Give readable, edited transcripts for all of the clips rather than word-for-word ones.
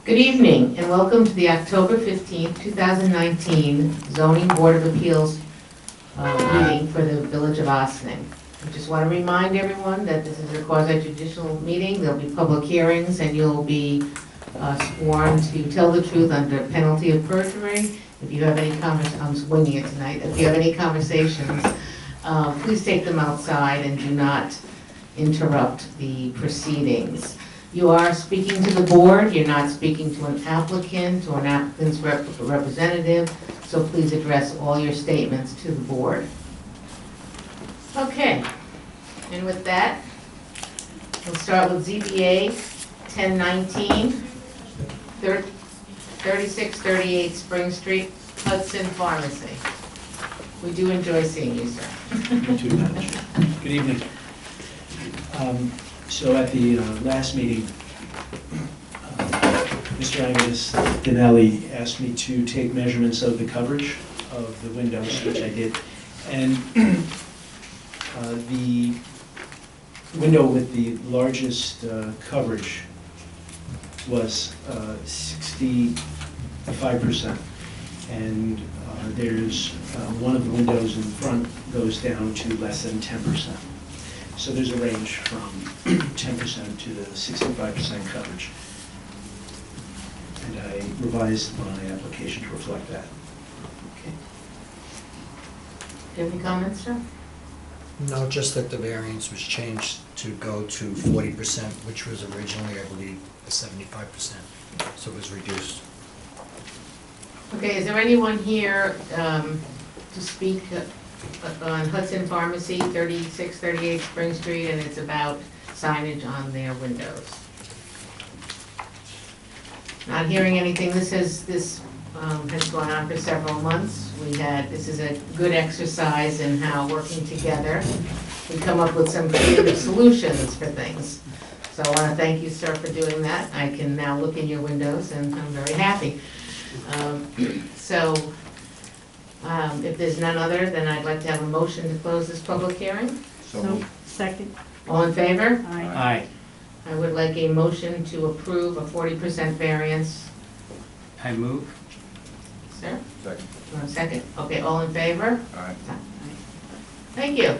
Good evening and welcome to the October 15th, 2019 Zoning Board of Appeals meeting for the Village of Ossining. I just want to remind everyone that this is a quasi-judicial meeting. There'll be public hearings and you'll be sworn to tell the truth under penalty of perjury. If you have any I'm winging it tonight. If you have any conversations, please take them outside and do not interrupt the proceedings. You are speaking to the board, you're not speaking to an applicant or an applicant's representative, so please address all your statements to the board. Okay, and with that, we'll start with ZBA 1019, 3638 Spring Street, Hudson Pharmacy. We do enjoy seeing you, sir. You too, Madam Chair. Good evening. So at the last meeting, Mr. Angus Dinelli asked me to take measurements of the coverage of the windows, which I did. And the window with the largest coverage was 65%. And there's one of the windows in front goes down to less than 10%. So there's a range from 10% to the 65% coverage. And I revised my application to reflect that. Okay. Do you have any comments, sir? No, just that the variance was changed to go to 40%, which was originally, I believe, a 75%. So it was reduced. Okay, is there anyone here to speak on Hudson Pharmacy, 3638 Spring Street, and it's about signage on their windows? Not hearing anything. This has gone on for several months. This is a good exercise in how working together we come up with some creative solutions for things. So I want to thank you, sir, for doing that. I can now look in your windows and I'm very happy. If there's none other, then I'd like to have a motion to close this public hearing. So, second. All in favor? Aye. I would like a motion to approve a 40% variance. I move. Sir? Second. Second. Okay, all in favor? Aye. Thank you.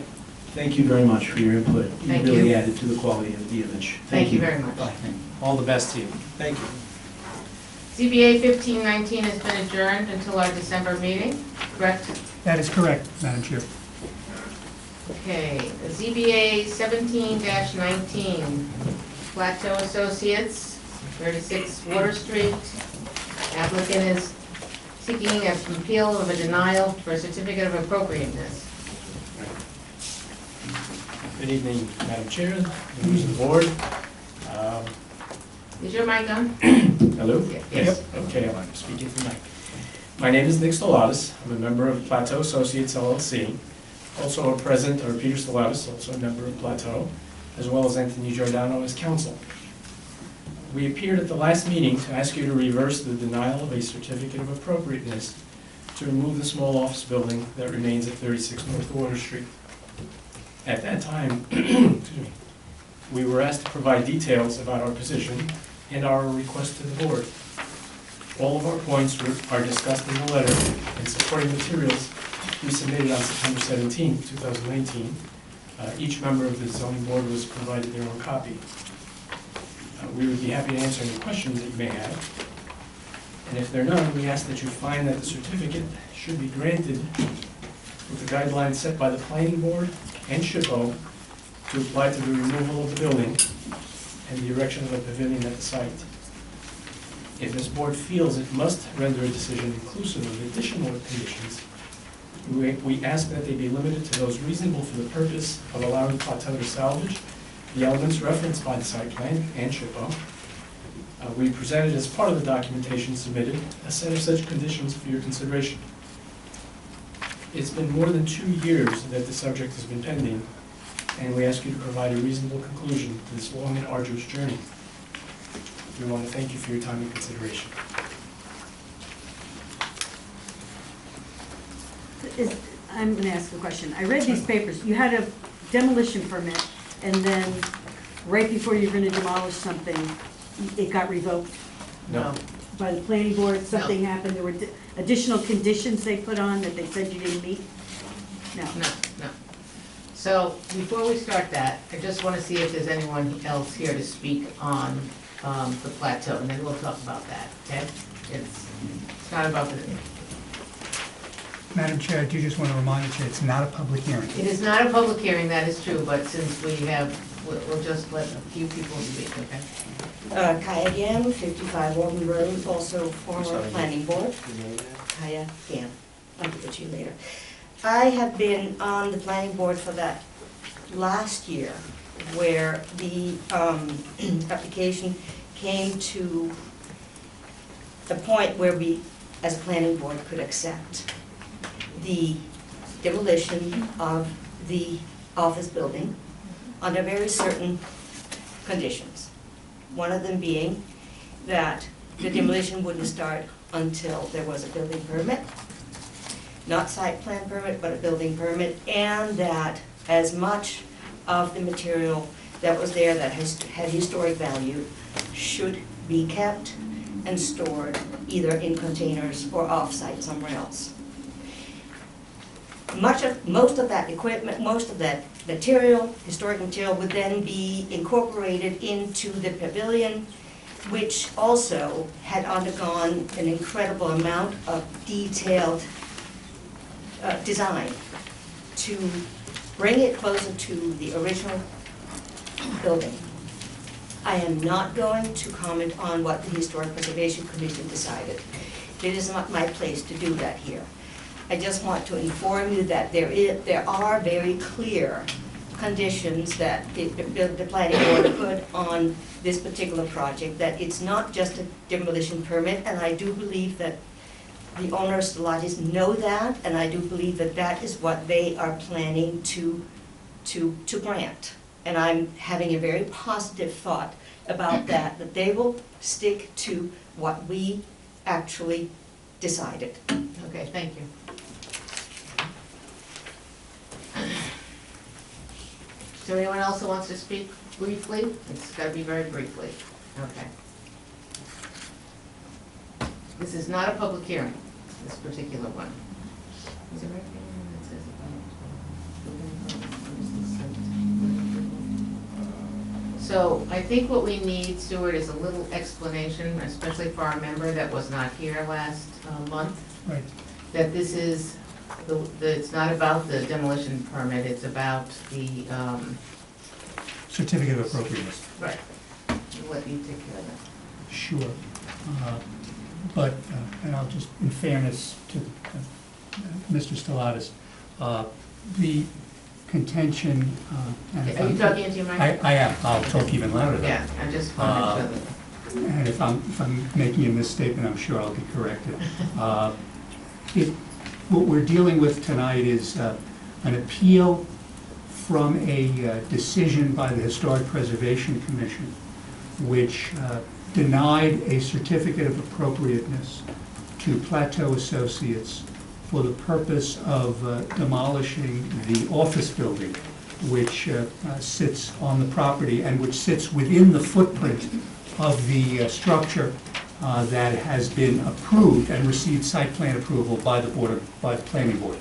Thank you very much for your input. You Thank really you. added to the quality of the image. Thank you very much. Bye. All the best to you. Thank you. ZBA 1519 has been adjourned until our December meeting, correct? That is correct, Madam Chair. Okay, ZBA 17-19, Plateau Associates, 36 Water Street. Applicant is seeking an appeal of a denial for a certificate of appropriateness. Good evening, Madam Chair, members of the board. Is your mic on? Hello? Yes. Okay, I'm speaking from mic. My name is Nick Stolatis. I'm a member of Plateau Associates LLC. Also present are Peter Stolatis, also a member of Plateau, as well as Anthony Giordano as counsel. We appeared at the last meeting to ask you to reverse the denial of a certificate of appropriateness to remove the small office building that remains at 36 North Water Street. At that time, excuse me, we were asked to provide details about our position and our request to the board. All of our points are discussed in the letter and supporting materials we submitted on September 17, 2019. Each member of the zoning board was provided their own copy. We would be happy to answer any questions that you may have. And if there are none, we ask that you find that the certificate should be granted with the guidelines set by the planning board and SHPO to apply to the removal of the building and the erection of a pavilion at the site. If this board feels it must render a decision inclusive of additional conditions, we ask that they be limited to those reasonable for the purpose of allowing Plateau to salvage the elements referenced by the site plan and SHPO. We presented as part of the documentation submitted a set of such conditions for your consideration. It's been more than 2 years that the subject has been pending, and we ask you to provide a reasonable conclusion to this long and arduous journey. We want to thank you for your time and consideration. I'm going to ask a question. I read these papers. You had a demolition permit, and then right before you were going to demolish something, it got revoked. No. By the planning board, something happened, there were additional conditions they put on that they said you didn't meet? No. No, no. So, before we start that, I just want to see if there's anyone else here to speak on the plateau, and then we'll talk about that, okay? It's not about the, Madam Chair, I do just want to remind the Chair, it's not a public hearing. it is not a public hearing, that is true, but since we have, we'll just let a few people speak, okay? Kaya Gam, 55 Walden Road, also former planning board. Kaya Gam, I'll give it to you later. I have been on the planning board for that last year, where the application came to the point where we, as a planning board, could accept the demolition of the office building under very certain conditions. One of them being that the demolition wouldn't start until there was a building permit, not site plan permit, but a building permit, and that as much of the material that was there that had historic value should be kept and stored either in containers or off-site somewhere else. Most of that equipment, most of that material, historic material, would then be incorporated into the pavilion, which also had undergone an incredible amount of detailed design to bring it closer to the original building. I am not going to comment on what the Historic Preservation Commission decided. It is not my place to do that here. I just want to inform you that there are very clear conditions that the planning board put on this particular project, that it's not just a demolition permit, and I do believe that the owners, the Stellatis, know that, and I do believe that that is what they are planning to grant. And I'm having a very positive thought about that they will stick to what we actually decided. Okay, thank you. Is there anyone else who wants to speak briefly? It's got to be very briefly. Okay. This is not a public hearing, this particular one. Is there anything that says about? So I think what we need, Stuart, is a little explanation, especially for our member that was not here last month, Right. that this is, it's not about the demolition permit, it's about the, Certificate of appropriateness. right. I'll let you take care of that. Sure. But, and I'll just, in fairness to Mr. Stellatis, the contention, and if Are you I'm- talking into your microphone? I am, I'll talk even louder then. Yeah, I just wanted to. And if I'm making a misstatement, I'm sure I'll get corrected. What we're dealing with tonight is an appeal from a decision by the Historic Preservation Commission, which denied a certificate of appropriateness to Plateau Associates for the purpose of demolishing the office building, which sits on the property and which sits within the footprint of the structure that has been approved and received site plan approval by the planning board.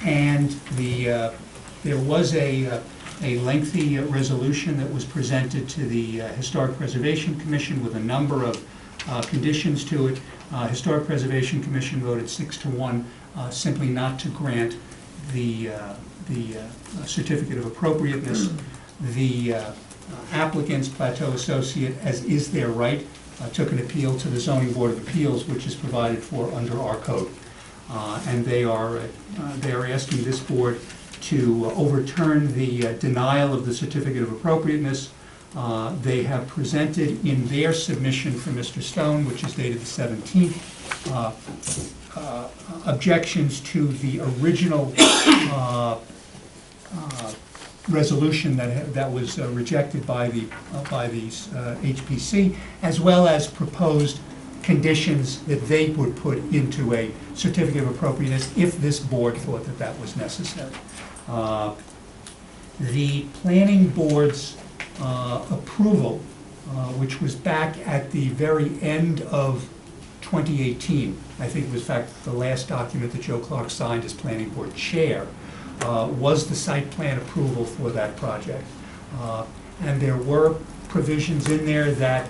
And there was a lengthy resolution that was presented to the Historic Preservation Commission with a number of conditions to it. Historic Preservation Commission voted 6-1 simply not to grant the certificate of appropriateness. The applicants, Plateau Associate, as is their right, took an appeal to the Zoning Board of Appeals, which is provided for under our code. And they are asking this board to overturn the denial of the certificate of appropriateness. They have presented in their submission for Mr. Stone, which is dated the 17th, objections to the original resolution that was rejected by the HPC, as well as proposed conditions that they would put into a certificate of appropriateness if this board thought that that was necessary. The planning board's approval which was back at the very end of 2018. I think it was, in fact, the last document that Joe Clark signed as planning board chair, was the site plan approval for that project. And there were provisions in there that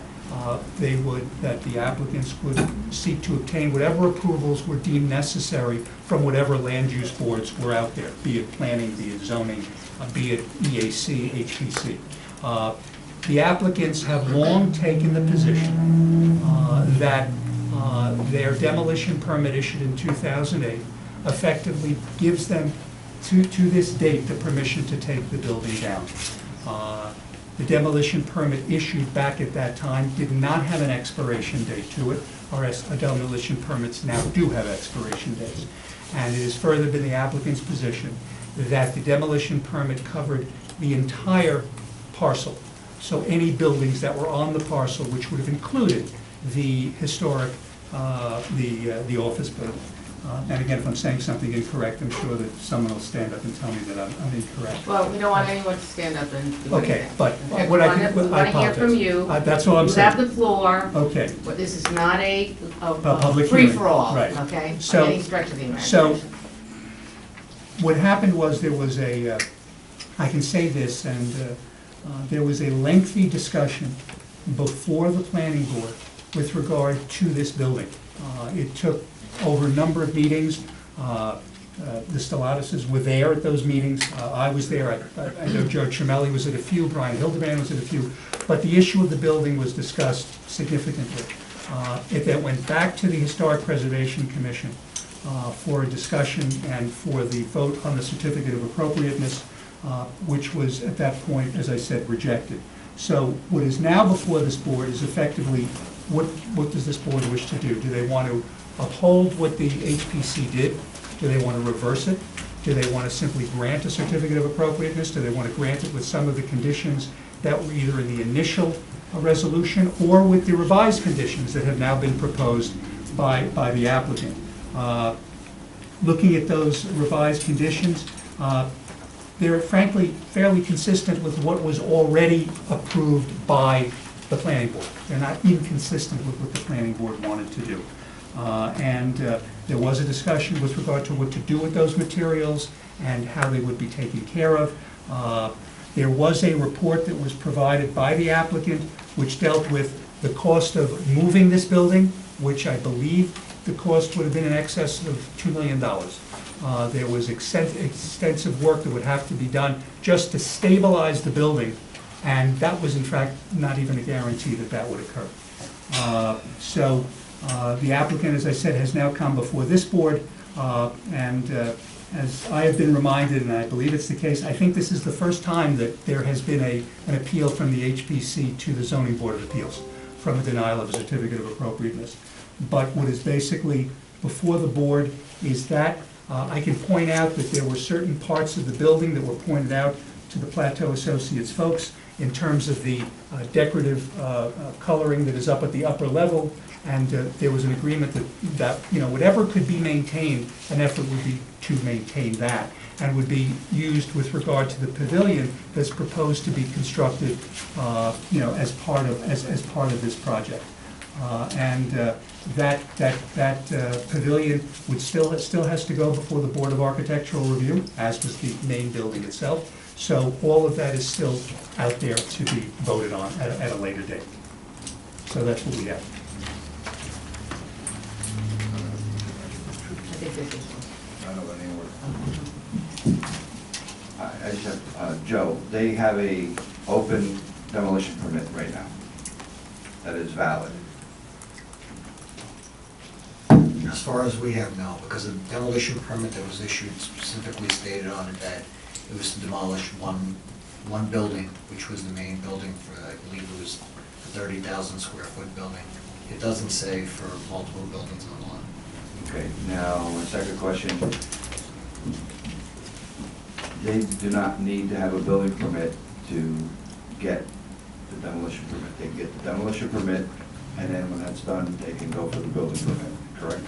that the applicants would seek to obtain whatever approvals were deemed necessary from whatever land use boards were out there, be it planning, be it zoning, be it EAC, HPC. The applicants have long taken the position that their demolition permit issued in 2008 effectively gives them, to this date, the permission to take the building down. The demolition permit issued back at that time did not have an expiration date to it. Our demolition permits now do have expiration dates. And it has further been the applicant's position that the demolition permit covered the entire parcel. So any buildings that were on the parcel, which would have included the historic, the office building. And again, if I'm saying something incorrect, I'm sure that someone will stand up and tell me that I'm incorrect. Well, we don't want anyone to stand up and do Okay, anything. but Okay, what we I can, want I to hear from apologize. you. That's all I'm You saying. have the floor, Okay, but this is not a public hearing, free-for-all, right. okay? By So- any stretch of the so- imagination. what happened was there was I can say this, and there was a lengthy discussion before the planning board with regard to this building. It took over a number of meetings. The Stellatises were there at those meetings. I was there. I know Joe Tremelli was at a few, Brian Hildebrand was at a few. But the issue of the building was discussed significantly. It then went back to the Historic Preservation Commission for a discussion and for the vote on the certificate of appropriateness, which was at that point, as I said, rejected. So what is now before this board is effectively, what does this board wish to do? Do they want to uphold what the HPC did? Do they want to reverse it? Do they want to simply grant a certificate of appropriateness? Do they want to grant it with some of the conditions that were either in the initial resolution or with the revised conditions that have now been proposed by the applicant? Looking at those revised conditions, they're frankly fairly consistent with what was already approved by the planning board. They're not inconsistent with what the planning board wanted to do. There was a discussion with regard to what to do with those materials and how they would be taken care of. There was a report that was provided by the applicant which dealt with the cost of moving this building, which I believe the cost would have been in excess of $2 million. There was extensive work that would have to be done just to stabilize the building, and that was in fact not even a guarantee that that would occur. The applicant, as I said, has now come before this board, and as I have been reminded, and I believe it's the case, I think this is the first time that there has been an appeal from the HPC to the Zoning Board of Appeals from a denial of a certificate of appropriateness. But what is basically before the board is that I can point out that there were certain parts of the building that were pointed out to the Plateau Associates folks in terms of the decorative coloring that is up at the upper level, and there was an agreement that whatever could be maintained, an effort would be to maintain that, and would be used with regard to the pavilion that's proposed to be constructed, as part of this project. That pavilion would still has to go before the Board of Architectural Review, as does the main building itself. So all of that is still out there to be voted on at a later date. So that's what we have. I think this is. I don't know any word. I just have, Joe, they have a open demolition permit right now that is valid. As far as we have, no, because the demolition permit that was issued specifically stated on it that it was to demolish one building, which was the main building for, I believe it was a 30,000 square foot building. It doesn't say for multiple buildings on one. Okay, now, my second question. They do not need to have a building permit to get the demolition permit. They get the demolition permit, and then when that's done, they can go for the building permit, correct?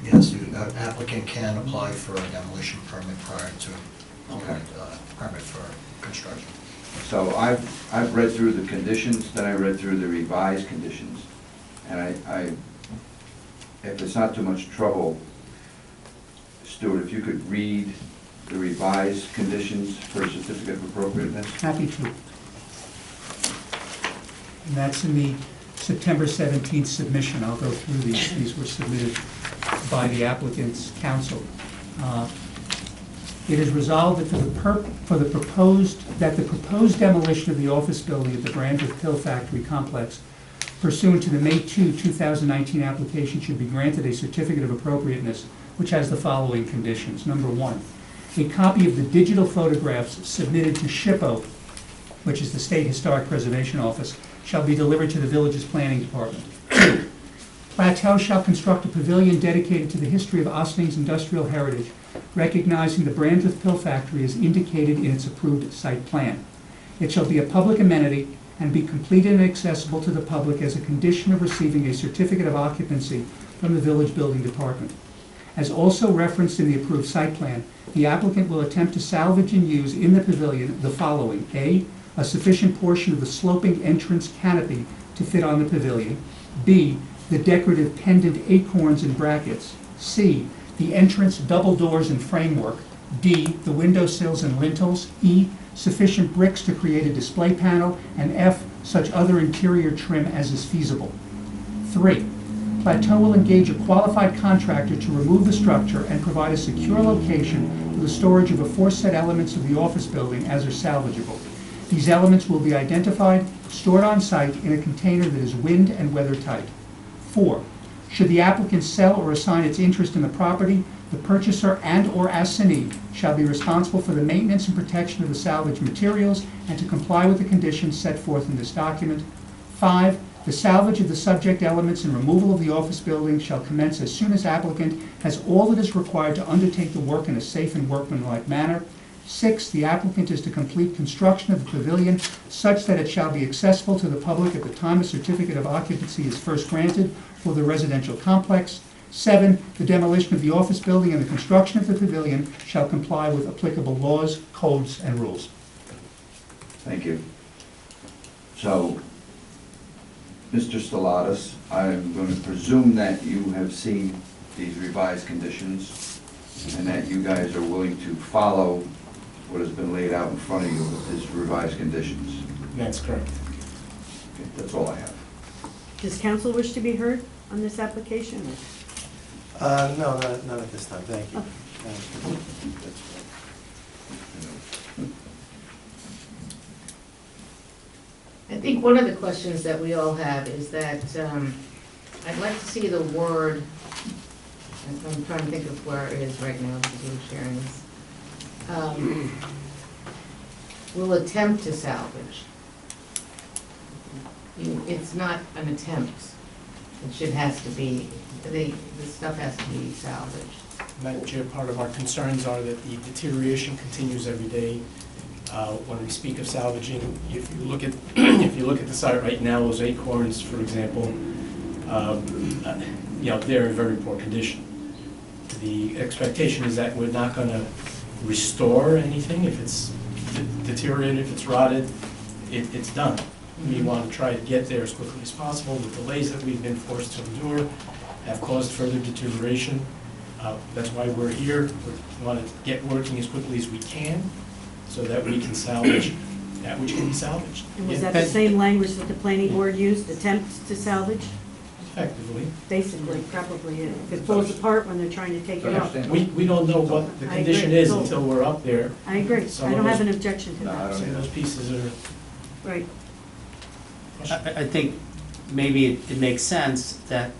Yes, an applicant can apply for a demolition permit prior to Okay. permit for construction. So I've read through the conditions, then I read through the revised conditions. And if it's not too much trouble, Stuart, if you could read the revised conditions for certificate of appropriateness. Happy to. And that's in the September 17th submission. I'll go through these. These were submitted by the applicant's counsel. It is resolved that the proposed demolition of the office building at the Brandreth Pill Factory complex pursuant to the May 2, 2019 application should be granted a certificate of appropriateness, which has the following conditions. Number one, a copy of the digital photographs submitted to SHPO, which is the State Historic Preservation Office, shall be delivered to the village's planning department. Two, Plateau shall construct a pavilion dedicated to the history of Ostling's industrial heritage, recognizing the Brandreth Pill Factory as indicated in its approved site plan. It shall be a public amenity and be completed and accessible to the public as a condition of receiving a certificate of occupancy from the village building department. As also referenced in the approved site plan, the applicant will attempt to salvage and use in the pavilion the following: A, a sufficient portion of the sloping entrance canopy to fit on the pavilion; B, the decorative pendant acorns and brackets; C, the entrance double doors and framework; D, the window sills and lintels; E, sufficient bricks to create a display panel; and F, such other interior trim as is feasible. 3, Plateau will engage a qualified contractor to remove the structure and provide a secure location for the storage of aforesaid elements of the office building as are salvageable. These elements will be identified, stored on site in a container that is wind and weather tight. 4, should the applicant sell or assign its interest in the property, the purchaser and/or assignee shall be responsible for the maintenance and protection of the salvage materials and to comply with the conditions set forth in this document. 5, the salvage of the subject elements and removal of the office building shall commence as soon as applicant has all that is required to undertake the work in a safe and workmanlike manner. 6, the applicant is to complete construction of the pavilion such that it shall be accessible to the public at the time a certificate of occupancy is first granted for the residential complex. 7, the demolition of the office building and the construction of the pavilion shall comply with applicable laws, codes, and rules. Thank you. So, Mr. Stellatus, I'm going to presume that you have seen these revised conditions and that you guys are willing to follow what has been laid out in front of you with these revised conditions. That's correct. Okay, that's all I have. Does council wish to be heard on this application? Or- No, not at this time, thank you. I think one of the questions that we all have is that I'd like to see the word, I'm trying to think of where it is right now because we're sharing this. Will attempt to salvage. It's not an attempt. Has to be, the stuff has to be salvaged. Madam Chair, part of our concerns are that the deterioration continues every day. When we speak of salvaging, if you look at the site right now, those acorns, for example, they're in very poor condition. The expectation is that we're not going to restore anything. If it's deteriorated, if it's rotted, it's done. We want to try to get there as quickly as possible. The delays that we've been forced to endure have caused further deterioration. That's why we're here. We want to get working as quickly as we can so that we can salvage that which can be salvaged. And was that the same language that the planning board used, attempts to salvage? Effectively. Basically, probably, if it falls apart when they're trying to take it off. We don't know what the condition is until we're up there. I agree. I don't have an objection to No, I that. don't Some of those pieces are. Right. I think maybe it makes sense that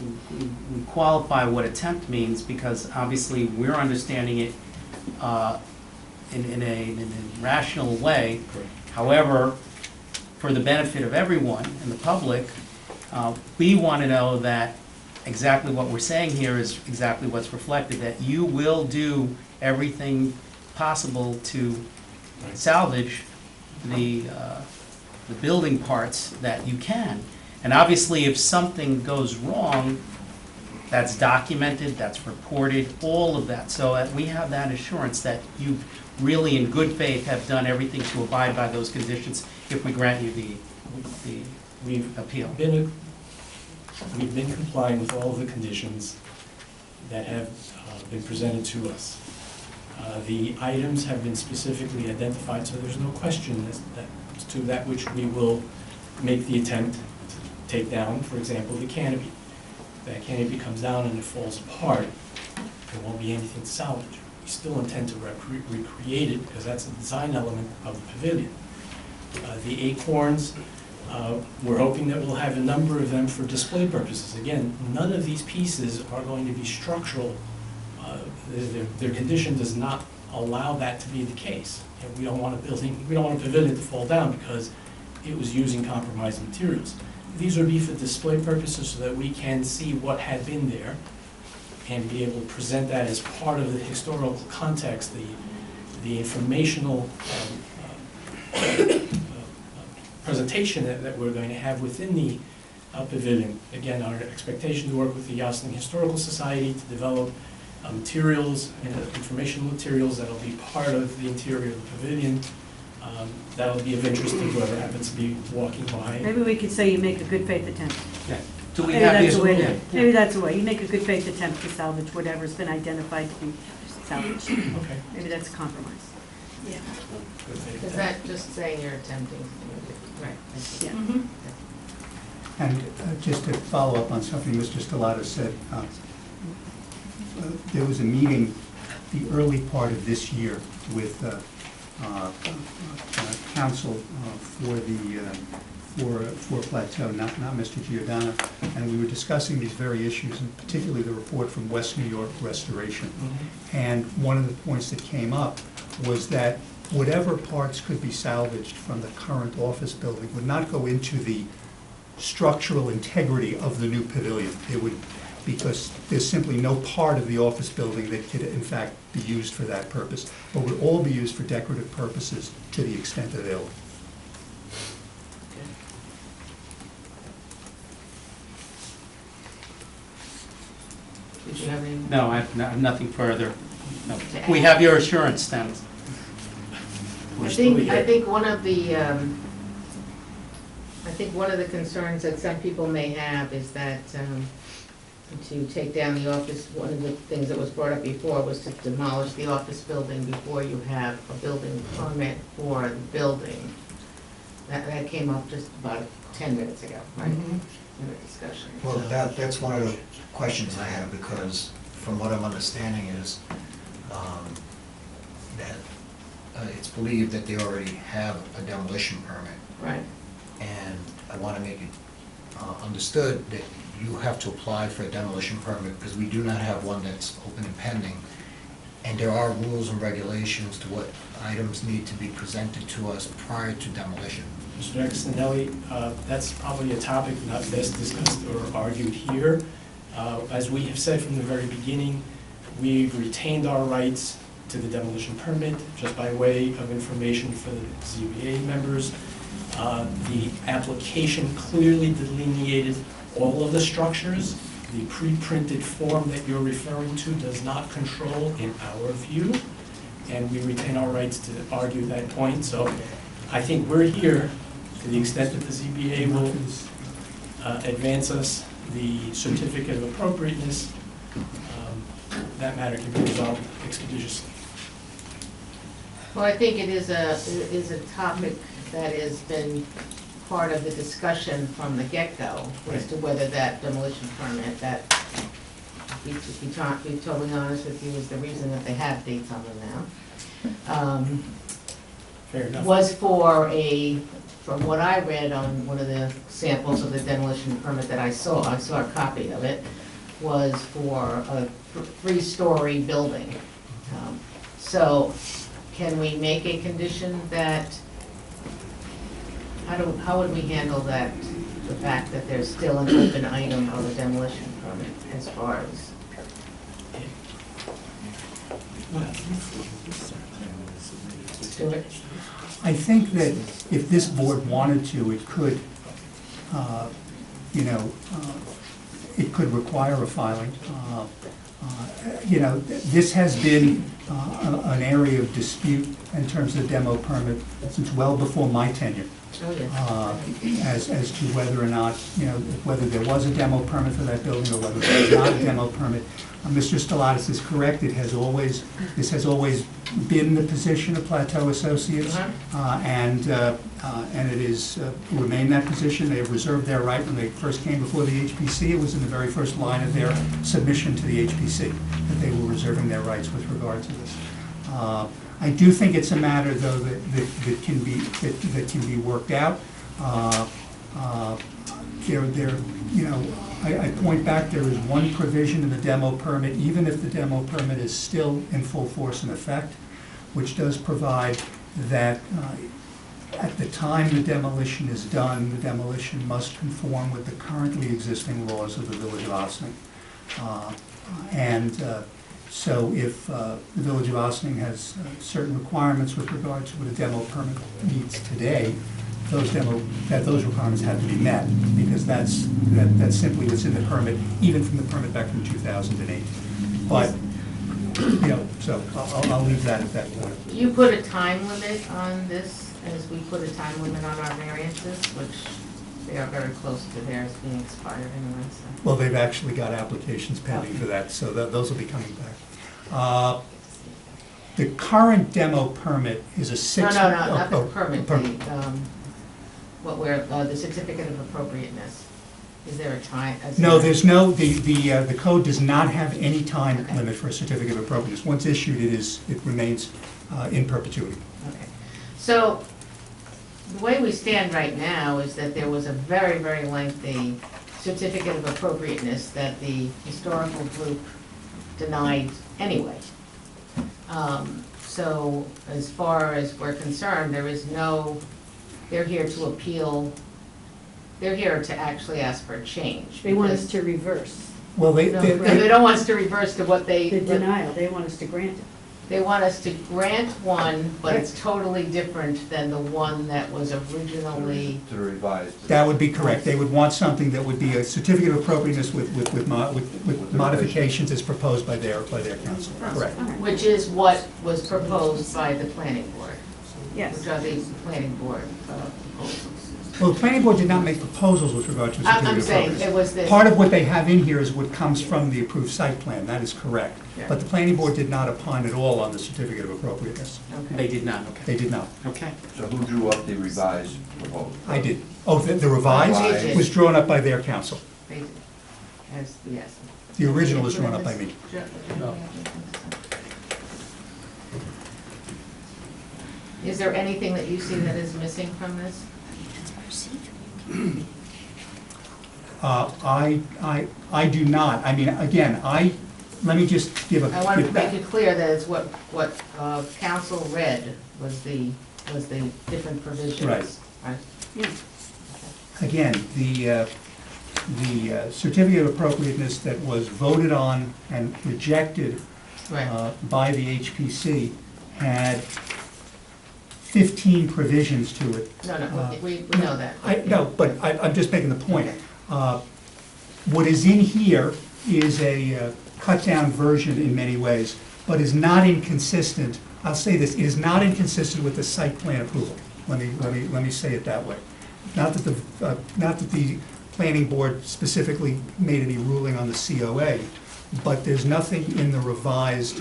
we qualify what attempt means, because obviously we're understanding it in a rational way. However, for the benefit of everyone and the public, we want to know that exactly what we're saying here is exactly what's reflected, that you will do everything possible to salvage the building parts that you can. And obviously, if something goes wrong, that's documented, that's reported, all of that. So we have that assurance that you really in good faith have done everything to abide by those conditions if we grant you the We've appeal. we've been complying with all of the conditions that have been presented to us. The items have been specifically identified, so there's no question as to that which we will make the attempt to take down. For example, the canopy. If that canopy comes down and it falls apart, there won't be anything to salvage. We still intend to recreate it because that's a design element of the pavilion. The acorns, we're hoping that we'll have a number of them for display purposes. Again, none of these pieces are going to be structural. Their condition does not allow that to be the case. And we don't want a pavilion to fall down because it was using compromised materials. These would be for display purposes so that we can see what had been there and be able to present that as part of the historical context, the informational presentation that we're going to have within the pavilion. Again, our expectation to work with the Yosling Historical Society to develop materials and informational materials that'll be part of the interior of the pavilion. That'll be of interest to whoever happens to be walking by. Maybe we could say you make a good faith attempt. Yeah. Do we Maybe have that's these? the way, Yeah. maybe that's the way, you make a good faith attempt to salvage whatever's been identified to be salvaged. Okay. Maybe that's a compromise. Yeah. Is that just saying you're attempting to do it? Right. Yeah. And just to follow up on something Mr. Stellato said, there was a meeting the early part of this year with counsel for Plateau, not Mr. Giordano, and we were discussing these very issues, and particularly the report from West New York Restoration. And one of the points that came up was that whatever parts could be salvaged from the current office building would not go into the structural integrity of the new pavilion. It would, because there's simply no part of the office building that could in fact be used for that purpose, but would all be used for decorative purposes to the extent available. Did you have any? No, I have nothing further. No. To We add? have your assurance, then. We're still here. I think one of the concerns that some people may have is that to take down the office, one of the things that was brought up before was to demolish the office building before you have a building permit for the building. That came up just about 10 minutes ago, right? In the discussion. Well, that's one of the questions I have, because from what I'm understanding is that it's believed that they already have a demolition permit. Right. And I want to make it understood that you have to apply for a demolition permit because we do not have one that's open and pending. And there are rules and regulations to what items need to be presented to us prior to demolition. Mr. Extinelli, that's probably a topic not best discussed or argued here. As we have said from the very beginning, we've retained our rights to the demolition permit, just by way of information for the ZBA members. The application clearly delineated all of the structures. The pre-printed form that you're referring to does not control in our view, and we retain our rights to argue that point. So I think we're here to the extent that the ZBA will advance us the certificate of appropriateness. That matter can be resolved expeditiously. Well, I think it is a topic that has been part of the discussion from the get-go as to whether that demolition permit, that, to be totally honest with you, is the reason that they have dates on them now. Fair enough. Was for from what I read on one of the samples of the demolition permit that I saw a copy of it, was for a three-story building. So can we make a condition that, how would we handle that, the fact that there's still an open item of a demolition permit as far as? Do it. I think that if this board wanted to, it could, it could require a filing. This has been an area of dispute in terms of the demo permit since well before my tenure. Oh, yes. As to whether or not, whether there was a demo permit for that building or whether there was not a demo permit. Mr. Stellatus is correct, this has always been the position of Plateau Associates, and it is remain that position. They have reserved their right. When they first came before the HPC, it was in the very first line of their submission to the HPC that they were reserving their rights with regard to this. I do think it's a matter, though, that can be worked out. I point back, there is one provision in the demo permit, even if the demo permit is still in full force and effect, which does provide that at the time the demolition is done, the demolition must conform with the currently existing laws of the Village of Ossining. So if the Village of Ossining has certain requirements with regard to what a demo permit needs today, those requirements have to be met, because that's simply what's in the permit, even from the permit back from 2008. But, so I'll leave that at that point. You put a time limit on this, as we put a time limit on our variances, which they are very close to theirs being expired anyway, so. Well, they've actually got applications pending for that, so those will be coming back. The current demo permit is a six... No, not the permit, the certificate of appropriateness. Is there a time? No, there's no, the code does not have any time limit for a certificate of appropriateness. Once issued, it remains in perpetuity. Okay. So, the way we stand right now is that there was a very, very lengthy certificate of appropriateness that the historical group denied anyway. So, as far as we're concerned, there is no, they're here to appeal, they're here to actually ask for a change. They want us to reverse Well, They don't want us to reverse to what they... the denial, they want us to grant it. They want us to grant one, but it's totally different than the one that was originally... To revise. That would be correct. They would want something that would be a certificate of appropriateness with modifications as proposed by their council. Correct. Which is what was proposed by the planning board. Yes. Which are the planning board proposals. Well, the planning board did not make proposals with regard to a certificate I'm of saying appropriateness. it was this... Part of what they have in here is what comes from the approved site plan. That is correct. Yeah. But the planning board did not opine at all on the certificate of appropriateness. Okay. They did not, okay. They did not. Okay. So who drew up the revised proposal? I did. Oh, the revised Revised. was drawn up by their council. They did. Yes. The original was drawn up by me. No. Is there anything that you see that is missing from this? I do not. I mean, again, let me just give a... I want to make it clear that it's what council read was the different provisions. Right. Right? Again, the certificate of appropriateness that was voted on and rejected Right. by the HPC had 15 provisions to it. No, we know that. No, but I'm just making the point. What is in here is a cut-down version in many ways, but is not inconsistent. I'll say this, it is not inconsistent with the site plan approval. Let me say it that way. Not that the planning board specifically made any ruling on the COA, but there's nothing in the revised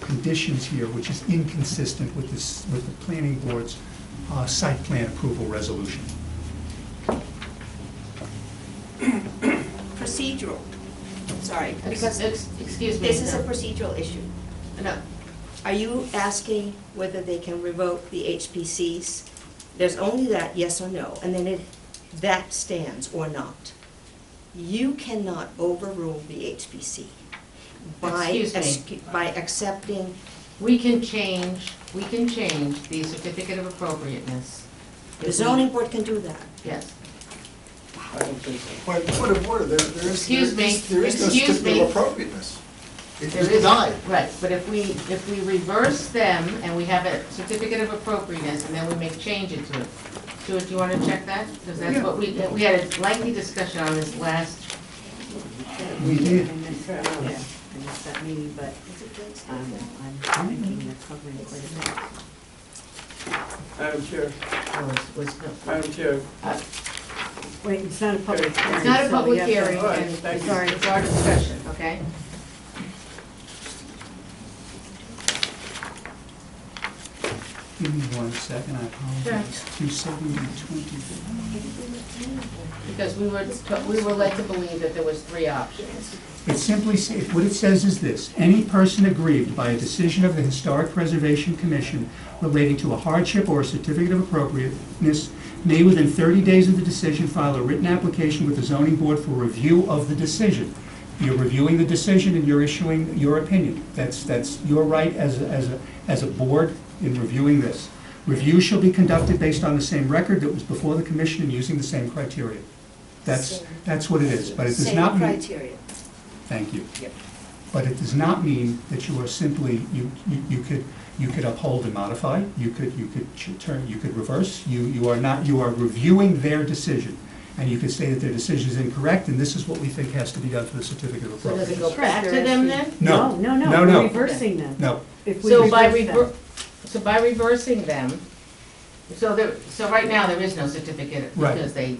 conditions here which is inconsistent with the planning board's site plan approval resolution. Procedural, sorry, because Excuse me. this is a no. procedural issue. No, Are you asking whether they can revoke the HPCs? There's only that yes or no, and then that stands or not. You cannot overrule the HPC by accepting. we can change the certificate of appropriateness. The zoning board can do that. Yes. I don't think so. Point of order, there is Excuse me, no excuse me. certificate of appropriateness. It There was is- denied. Right, but if we reverse them and we have a certificate of appropriateness and then we make changes to it, Stuart, do you want to check that? Because that's what we had a lengthy discussion on this last. We did. that meeting, but I'm thinking they're covering quite a bit. Madam Chair, Was Madam Chair, Wait, it's not a public hearing. It's not a so public we have to- hearing, All right, and thank you. sorry, it's our discussion, okay? Give me 1 second, I apologize. 270-20. Because we were led to believe that there was 3 options. It simply, what it says is this: any person aggrieved by a decision of the Historic Preservation Commission relating to a hardship or a certificate of appropriateness may within 30 days of the decision file a written application with the zoning board for review of the decision. You're reviewing the decision and you're issuing your opinion. That's your right as a board in reviewing this. Review shall be conducted based on the same record that was before the commission and using the same criteria. That's what it is, but it does not Same mean. criteria. Thank you. Yep. But it does not mean that you are simply, you could uphold and modify, you could turn, you could reverse, you are not, you are reviewing their decision. And you could say that their decision is incorrect, and this is what we think has to be done for the certificate of So does it appropriateness. go back to them then? No. No, No, we're no. reversing them. No, If we So by reverse them. by reversing them, so right now, there is no certificate Right. because they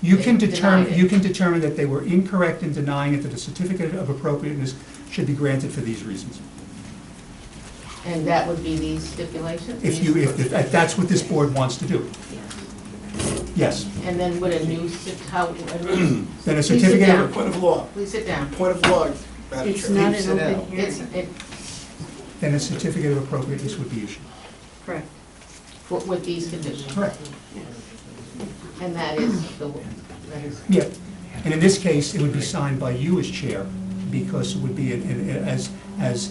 you can they determine, denied you it. can determine that they were incorrect in denying it, that a certificate of appropriateness should be granted for these reasons. And that would be these stipulations? If that's what this board wants to do, yes. And then would a new, Then a Please sit certificate down. of, point of law, please sit down. point of law, Madam It's Chair. not Please an sit open down. It's, hearing. then a certificate of appropriateness would be issued. Correct. with these conditions. Correct. And that is that is, Yeah, and in this case, it would be signed by you as chair, because it would be as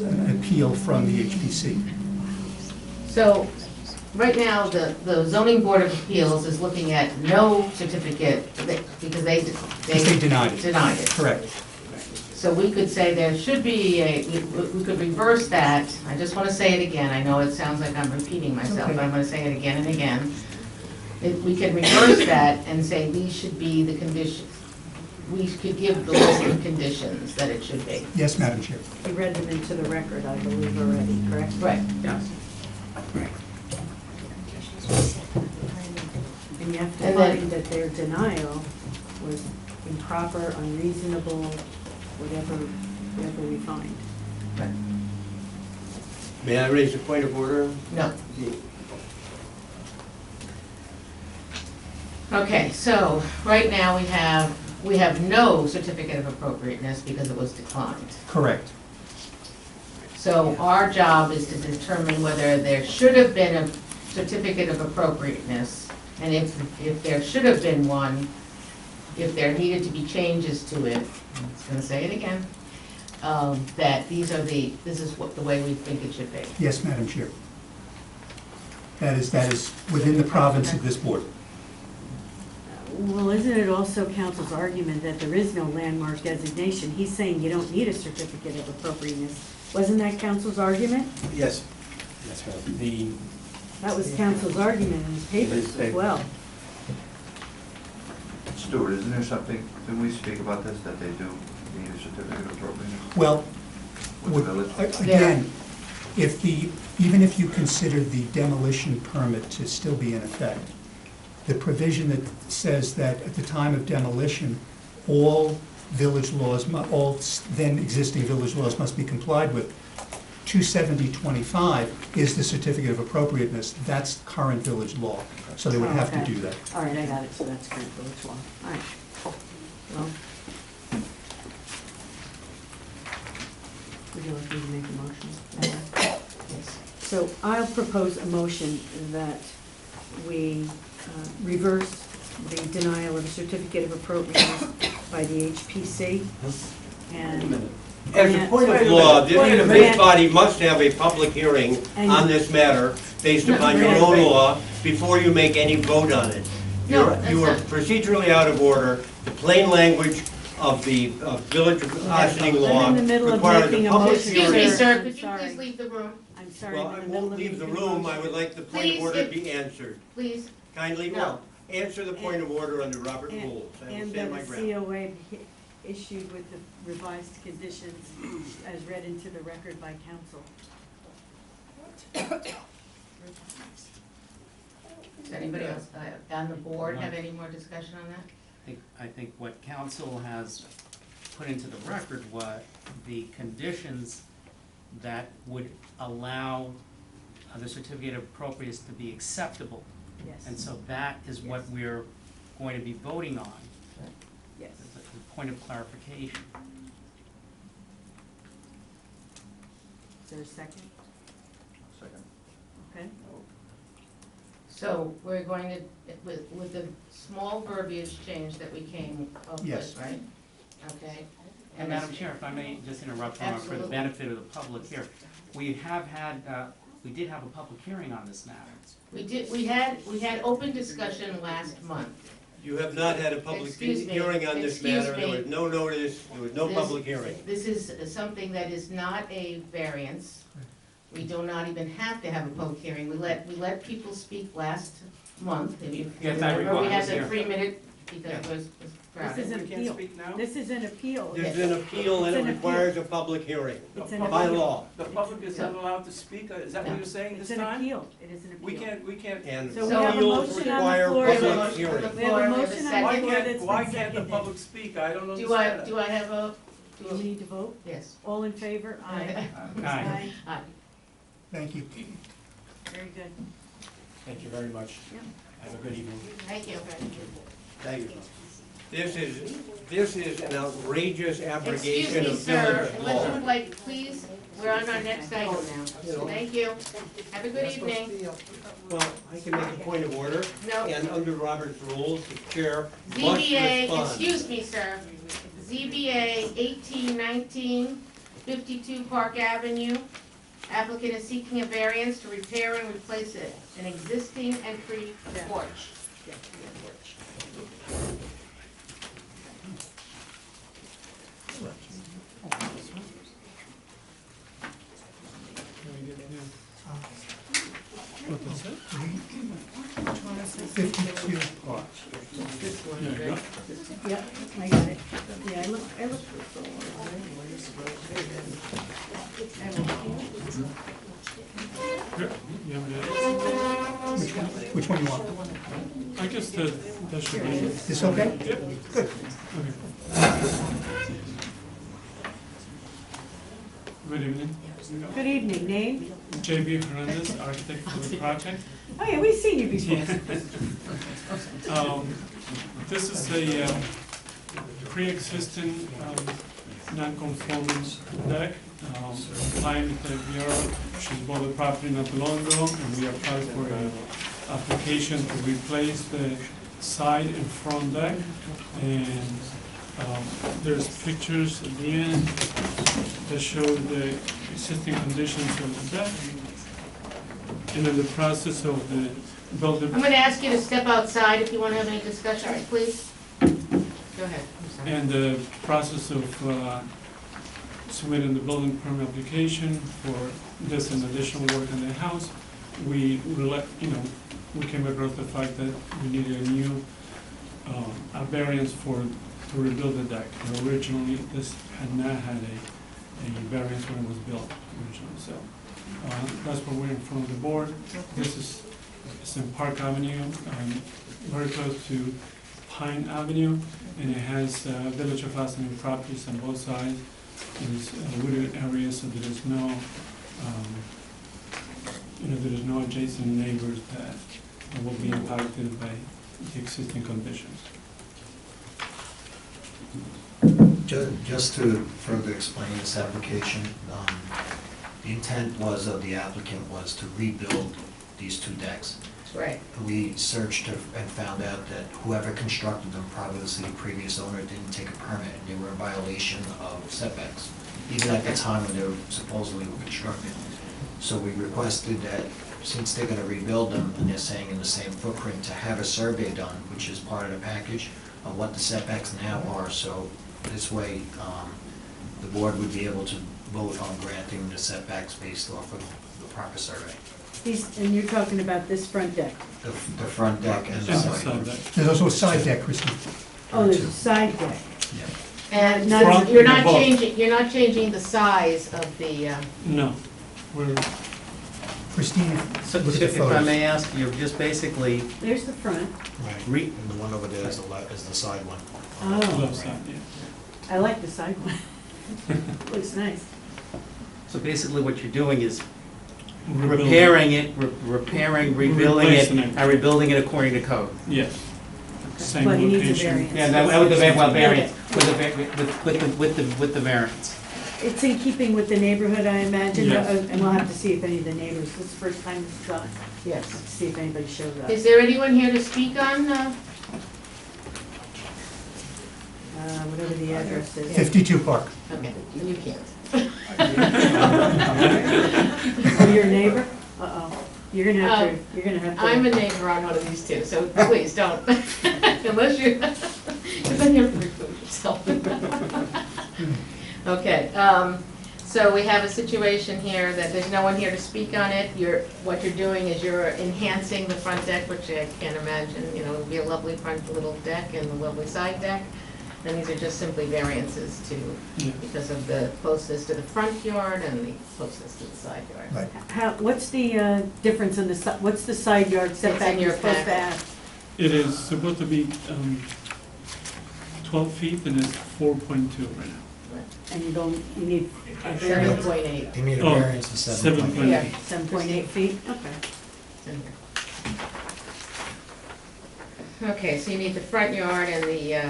an appeal from the HPC. so, right now, the zoning board of appeals is looking at no certificate because they Because they denied it. denied it. Correct. So we could say there should be we could reverse that. I just want to say it again. I know it sounds like I'm repeating myself, Okay. but I'm going to say it again and again. We can reverse that and say these should be the conditions. We could give the list of conditions that it should be. Yes, Madam Chair. You read them into the record, I believe, already, correct? Right. And you have to And then- find that their denial was improper, unreasonable, whatever we find. May I raise a point of order? No. Okay, so right now we have no certificate of appropriateness because it was declined. Correct. So our job is to determine whether there should have been a certificate of appropriateness, and if there should have been one, if there needed to be changes to it, I'm just gonna say it again, that this is the way we think it should be. Yes, Madam Chair. That is within the province of this board. Well, isn't it also council's argument that there is no landmark designation? He's saying you don't need a certificate of appropriateness. Wasn't that council's argument? Yes. That's right. The, That was council's argument in his papers as well. Stuart, isn't there something, didn't we speak about this, that they do need a certificate of appropriateness Well, with the village? again, even if you consider the demolition permit to still be in effect, the provision that says that at the time of demolition, all village laws, all then existing village laws must be complied with. 27025 is the certificate of appropriateness. That's current village law. So they would have to Okay. do that. All right, I got it, so that's current village law. All right. Well, would you like me to make a motion? Yes. So I'll propose a motion that we reverse the denial of a certificate of appropriateness by the HPC and. As a point of law, this body must have a public hearing on this matter based upon your own law before you make any vote on it. No, that's You are not- procedurally out of order. The plain language of the Village of Ossining law I'm in the middle of requires making a a public motion, Excuse me, hearing. sir, I'm could you sorry. please leave the room? I'm sorry. Well, I'm I in the middle won't of leave the making a room. motion. I would like the point Please, of order if- to be answered. Please, Kindly, No. well, answer the point of order under Robert And- rules. I will And stand that my a ground. COA issued with the revised conditions as read into the record by council. Does anybody else on the board have any more discussion on that? I think what council has put into the record were the conditions that would allow the certificate of appropriateness to be acceptable. Yes. And so that is what Yes. we're going to be voting on, Yes. as a point of clarification. Is there a second? Second. Okay. So we're going to, with the small verbiage change that we came up Yes. with, right? Okay? And Madam Chair, if I may just interrupt for the Absolutely. benefit of the public here. We have had, we did have a public hearing on this matter. We had open discussion last month. You have not had a public Excuse me, hearing on this excuse matter. There me. was no notice, there was no This- public hearing. This is something that is not a variance. We do not even have to have a public hearing. We let people speak last month. If you Yes, I remember, we recall. had I the was 3 minute because it was This crowded. is an We can't appeal. speak now? This is an appeal. There's an appeal and It's it an appeal. requires a public hearing, It's an by appeal. law. The public is not allowed to speak, is that what you're saying It's this an time? appeal. It is an appeal. We can't, And So we have a appeals motion on the require floor. We have a public motion on the hearing. We have a floor. We have a motion on the second. why floor can't, that's why been can't the seconded. public speak? I don't Do understand that. I have a, Do we need to vote? yes. All in favor? Aye. Aye. Aye. Thank you. Very good. Thank you very much. Yep. Have a good evening. Thank you. Thank you. This is an outrageous Excuse abrogation me, of sir, village unless you would law. like, please, we're on our next item now. Thank you. Have a good evening. Well, I can make a point of order, No. and under Robert's rules, the chair must ZBA, respond. excuse me, sir. ZBA 1819, 52 Park Avenue. Applicant is seeking a variance to repair and replace an existing entry porch. Fifty-two Park. Yep, I got it. Yeah, I looked. Which one you want? I guess that should be. This okay? Good. Good evening. Good evening, name? JB Hernandez, architect for the project. Oh yeah, we've seen you before. This is a pre-existing non-conforming deck. Client she's bought the property not too long ago, and we applied for an application to replace the side and front deck. And there's pictures at the end that show the existing conditions of the deck. And in the process of the building. I'm gonna ask you to step outside if you wanna have any discussions, please. Go ahead, I'm sorry. And the process of submitting the building permit application for this and additional work in the house, we came across the fact that we needed a new, a variance to rebuild the deck. Originally, this had not had a variance when it was built originally, so that's what we're in front of the board. This is, it's in Park Avenue, very close to Pine Avenue, and it has Village of Aspen properties on both sides. There's wooded areas, so there is no, there is no adjacent neighbors that will be impacted by the existing conditions. Just to further explain this application, the intent of the applicant was to rebuild these two decks. Right. We searched and found out that whoever constructed them, probably the previous owner, didn't take a permit, and they were in violation of setbacks, even at the time when they were supposedly constructed. So we requested that, since they're gonna rebuild them, and they're saying in the same footprint, to have a survey done, which is part of the package, of what the setbacks now are, so this way, the board would be able to vote on granting the setbacks based off of the proper survey. And you're talking about this front deck? The front deck and the And side. so that- There's also a side deck, Christie. Oh, there's a side deck. Yeah. And Not- Front you're and not above. changing the size of the, No, we're, Christine, So look at the if I photos. may ask, you're just basically, There's the front. Re- And the one over there is the side one. Oh, left side, yeah. I like the side one. Looks nice. so basically what you're doing is Rebuilding. repairing it, repairing, rebuilding it, Replacing it. and rebuilding it according to code. Yes. Same But he needs a location. variance. Yeah, that with the, well, variance, Okay. with the variance. It's in keeping with the neighborhood, I imagine, Yes. and we'll have to see if any of the neighbors, this is the first time it's done, yes. see if anybody shows up. Is there anyone here to speak on, Whatever the address is. 52 Park. okay, you can't. Oh, your neighbor? Uh-oh, you're gonna have to, you're gonna have to. I'm a neighbor on one of these two, so please don't, unless you, because then you have to recruit yourself. Okay, so we have a situation here that there's no one here to speak on it. What you're doing is you're enhancing the front deck, which I can't imagine, it'll be a lovely front little deck and a lovely side deck. And these are just simply variances Yeah. because of the closeness to the front yard and the closeness to the side yard. Right. What's the difference in the, what's the side yard setback your you're supposed to packet. have? It is supposed to be 12 feet and it's 4.2 right now. And you don't, you need a variance, 7.8. They need a Oh, variance to 7.8. 7.8. Yeah. 7.8 feet? Okay. in here. Okay, so you need the front yard and the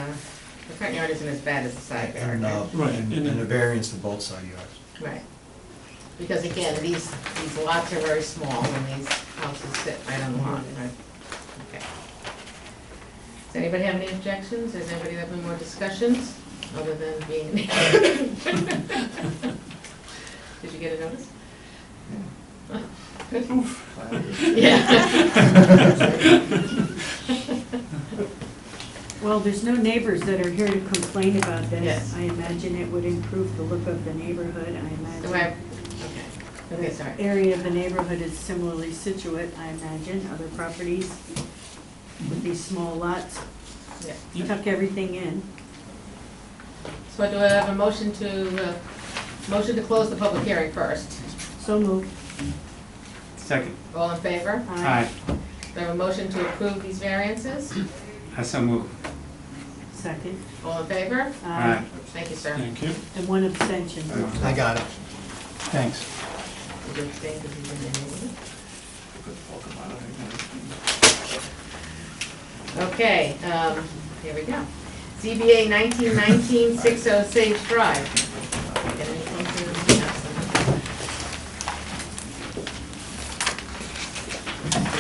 front yard isn't as bad as the side yard. And, Right, and and then- a variance to both side yards. Right. Because again, these lots are very small and these houses sit right on the lot, right? Okay. Does anybody have any objections? Does anybody have any more discussions, other than being? Did you get a notice? Yeah. Well, there's no neighbors that are here to complain about this. Yes. I imagine it would improve the look of the neighborhood, I Do I, imagine. okay, sorry. The area of the neighborhood is similarly situate, I imagine, other properties with these small lots. Yeah. Tuck everything in. So do I have a motion to close the public hearing first? So moved. Second. All in favor? Aye. Do I have a motion to approve these variances? I so move. Second. All in favor? Aye. Thank you, sir. Thank you. And one abstention. I got it. Thanks. Did you abstain because he's in the neighborhood? Okay, here we go. ZBA 1919 60 Sage Drive. Get any closer than we have some?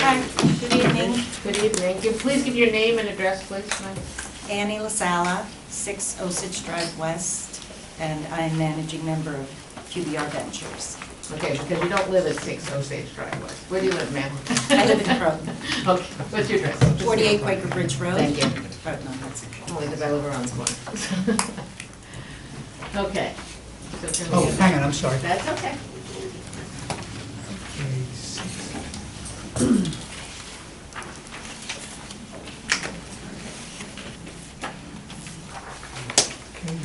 Hi, good evening. Good evening. Please give your name and address, please, Mike. Annie LaSala, 6 Osage Drive West, and I'm managing member of QBR Ventures. Okay, because you don't live at 6 Osage Drive West. Where do you live, ma'am? I live in Croton, Okay, what's your address? 48 Quaker Bridge Road. Thank you. Croton on Hudson. Only because I live around the corner. Okay. So can we- Oh, hang on, I'm sorry. That's okay. Okay,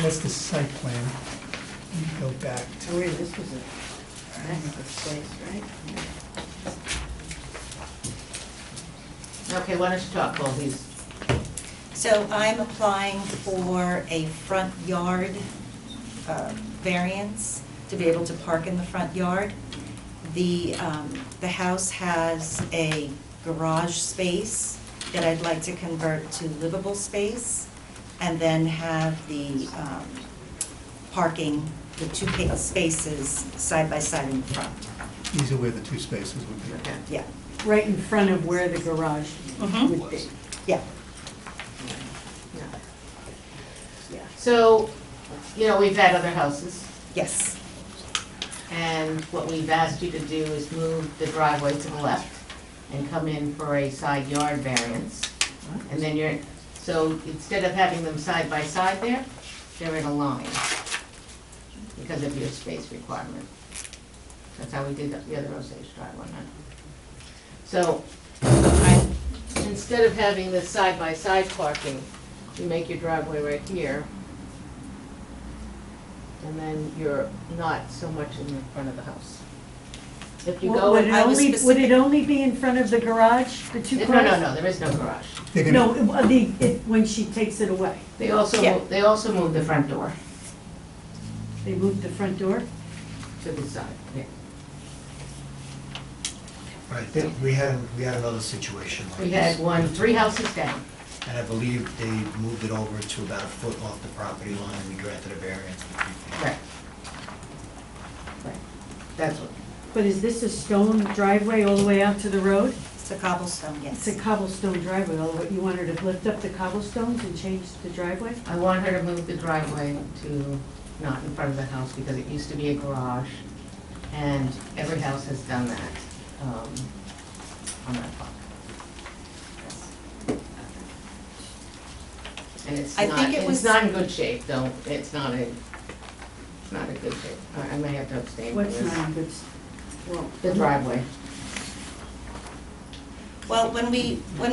that's the site plan. Let me go back to. Oh, wait, this was a, that's this place, right? Okay, why don't you talk, well, please. So I'm applying for a front yard variance to be able to park in the front yard. The house has a garage space that I'd like to convert to livable space, and then have the parking, the two spaces side by side in the front. These are where the two spaces would be. Okay. Yeah, Right in front of where the garage Mhm. would be. yeah. Yeah. So, we've had other houses, Yes, and what we've asked you to do is move the driveway to the left and come in for a side yard variance. And then so instead of having them side by side there, they're in a line because of your space requirement. That's how we did the other Osage Drive one, huh? So, instead of having the side by side parking, you make your driveway right here, and then you're not so much in the front of the house. If you go, Would it I was would it only be in front of the garage, the two no, cars? no, no, there is no garage. They're gonna- No, when she takes it away, They also, Yeah. they also moved the front door they moved the front door? to the side, yeah. Right, we had another situation like We this. had one, 3 houses down. And I believe they moved it over to about a foot off the property line, we granted a variance for 3 feet. Right. Right, that's what, But is this a stone driveway all the way out to the road? It's a cobblestone, It's yes. a cobblestone driveway, all the way, you want her to lift up the cobblestones and change the driveway? I want her to move the driveway to not in front of the house because it used to be a garage, and every house has done that, on that block. And it's I not, think it it's was- not in good shape, though, it's not a good shape. I may have to abstain from What's this. not in good, well. The driveway. Well, when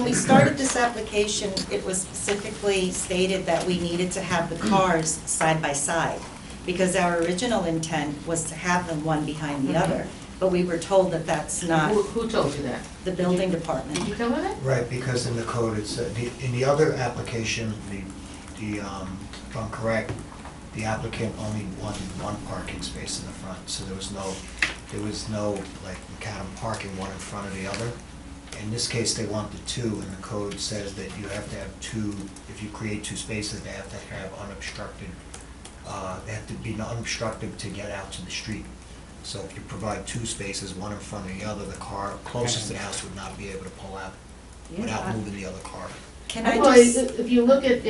we started this application, it was specifically stated that we needed to have the cars side by side, because our original intent was to have them one behind the other, but we were told that that's not Who told you that? the building department. Did you tell her that? Right, because in the code, it's, in the other application, if I'm correct, the applicant only wanted one parking space in the front, so there was no, like, macadam parking one in front of the other. In this case, they wanted 2, and the code says that you have to have 2, if you create 2 spaces, they have to have unobstructed, they have to be unobstructed to get out to the street. So if you provide 2 spaces, one in front of the other, the car closest to the house would not be able to pull out without moving the other car. Can I Well, just, if you look at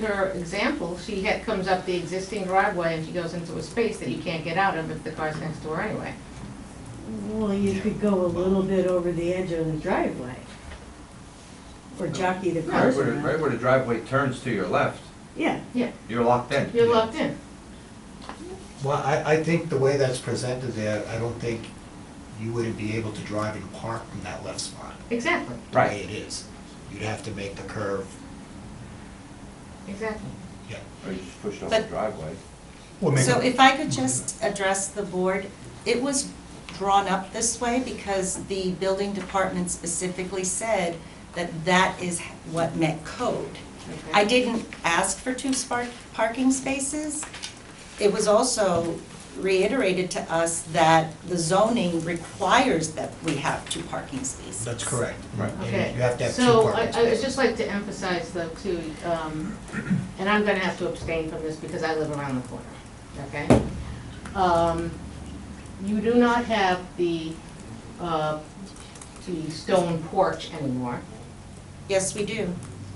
her example, she comes up the existing driveway and she goes into a space that you can't get out of if the car's next to her anyway. Well, you could go a little bit over the edge of the driveway. Or jockey the cars around. Right where the driveway turns to your left, Yeah, you're locked in. You're locked in. Well, I think the way that's presented there, I don't think you wouldn't be able to drive and park in that left spot, Exactly, the way it is. You'd have to make the curve, exactly. yeah. Or you just pushed off the But- driveway. We'll make so a- if I could just address the board, it was drawn up this way because the building department specifically said that that is what met code. Okay. I didn't ask for 2 parking spaces. It was also reiterated to us that the zoning requires that we have 2 parking spaces. That's correct. Right. Okay, You have to have 2 so parking I would spaces. just like to emphasize though too, and I'm gonna have to abstain from this because I live around the corner, okay? You do not have the stone porch anymore. Yes, we do.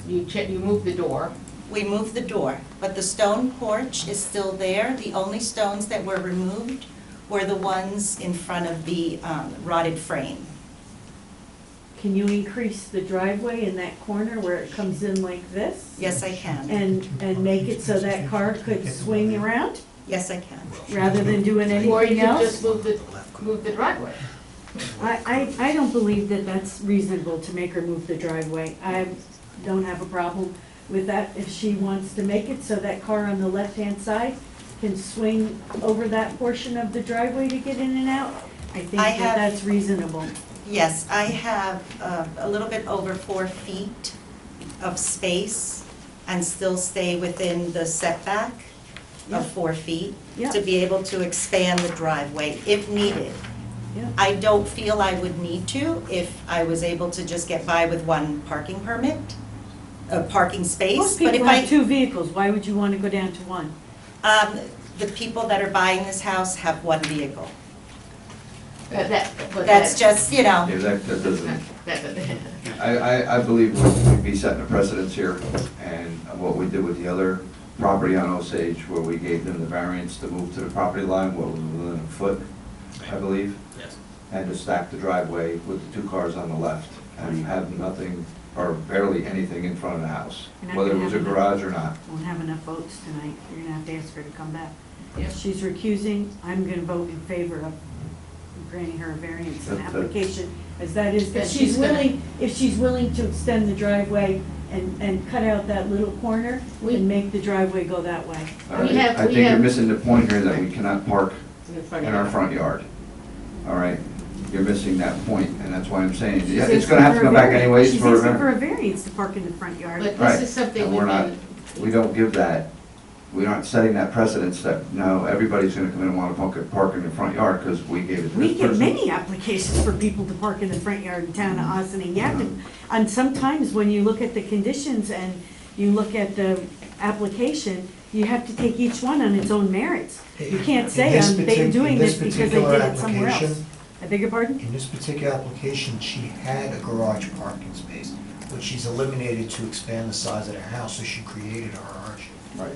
You moved the door. We moved the door, but the stone porch is still there. The only stones that were removed were the ones in front of the rotted frame. can you increase the driveway in that corner where it comes in like this? Yes, I can. And make it so that car could swing around, Yes, I can. rather than doing Or you anything could else? just move the driveway. I don't believe that that's reasonable to make her move the driveway. I don't have a problem with that if she wants to make it so that car on the left-hand side can swing over that portion of the driveway to get in and out. I think I that have- that's reasonable. Yes, I have a little bit over 4 feet of space and still stay within the setback Yeah. of 4 feet Yeah. to be able to expand the driveway if needed. Yeah. I don't feel I would need to if I was able to just get by with 1 parking permit, a parking space. Most But if people have I, 2 vehicles, why would you want to go down to 1? the people that are buying this house have 1 vehicle. But That's just, you know, Yeah, that doesn't, that- I believe we'd be setting a precedence here, and what we did with the other property on Osage, where we gave them the variance to move to the property line, what was within a foot, I believe, Yes. and to stack the driveway with the 2 cars on the left, and have nothing, or barely anything in front of the house, You're not whether it gonna was a have enough- garage or not. Won't have enough votes tonight. You're gonna have to ask her to come back. Yeah. If she's recusing, I'm gonna vote in favor of granting her a variance and That- application, as that is, And if she's she's gonna- willing to extend the driveway and cut out that little corner and make the driveway go that way. All right, I think you're missing the point here that we cannot park in our front yard. All right, you're missing that point, and that's why I'm saying, yeah, it's gonna have to come back anyways She's for a asking for variance. a variance to park in the front yard. But Right, this is something and we've we're not, been, we don't give that, we're not setting that precedence that, no, everybody's gonna come in and wanna park in the front yard, because we gave it to We this get person. many applications for people to park in the front yard in town of Austining. You have to, and sometimes when you look at the conditions and you look at the application, you have to take each one on its own merits. You can't say, I'm doing this because I did it somewhere else. I beg your pardon? In this particular application, she had a garage parking space, which she's eliminated to expand the size of her house, so she created a garage. Right.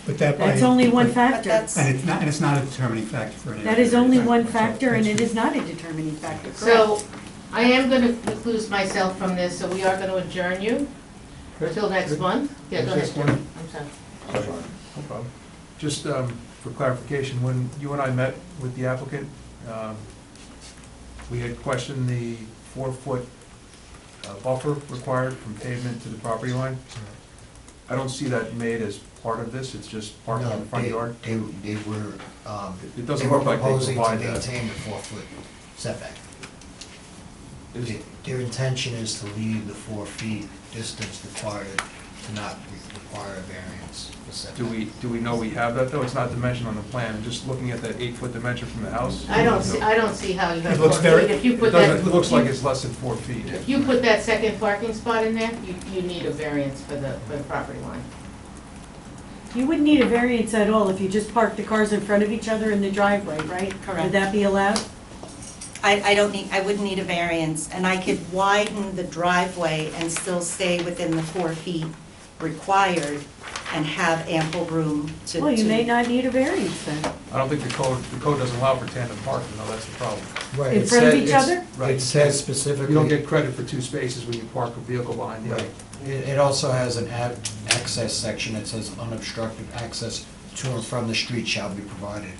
But that. That's only one But factor. that's, And it's not a determining factor for an. That is only one factor, and it is not a determining factor, correct? so I am going to recluse myself from this, so we are going to adjourn you until next month. Yeah, go ahead, Just Jim. one- I'm sorry. No problem. Just for clarification, when you and I met with the applicant, we had questioned the 4-foot buffer required from pavement to the property line. I don't see that made as part of this, it's just parking in the front yard. They were, It they doesn't were look like they proposing to provide that. maintain the 4-foot setback. Is- Their intention is to leave the 4 feet distance required to not require a variance for setback. Do we know we have that, though? It's not dimensioned on the plan, just looking at that 8-foot dimension from the house. I don't see how you have. It looks 4 very- feet. If you It put that. doesn't, it looks like it's less than 4 feet. If you put that second parking spot in there, you need a variance for the property line. You wouldn't need a variance at all if you just parked the cars in front of each other in the driveway, right? Correct. Would that be allowed? I wouldn't need a variance, and I could widen the driveway and still stay within the 4 feet required and have ample room to. Well, you may not need a variance then. I don't think the code doesn't allow for tandem parking, though, that's the problem. Right, In it front of said- each it's- other? Right. It says specifically. You don't get credit for 2 spaces when you park a vehicle behind the other. Right. It also has an access section that says unobstructed access to and from the street shall be provided.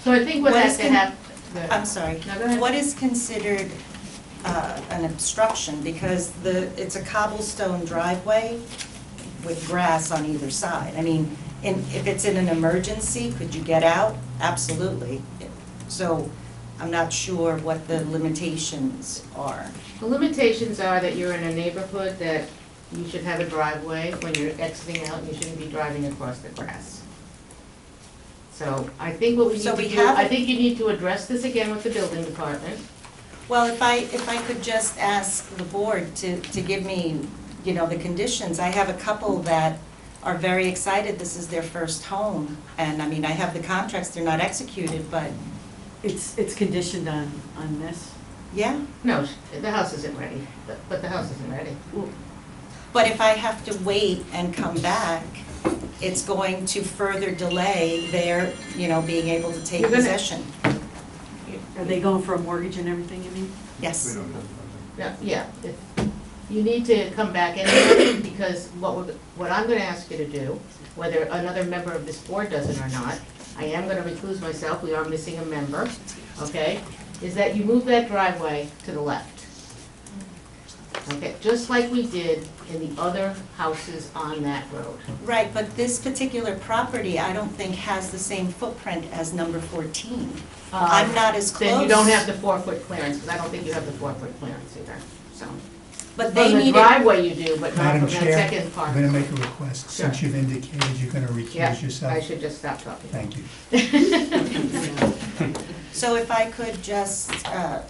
So I think what What has is to con- happen. I'm sorry. No, go ahead. What is considered an obstruction? Because it's a cobblestone driveway with grass on either side. I mean, if it's in an emergency, could you get out? Absolutely. So I'm not sure what the limitations are. The limitations are that you're in a neighborhood that you should have a driveway when you're exiting out, and you shouldn't be driving across the grass. So I think what we need So to we do, have- I think you need to address this again with the building department. Well, if I could just ask the board to give me, the conditions. I have a couple that are very excited, this is their first home. And I mean, I have the contracts, they're not executed, but It's conditioned on this. yeah. No, the house isn't ready, but the house isn't ready. But if I have to wait and come back, it's going to further delay their, being able to take You're gonna- possession. Are they going for a mortgage and everything, you mean? Yes. Yeah, you need to come back anyway, because what I'm gonna ask you to do, whether another member of this board does it or not, I am gonna recluse myself, we are missing a member, okay, is that you move that driveway to the left. Okay, just like we did in the other houses on that road. Right, but this particular property, I don't think has the same footprint as number 14. I'm not as close. Then you don't have the 4-foot clearance, because I don't think you have the 4-foot clearance either, so. But they From the need it. driveway you do, but not Madam from that Chair, second part. I'm going to make a request, since Sure. you've indicated you're going to Yeah, recuse yourself. I should just stop talking. Thank you. So if I could just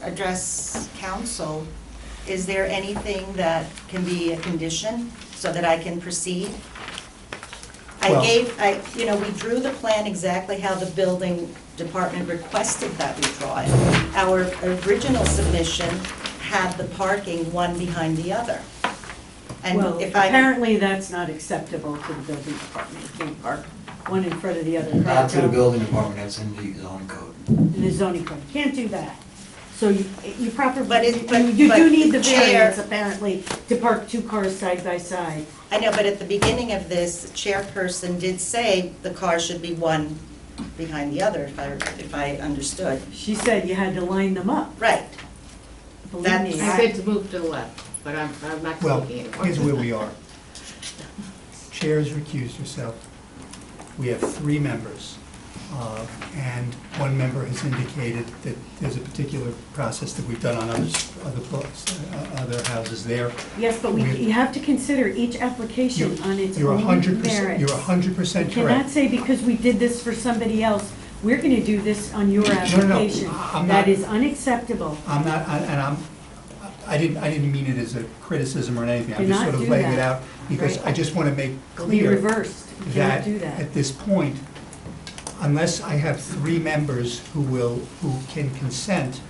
address council, is there anything that can be a condition so that I can proceed? Well- We drew the plan exactly how the building department requested that we draw it. Our original submission had the parking one behind the other. And Well, if I, apparently that's not acceptable to the building department. You can't park one in front of the other. Not to the correct? building department, that's in the zoning code. In the zoning code, you can't do that. So you properly, But you but do need the Chair- variance apparently to park 2 cars side by side. I know, but at the beginning of this, the chairperson did say the car should be one behind the other, if I understood. She said you had to line them up. Right. Believe That's- me, I said to move to the left. but I'm not Well, speaking anymore. here's where we are. Chair has recused herself. We have 3 members, and one member has indicated that there's a particular process that we've done on other houses there. Yes, but you have to consider each application on its You're own 100%, merits. you're 100% You cannot correct. say because we did this for somebody else, we're gonna do this on your no, application. I'm That not- is unacceptable. I'm not, I didn't mean it as a criticism or anything. I'm Do just not sort of do laying it that. out because Right. I just want to make It'll be clear reversed. You cannot that do that. at this point, unless I have 3 members who can consent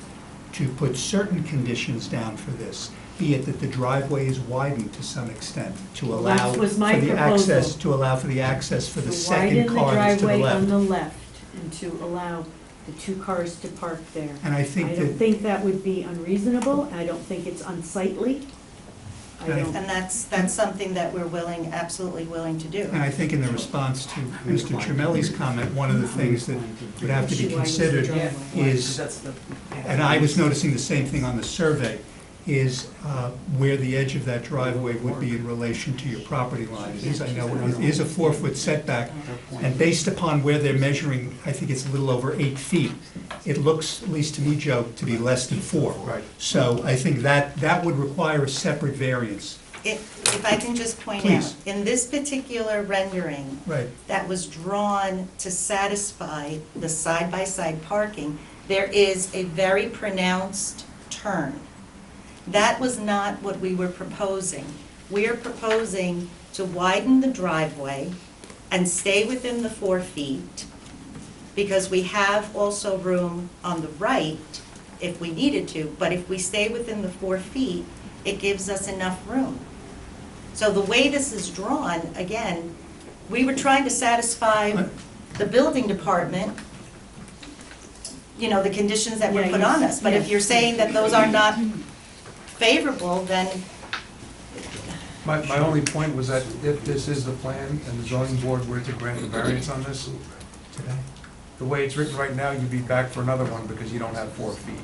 to put certain conditions down for this, be it that the driveway is widened to some extent to Well, allow that was for my the access, proposal. to allow for the access for the To second widen the car that's to the driveway on the left. left and to allow the 2 cars to park there. And I I think don't that, think that would be unreasonable. I don't think it's unsightly. I And I- don't, And that's something that we're absolutely willing to do. and I think in the response to Mr. Tramelli's comment, one of the things that would have to be considered is, and I was noticing the same thing on the survey, is where the edge of that driveway would be in relation to your property line. It is, I know, it is a 4-foot setback, and based upon where they're measuring, I think it's a little over 8 feet. It looks, at least to me, Joe, to be less than 4. Right. So I think that would require a separate variance. If I can just point out, Please. in this particular rendering, Right. that was drawn to satisfy the side-by-side parking, there is a very pronounced turn. That was not what we were proposing. We are proposing to widen the driveway and stay within the 4 feet, because we have also room on the right if we needed to, but if we stay within the 4 feet, it gives us enough room. So the way this is drawn, again, we were trying to satisfy the building department, you know, the conditions that were Yeah, put yes, on us. But if yes. you're saying that those are not favorable, then My only point was that if this is the plan and the zoning board were to grant a variance on this, Today. the way it's written right now, you'd be back for another one because you don't have 4 feet.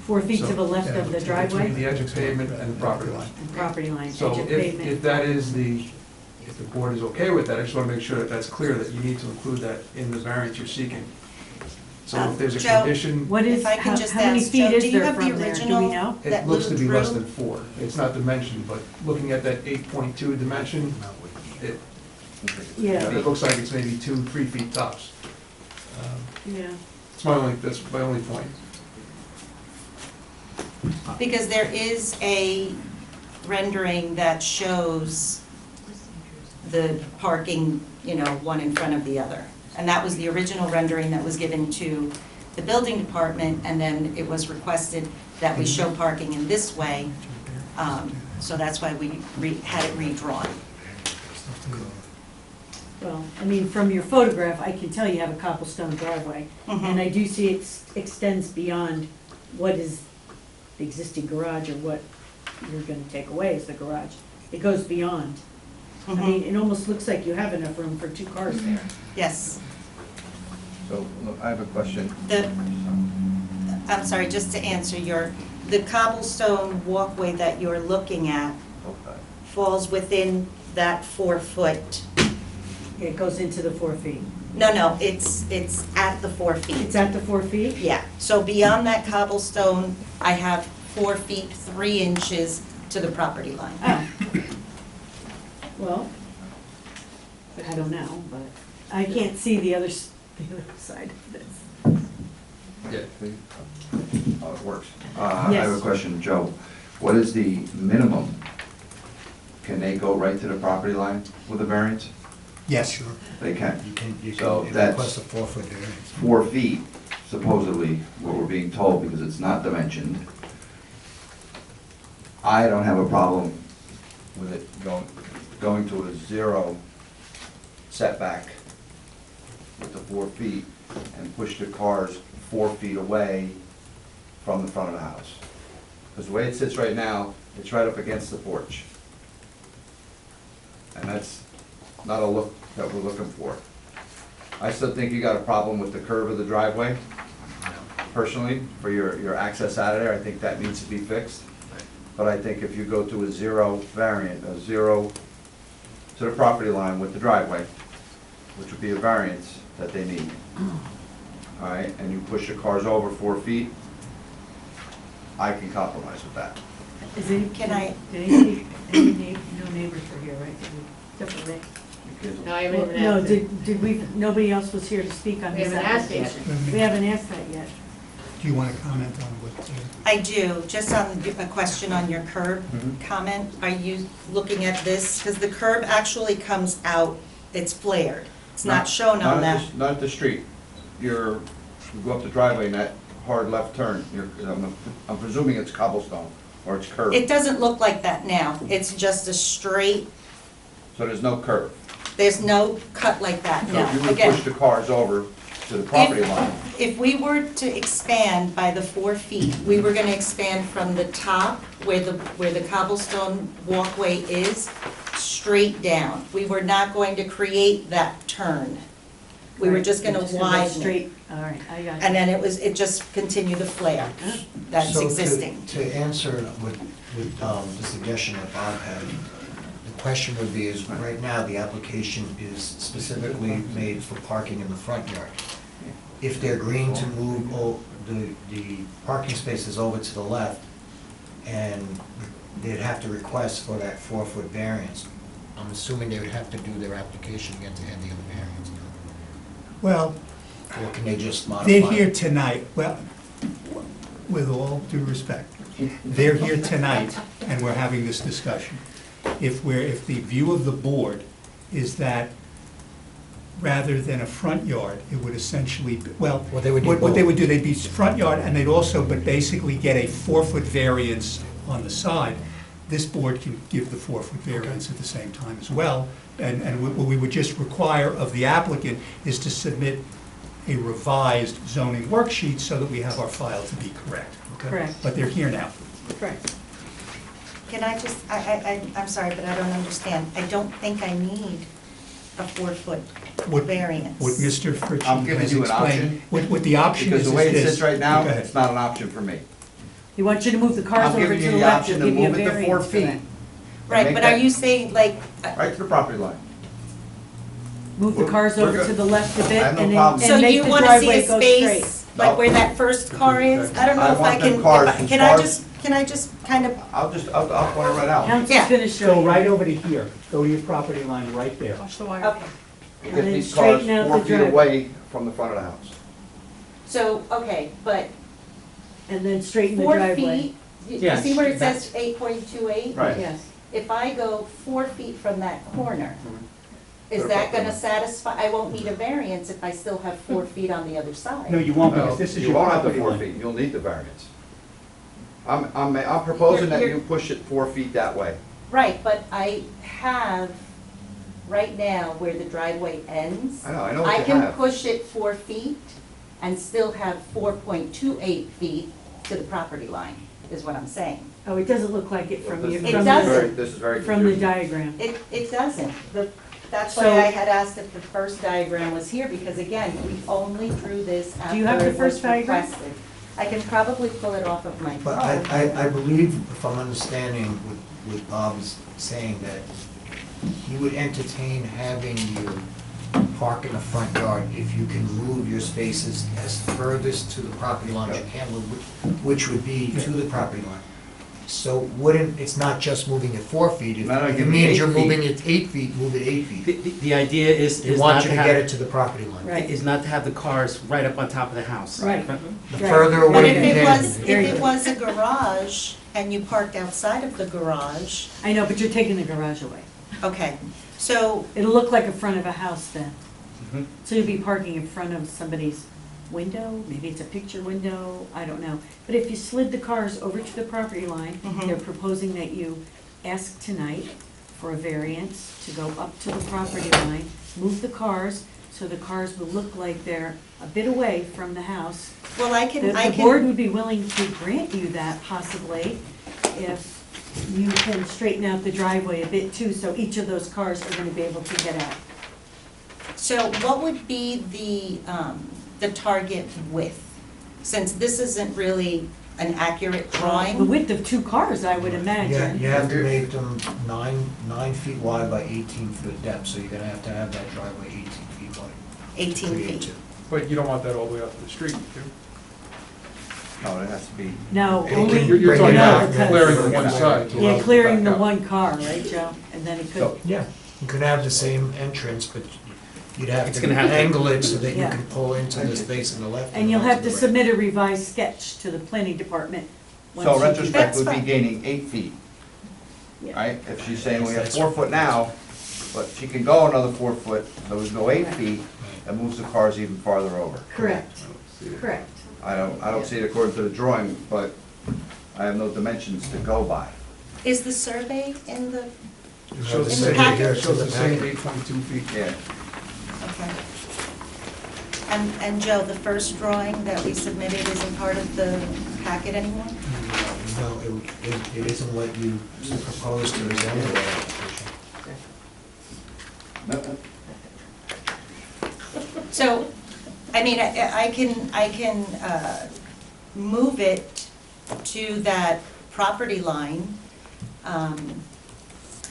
4 feet to the left of the Between driveway the edge of pavement and the property line. and property line, edge So of if pavement. that is if the board is okay with that, I just want to make sure that that's clear, that you need to include that in the variance you're seeking. So if there's a Joe, condition, What is, if I can how just how many ask, feet Joe, is do you there have the from there? Do original? we know? it that looks to be little less drew? than 4. It's not dimensioned, but looking at that 8.2 dimension, it Yeah, looks like it's maybe 2-3 feet tops. yeah. That's my only point. Because there is a rendering that shows the parking, you know, one in front of the other. And that was the original rendering that was given to the building department, and then it was requested that we show parking in this way. So that's why we had it redrawn. Well, I mean, from your photograph, I can tell you have a cobblestone driveway. And I do see it extends beyond what is the existing garage or what you're gonna take away as the garage. It goes beyond. I mean, it almost looks like you have enough room for 2 cars there. Yes. So, look, I have a question. I'm sorry, just to answer the cobblestone walkway that you're looking at Okay. falls within that 4-foot. It goes into the 4 feet. No, it's at the 4 feet. It's at the 4 feet? Yeah, so beyond that cobblestone, I have 4 feet, 3 inches to the property line. Oh. Well, I don't know, but I can't see the other side of this. Yeah. How it works. I have a Yes. question, Joe. What is the minimum? Can they go right to the property line with a variance? Yes. Sure. They can. You So can that's- request a 4-foot variance. 4 feet, supposedly, what we're being told, because it's not dimensioned. I don't have a problem with it going to a 0 setback with the 4 feet and push the cars 4 feet away from the front of the house. Because the way it sits right now, it's right up against the porch. And that's not a look that we're looking for. I still think you got a problem with the curve of the driveway, personally, for your access out of there. I think that needs to be fixed. but I think if you go to a zero to the property line with the driveway, which would be a variance that they need, all right, and you push the cars over 4 feet, I can compromise with that. Is any, Can I- no neighbors are here, right? Except for me. Because No, I haven't even No, asked it. did we, nobody else was here to speak on We this haven't asked yet. application? We haven't asked that yet. Do you want to comment on what? I do, just on a question on your curb Mhm. comment. Are you looking at this? Because the curb actually comes out, it's flared. It's not shown on that. Not at the street. You go up the driveway and that hard left turn, I'm presuming it's cobblestone or it's curved, It doesn't look like that now. It's just a straight, so there's no curve. there's no cut like that, So if you no. would Again, push the cars over to the property line, if we were to expand by the 4 feet, we were gonna expand from the top where the cobblestone walkway is, straight down. We were not going to create that turn. We were Right, just gonna you're go widen it. Straight, all right, I got And it. then it just continued to flare. That's So to- existing. To answer with the suggestion that Bob had, the question would be is, right now, the application is specifically made for parking in the front yard. If they're agreeing to move the parking spaces over to the left, and they'd have to request for that 4-foot variance, I'm assuming they would have to do their application again to add the other variance. Well, Or can they just modify? they're here tonight, well, with all due respect, they're here tonight, and we're having this discussion. If the view of the board is that rather than a front yard, it would essentially, well, Well, they would do what they both. would do, they'd be front yard, and they'd also, but basically get a 4-foot variance on the side. This board can give the 4-foot variance at the same time as well, and what we would just require of the applicant is to submit a revised zoning worksheet so that we have our file to be correct. Okay? Correct. But they're here now. Correct. Can I just, I'm sorry, but I don't understand. I don't think I need a 4-foot What- variance. What Mr. Fritsch I'm giving has you an explained, option. what the option is because the way this. it sits right now, Go ahead. it's not an option for me. He wants you to move the cars I'm over giving to you the the left, option he'll to give you a move it to 4 variance for feet, that. Right, make but are that- you saying like, right to the property line. Move the We're- cars we're over good. to the left a bit I have no and then, problem. so and make you the wanna see driveway a go straight. space, like No. where that first car is? I don't know I if I want them can, cars, if I- those can I cars- just kind of, I'll point it right out. Council's Yeah. gonna show Go you. right over to here, go to your property line right there. okay. Get And then these cars straighten out 4 the feet driveway. away from the front of the house. So, okay, but And then straighten the 4 driveway. feet, you Yeah, see where it that's- says 8.28? Right. Yes. If I go 4 feet from that corner, is Put a that buffer. gonna satisfy, I won't need a variance if I still have 4 feet on the other side? No, you won't, No, because this is you your won't have the property 4 line. feet, you'll need the variance. I'm proposing that You're- you push it 4 feet that way. Right, but I have, right now, where the driveway ends, I know I what you can have. push it 4 feet and still have 4.28 feet to the property line, is what I'm saying. Oh, it doesn't look like it from This your, is It from doesn't. the, This is very from the confusing. diagram. It doesn't. That's why So- I had asked if the first diagram was here, because again, we only drew this after Do you have the it first was diagram? requested. I can probably pull it off of my But phone. I believe, if I'm understanding what Bob's saying, that he would entertain having you park in the front yard if you can move your spaces as furthest to the property line as you can, which would be to the property line. So wouldn't, it's not just moving it 4 feet, if No, no, it give me means 8 you're feet. moving it 8 feet, move it 8 feet. The idea is They not want you to to get it have, to the property line. Right. is not to have the cars right up on top of the house. Right. The Right. further But But away if you it can. was, Very if it good. was a garage and you parked outside of the garage, I know, but you're taking the garage away. okay, so, It'll look like a front of a house then. Mhm. So you'll be parking in front of somebody's window, maybe it's a picture window, I don't know. But if you slid the cars over to the property line, Mhm. they're proposing that you ask tonight for a variance to go up to the property line, move the cars, so the cars will look like they're a bit away from the house. well, I The can, board would be willing to grant you that possibly if you can straighten out the driveway a bit too, so each of those cars are gonna be able to get out. so what would be the target width? Since this isn't really an accurate The drawing? width of 2 cars, I would Yeah, imagine. you have to make them 9 feet wide by 18 foot depth, so you're gonna have to have that driveway 18 feet wide. 18 Create feet. two. But you don't want that all the way out to the street, do you? No, it has to be, No, You're- only, You're Bring talking it about out, because- clearing the one side to allow yeah, it to clearing the back out. 1 car, right, Joe? And then it could, so, Yeah, you could have the same entrance, but you'd have It's to gonna have to- angle it so that you Yeah. can pull into the space on the left. and you'll have to onto the right. submit a revised sketch to the planning department. once so you do- retrospect That's would be fine. gaining 8 feet, Yeah. right? If she's saying we have 4 foot now, but she can go another 4 foot, so we go 8 Right. feet, that moves the cars even farther over. Correct, correct. I don't see it according to the drawing, but I have no dimensions to go by. Is the survey in the, You Shows have the to In the same, send it packet? here to shows the the same packet. 8.2 feet. Yeah, okay. And Joe, the first drawing that we submitted isn't part of the packet anymore? No, it isn't what you proposed to the zoning board application. So, I mean, I can move it to that property line.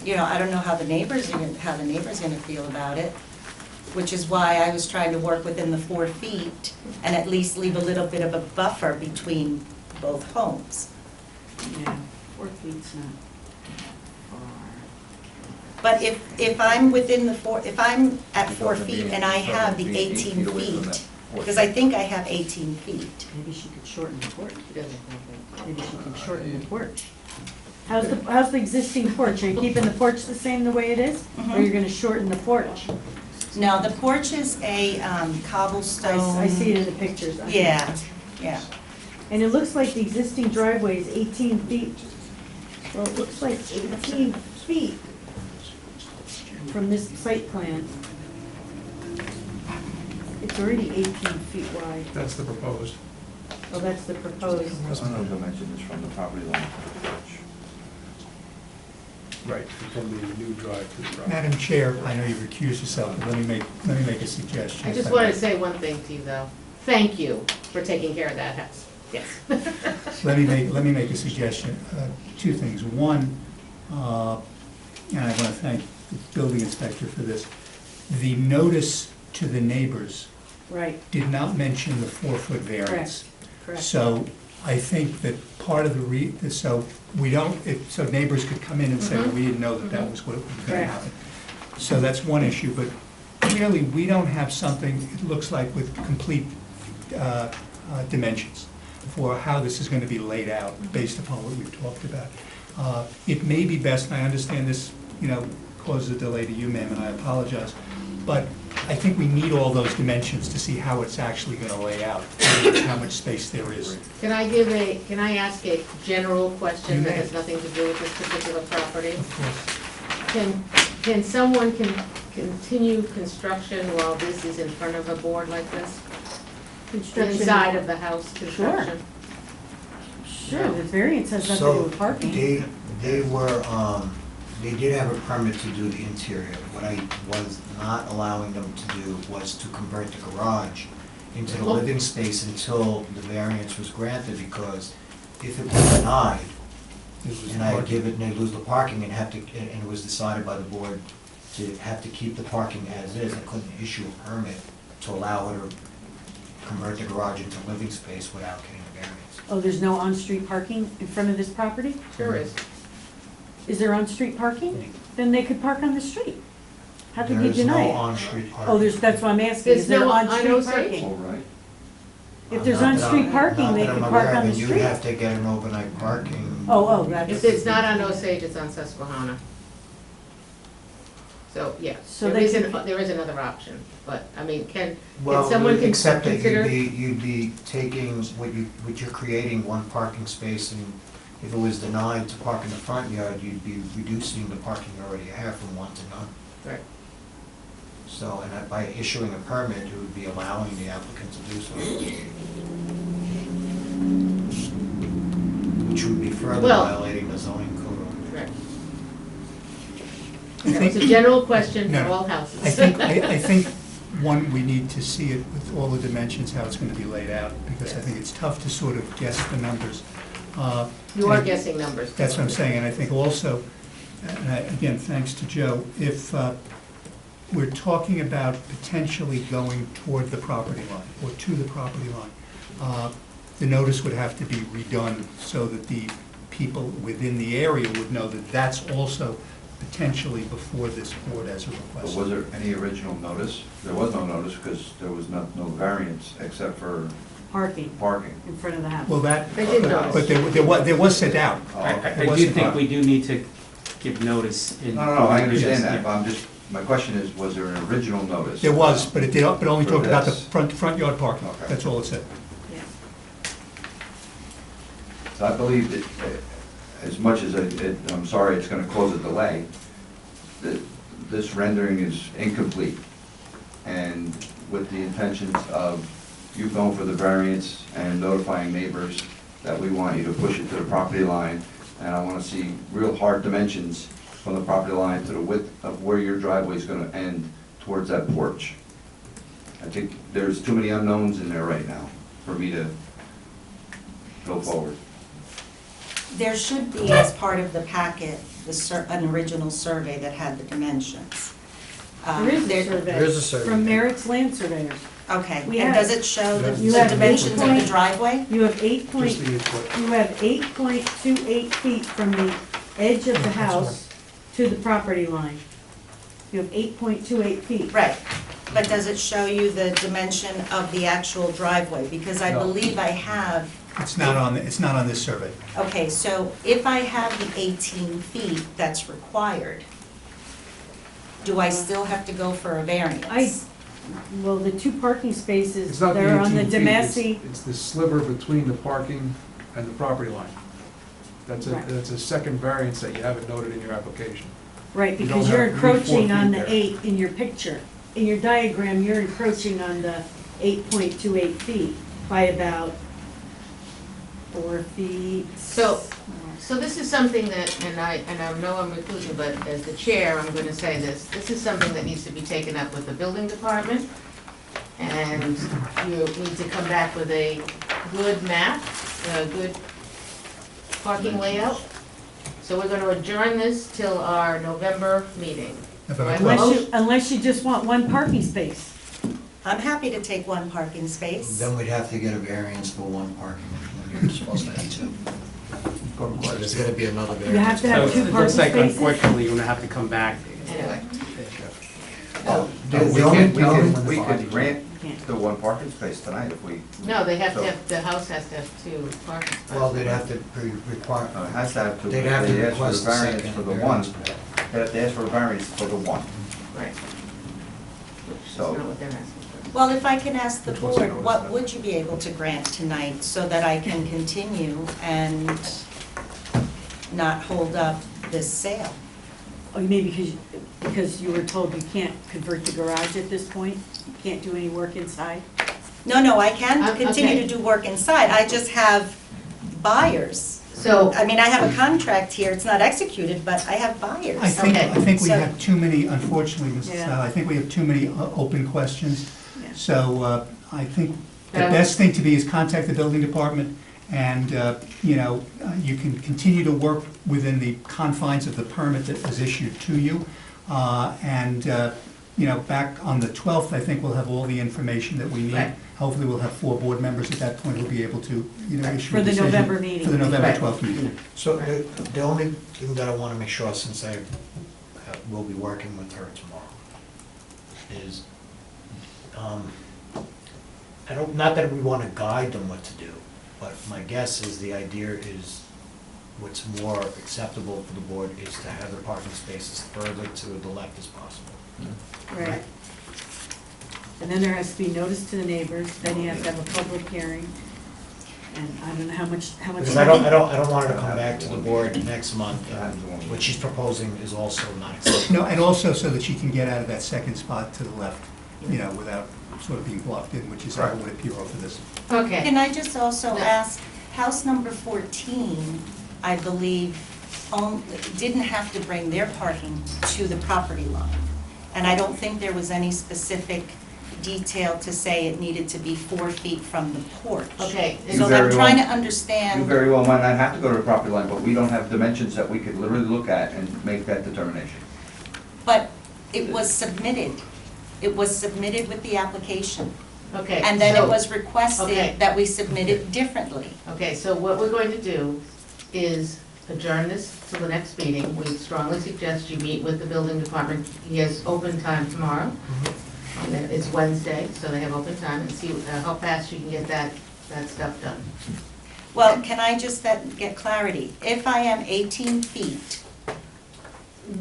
You know, I don't know how the neighbors are gonna feel about it, which is why I was trying to work within the 4 feet and at least leave a little bit of a buffer between both homes. Yeah, 4 feet's not far. But if I'm within the if I'm at 4 feet and I have the 18 feet, because I think I have 18 feet. Maybe she could shorten the porch. Maybe she can shorten the porch. How's the existing porch? Are you keeping the porch the same the way it is? Or you're gonna shorten the porch? No, the porch is a cobblestone. I see it in the pictures. Yeah, yeah. And it looks like the existing driveway is 18 feet. Well, it looks like 18 feet from this site plan. It's already 18 feet wide. That's the proposed. Oh, that's the proposed. I don't know dimensions from the property line to the porch. Right, from the new drive to the property. Madam Chair, I know you recused yourself, but let me make a suggestion. I just wanted to say one thing to you, though. Thank you for taking care of that house. Yes. Let me make a suggestion. 2 things. One, and I want to thank the building inspector for this. The notice to the neighbors Right, did not mention the 4-foot variance. correct. So I think that part of the so we don't, so neighbors could come in and say, we didn't know that that was what was going to Correct. happen. So that's one issue, but clearly, we don't have something, it looks like, with complete dimensions for how this is going to be laid out, based upon what we've talked about. It may be best, and I understand this, causes a delay to you, ma'am, and I apologize, but I think we need all those dimensions to see how it's actually going to lay out, how much space there is. Can I ask a general question that has nothing to do with this particular property? Of course. Can someone continue construction while this is in front of a board like this? Construction. Inside of the house construction? Sure, the variance has nothing to do with parking. They did have a permit to do the interior. What I was not allowing them to do was to convert the garage into the living space until the variance was granted, because if it was denied, and I give it, and they lose the parking, and it was decided by the board to have to keep the parking as is, I couldn't issue a permit to allow her to convert the garage into living space without getting a variance. Oh, there's no on-street parking in front of this property? Sure is. Is there on-street parking? Then they could park on the street. How could you There is deny no it? on-street parking. Oh, that's what I'm asking, There's is there no on-street on-street. parking? All right. If there's Not that on-street I'm- parking, not they that could I'm park aware on of, the and street. you have to get an overnight parking. Oh, that's. If it's not on Osage, it's on Susquehanna. So, yeah, So there they is could- there is another option, but, I mean, can Well, someone except that consider? you'd be taking, what you're creating, one parking space, and if it was denied to park in the front yard, you'd be reducing the parking you already have from 1 to none. Right. So, and by issuing a permit, it would be allowing the applicant to do so. Which would be further Well- violating the zoning code. Right. I That was think- a general question for No. all houses. I think one, we need to see it with all the dimensions, how it's gonna be laid out, because I think it's tough to sort of guess the numbers. You are and guessing numbers. That's what I'm saying, and I think also, and again, thanks to Joe, if we're talking about potentially going toward the property line, or to the property line, the notice would have to be redone so that the people within the area would know that that's also potentially before this board as a But request. was there any original notice? There was no notice because there was no variance except for Parking parking. in front of the house. Well, that, They did notice. but there was sent out. I do think we do need to give notice in. No, I understand that, but I'm just, my question is, was there an original notice? There was, but it only For talked about the this. front yard parking. Okay. That's all it said. Yeah. So I believe that, as much as I'm sorry it's gonna cause a delay, that this rendering is incomplete. And with the intentions of you going for the variance and notifying neighbors that we want you to push it to the property line, and I wanna see real hard dimensions from the property line to the width of where your driveway is gonna end towards that porch. I think there's too many unknowns in there right now for me to go forward. There should be, as part of the packet, an original survey that had the dimensions. There is a survey. There is a survey. From Merritt's Land Surveyors. Okay, We and have- does it show the You have dimensions of the 8 driveway? You have 8.28 Just the input. You have 8.28 feet from the edge of the house to the property line. You have 8.28 feet. Right, but does it show you the dimension of the actual driveway? Because I No. believe I have, It's not on this survey. okay, so if I have the 18 feet that's required, do I still have to go for a variance? Well, the two parking spaces, It's not the they're on the 18 feet, Demassi. it's the sliver between the parking and the property line. Right. That's a second variance that you haven't noted in your application. Right, You because don't you're have 3 4 encroaching on feet the there. 8 in your picture. In your diagram, you're encroaching on the 8.28 feet by about 4 feet. So this is something that, and I know I'm recusing, but as the chair, I'm gonna say this is something that needs to be taken up with the building department. And you need to come back with a good map, a good parking layout. So we're gonna adjourn this till our November meeting. November Right. 12th. Unless you just want one parking space. I'm happy to take one parking space. Then we'd have to get a variance for one parking, when you're supposed to have two. Go to So question. there's gonna be another You have variance. to have So two it looks parking like spaces. unfortunately, you're gonna have to come back. Anyway, We could grant Can't. the one parking space tonight if we. no, they have to So- have, the house has to have two parking spots. Well, they'd have to require, It has to have two, they'd have to they ask for request the a variance second for the variance one, for that. they have to ask for a variance for the one. Right. Which is So- not what they're asking for. Well, if I can ask the Which was the board, notice what then? would you be able to grant tonight so that I can continue and not hold up this sale? Oh, you mean because you were told you can't convert the garage at this point? You can't do any work inside? No, I can continue Okay. to do work inside, I just have buyers. So, I mean, I have a contract here, it's not executed, but I have buyers. I think we So- have too many, unfortunately, Mrs. Yeah. Sal, I think we have too many open questions. Yeah. So I think the Yeah. best thing to be is contact the building department, and, you can continue to work within the confines of the permit that was issued to you. Back on the 12th, I think we'll have all the information that we need. Right. Hopefully, we'll have 4 board members at that point who'll be able to, issue For a the decision. November meeting. For the November Right. 12th meeting. So the only thing that I want to make sure, since I will be working with her tomorrow, is, I don't, not that we want to guide them what to do, but my guess is the idea is what's more acceptable for the board is to have the parking spaces further to the left as possible. Right. And then there has to be notice to the neighbors, then you have to have a public hearing. And I don't know how much. Because I don't want her to come back to the board next month, and what she's proposing is also not acceptable. No, and also so that she can get out of that second spot to the left, without sort of being blocked in, which is how it would appear off of this. okay. Can I just also No. ask, house number 14, I believe, didn't have to bring their parking to the property line. And I don't think there was any specific detailed to say it needed to be 4 feet from the porch. Okay. You So I'm very trying to well- understand. You very well might not have to go to the property line, but we don't have dimensions that we could literally look at and make that determination. But it was submitted. It was submitted with the application. Okay. And then so- it was Okay. requested that we submit it differently. Okay, so what we're going to do is adjourn this till the next meeting. We strongly suggest you meet with the building department. He has open time tomorrow. It's Wednesday, so they have open time, and see how fast you can get that stuff done. Well, can I just get clarity? If I am 18 feet,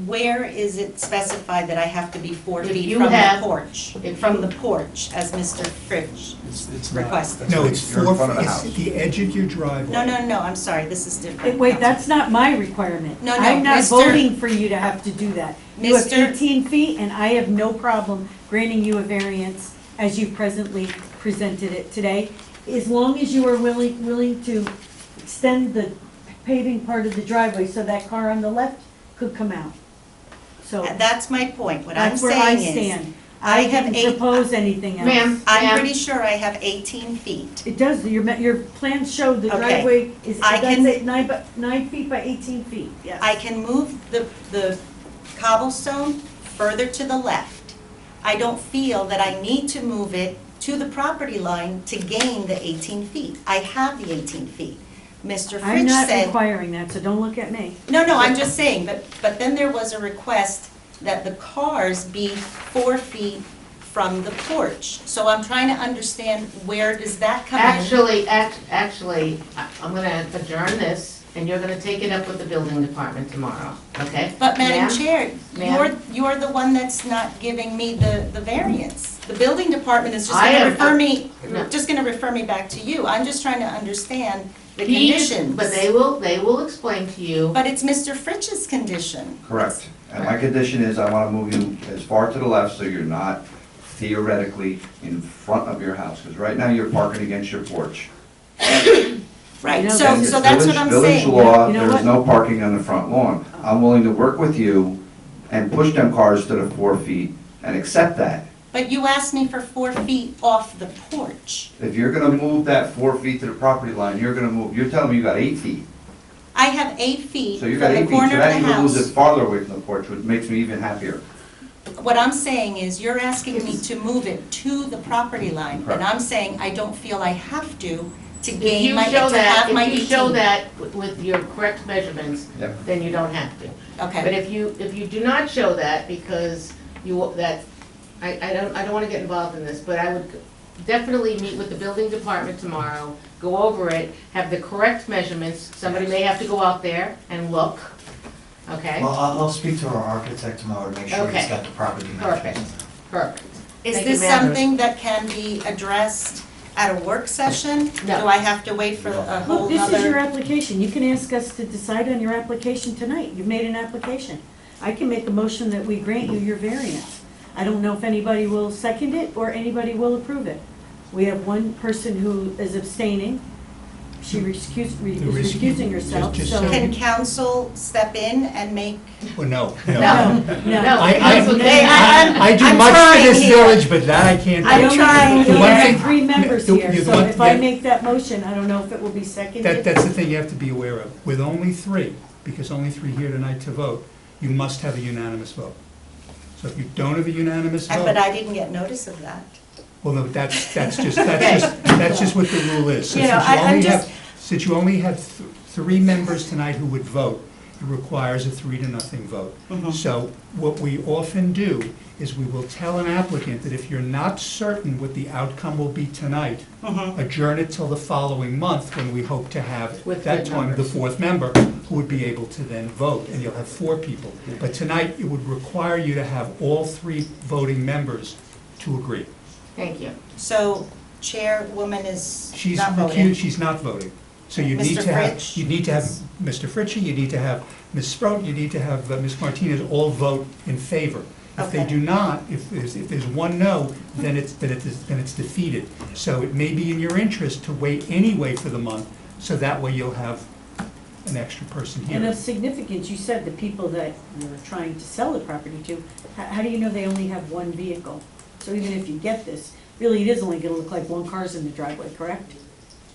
where is it specified that I have to be 4 If feet you from the have- porch? if From you- the porch, as Mr. Fritsch It's not. requested? No, it's You're in 4, front of the it's house. the edge of your driveway. No, I'm sorry, this is different. Wait, that's not my requirement. No, I'm not Mr. voting for you to have to do that. You have Mr. 18 feet, and I have no problem granting you a variance as you presently presented it today, as long as you are willing to extend the paving part of the driveway so that car on the left could come out. So That's my point. What I'm that's where I saying is, stand. I I have didn't propose anything else. Ma'am, I'm pretty sure I have 18 feet. It does, your plans show the Okay. driveway is, I that's can- it, 9 feet by 18 feet, yes. I can move the cobblestone further to the left. I don't feel that I need to move it to the property line to gain the 18 feet. I have the 18 feet. Mr. I'm Fritsch not said, requiring that, so don't look at me. no, I'm just saying, but then there was a request that the cars be 4 feet from the porch. So I'm trying to understand, where does that come in? Actually, I'm gonna adjourn this, and you're gonna take it up with the building department tomorrow, okay? But Madam Ma'am? Chair, Ma'am? you're the one that's not giving me the variance. The building department is just I gonna am- refer No. me back to you. I'm just trying to understand the He- conditions. But they will explain to you. But it's Mr. Fritsch's condition. Correct. And my condition is I want to move you as far to the left so you're not theoretically in front of your house. Because right now you're parking against your porch. Right, You know, so And that's what I'm Village saying. law, You know there is what? no parking on the front lawn. I'm willing to work with you and push them cars to the 4 feet and accept that. But you asked me for 4 feet off the porch. If you're gonna move that 4 feet to the property line, you're telling me you got 8 feet. I have 8 feet So from you got the 8 feet, so corner of that the even moves it house. farther away from the porch, which makes me even happier. What I'm saying is, you're asking me to move it to the property line. And Correct. I'm saying I don't feel I have to If gain you my, show to that, have my 18. if you show that with your correct measurements, Yep. then you don't have to. But Okay, if you do not show that because I don't wanna get involved in this, but I would definitely meet with the building department tomorrow, go over it, have the correct measurements. Somebody may have to go out there and look, okay? Well, I'll speak to our architect tomorrow to make sure he's Okay. got the proper Perfect, dimensions. perfect. is Thank you, this ma'am. something that can be addressed at a work session? No. Do I have to wait for a whole Look, this is your nother? application, you can ask us to decide on your application tonight, you've made an application. I can make a motion that we grant you your variance. I don't know if anybody will second it or anybody will approve it. We have one person who is abstaining, she is recusing herself, Just so. say- Can council step in and make? Well, no. No, no. I do I'm much for trying this here. village, but that I can't I'm do. trying The We one have thing- 3 members the- here, the so one- if I yeah. make that motion, I don't know if it will be seconded. That's the thing you have to be aware of. With only 3, because only 3 here tonight to vote, you must have a unanimous vote. So if you don't have a unanimous But vote, I didn't get notice of that. well, no, that's just what the rule is. You know, I'm just- Since you only have 3 members tonight who would vote, it requires a 3-0 vote. So what we often do is we will tell an applicant that if you're not certain what the outcome will be tonight, adjourn it till the following month when we hope to have, With that good time, the numbers. 4th member who would be able to then vote, and you'll have 4 people. But tonight, it would require you to have all 3 voting members to agree. Thank you. So chairwoman is She's not voting. recused, she's not voting. So you need Mr. to have, Fritsch? you need to have Mr. Fritschie, you need to have Ms. Sproat, you need to have Ms. Martinez all vote in favor. If they Okay. do not, if there's 1 no, then it's defeated. So it may be in your interest to wait anyway for the month, so that way you'll have an extra person And of here. significance, you said the people that you're trying to sell the property to, how do you know they only have 1 vehicle? So even if you get this, really it is only gonna look like one car's in the driveway, correct?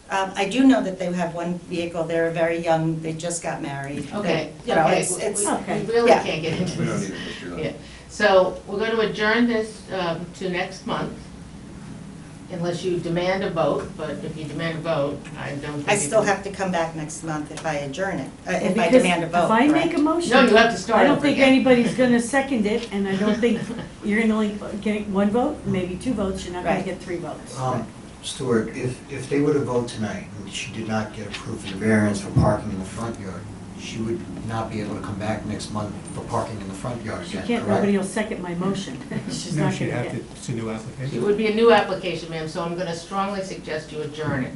I do know that they have one vehicle, they're very young, they just got married. Okay, You know, okay, it's, Okay. we really yeah. can't get into We don't this. need it, Mr. Yeah. So we're going to adjourn this to next month, unless you demand a vote, but if you demand a vote, I don't think. I it still can- have to come back next month if I adjourn it, if I Because demand a vote, If I make correct? a motion. No, you have to start I don't over think again. anybody's gonna second it, and I don't think you're gonna only get one vote, maybe two votes, you're not gonna Right. get three votes. Stuart, if they were to vote tonight and she did not get approved for the variance for parking in the front yard, she would not be able to come back next month for parking in the front yard She again, can't, correct? nobody will second my motion. She's No, not she'd gonna have to, get. it's a new It application. would be a new application, ma'am, so I'm going to strongly suggest you adjourn it,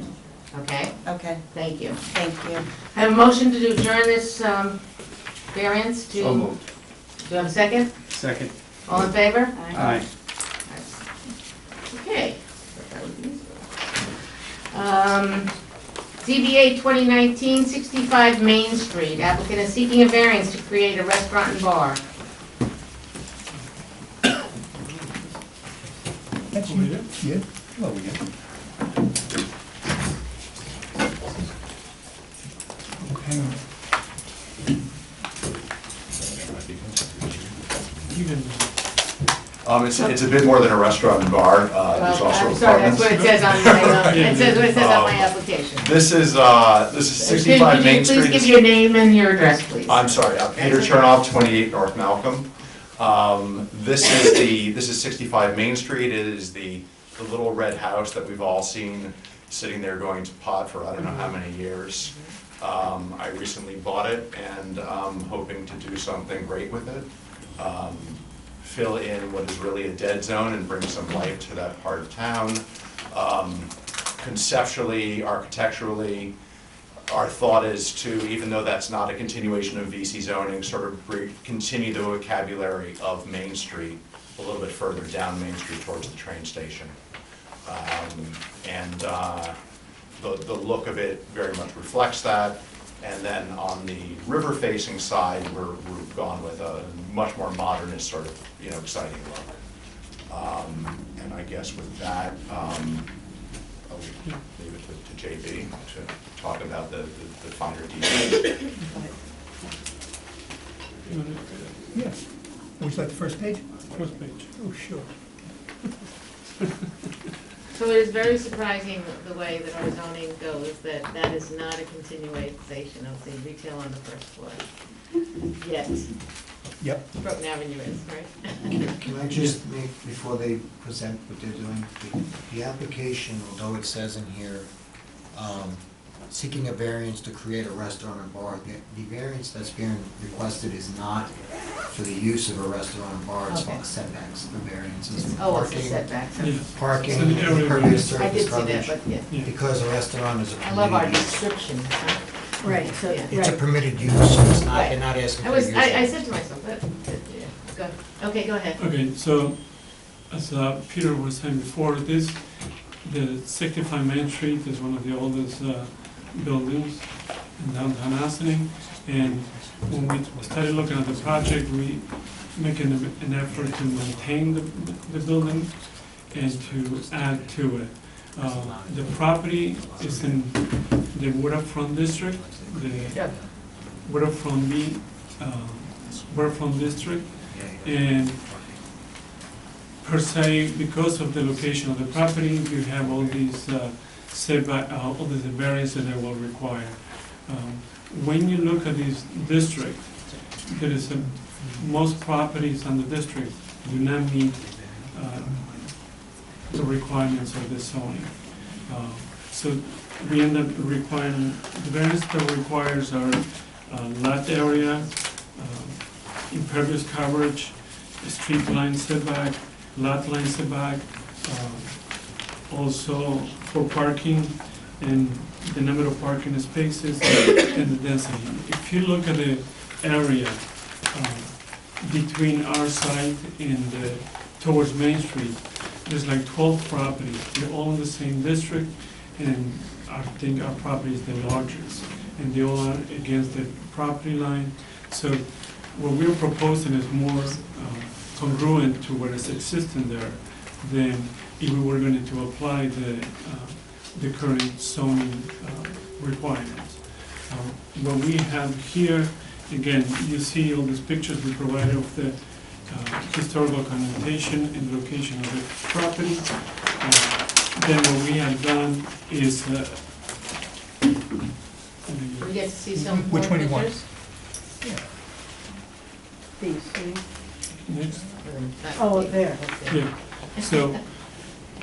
okay? Okay, Thank you. thank you. I have a motion to adjourn this variance to... So moved. Do you have a second? Second. All in favor? Aye. Okay. ZBA 2019, 65 Main Street. Applicant is seeking a variance to create a restaurant and bar. That's Over you. here? Yeah, well, we get. Hang on. You can, It's a bit more than a restaurant and bar, there's Well, also I'm sorry, that's what it says on my, it says what it says on my application. This is 65 Main Street. Please give your name and your address, please. I'm sorry, Peter Chernoff, 28 North Malcolm. This is 65 Main Street. It is the little red house that we've all seen sitting there going to pot for I don't know how many years. I recently bought it and I'm hoping to do something great with it. Fill in what is really a dead zone and bring some life to that part of town. Conceptually, architecturally, our thought is to, even though that's not a continuation of VC zoning, sort of continue the vocabulary of Main Street a little bit further down Main Street towards the train station. The look of it very much reflects that. And then on the river-facing side, we've gone with a much more modernist sort of, exciting look. And I guess with that, I'll leave it to JB to talk about the finer details. you want Yeah. Would you like the first page? first page. Oh, sure. So it is very surprising the way that our zoning goes, that that is not a continuation of the retail on the first floor. Yes, Yep. Broughton Avenue is, right? Can I just make, before they present what they're doing, the application, although it says in here, seeking a variance to create a restaurant or bar, the variance that's being requested is not for the use of a restaurant or bar, it's for Okay. the setbacks, the variances. Oh, it's a Parking, setback. Yeah. Parking, It's an area impervious I surface did see that, coverage. but yeah. Yeah. Because a restaurant is a I love our permitted use. description. Huh? Right, so, Yeah. It's a right. permitted use, so it's not, Right. they're not asking I for was, use. I said to myself, yeah, go, okay, go ahead. Okay, so as Peter was saying before, the 65 Main Street is one of the oldest buildings in downtown Aston. And when we started looking at the project, we making an effort to maintain the building and to add to it. The property is in the waterfront district, the Yeah. waterfront district, and per se, because of the location of the property, you have all these setback, all these variances that will require. When you look at this district, there is most properties in the district do not meet the requirements of the zoning. So we end up requiring, the variance that requires are lot area, impervious coverage, street line setback, lot line setback, also for parking and the number of parking spaces and the density. If you look at the area between our site and towards Main Street, there's like 12 properties. They're all in the same district, and I think our property is the largest. And they all are against the property line. So what we're proposing is more congruent to what is existing there than if we were going to apply the current zoning requirements. What we have here, again, you see all these pictures we provided of the historical connotation and location of the property. Then what we have done is, We get to see some more Which one you want? pictures? These, see? next, Oh, there. yeah. So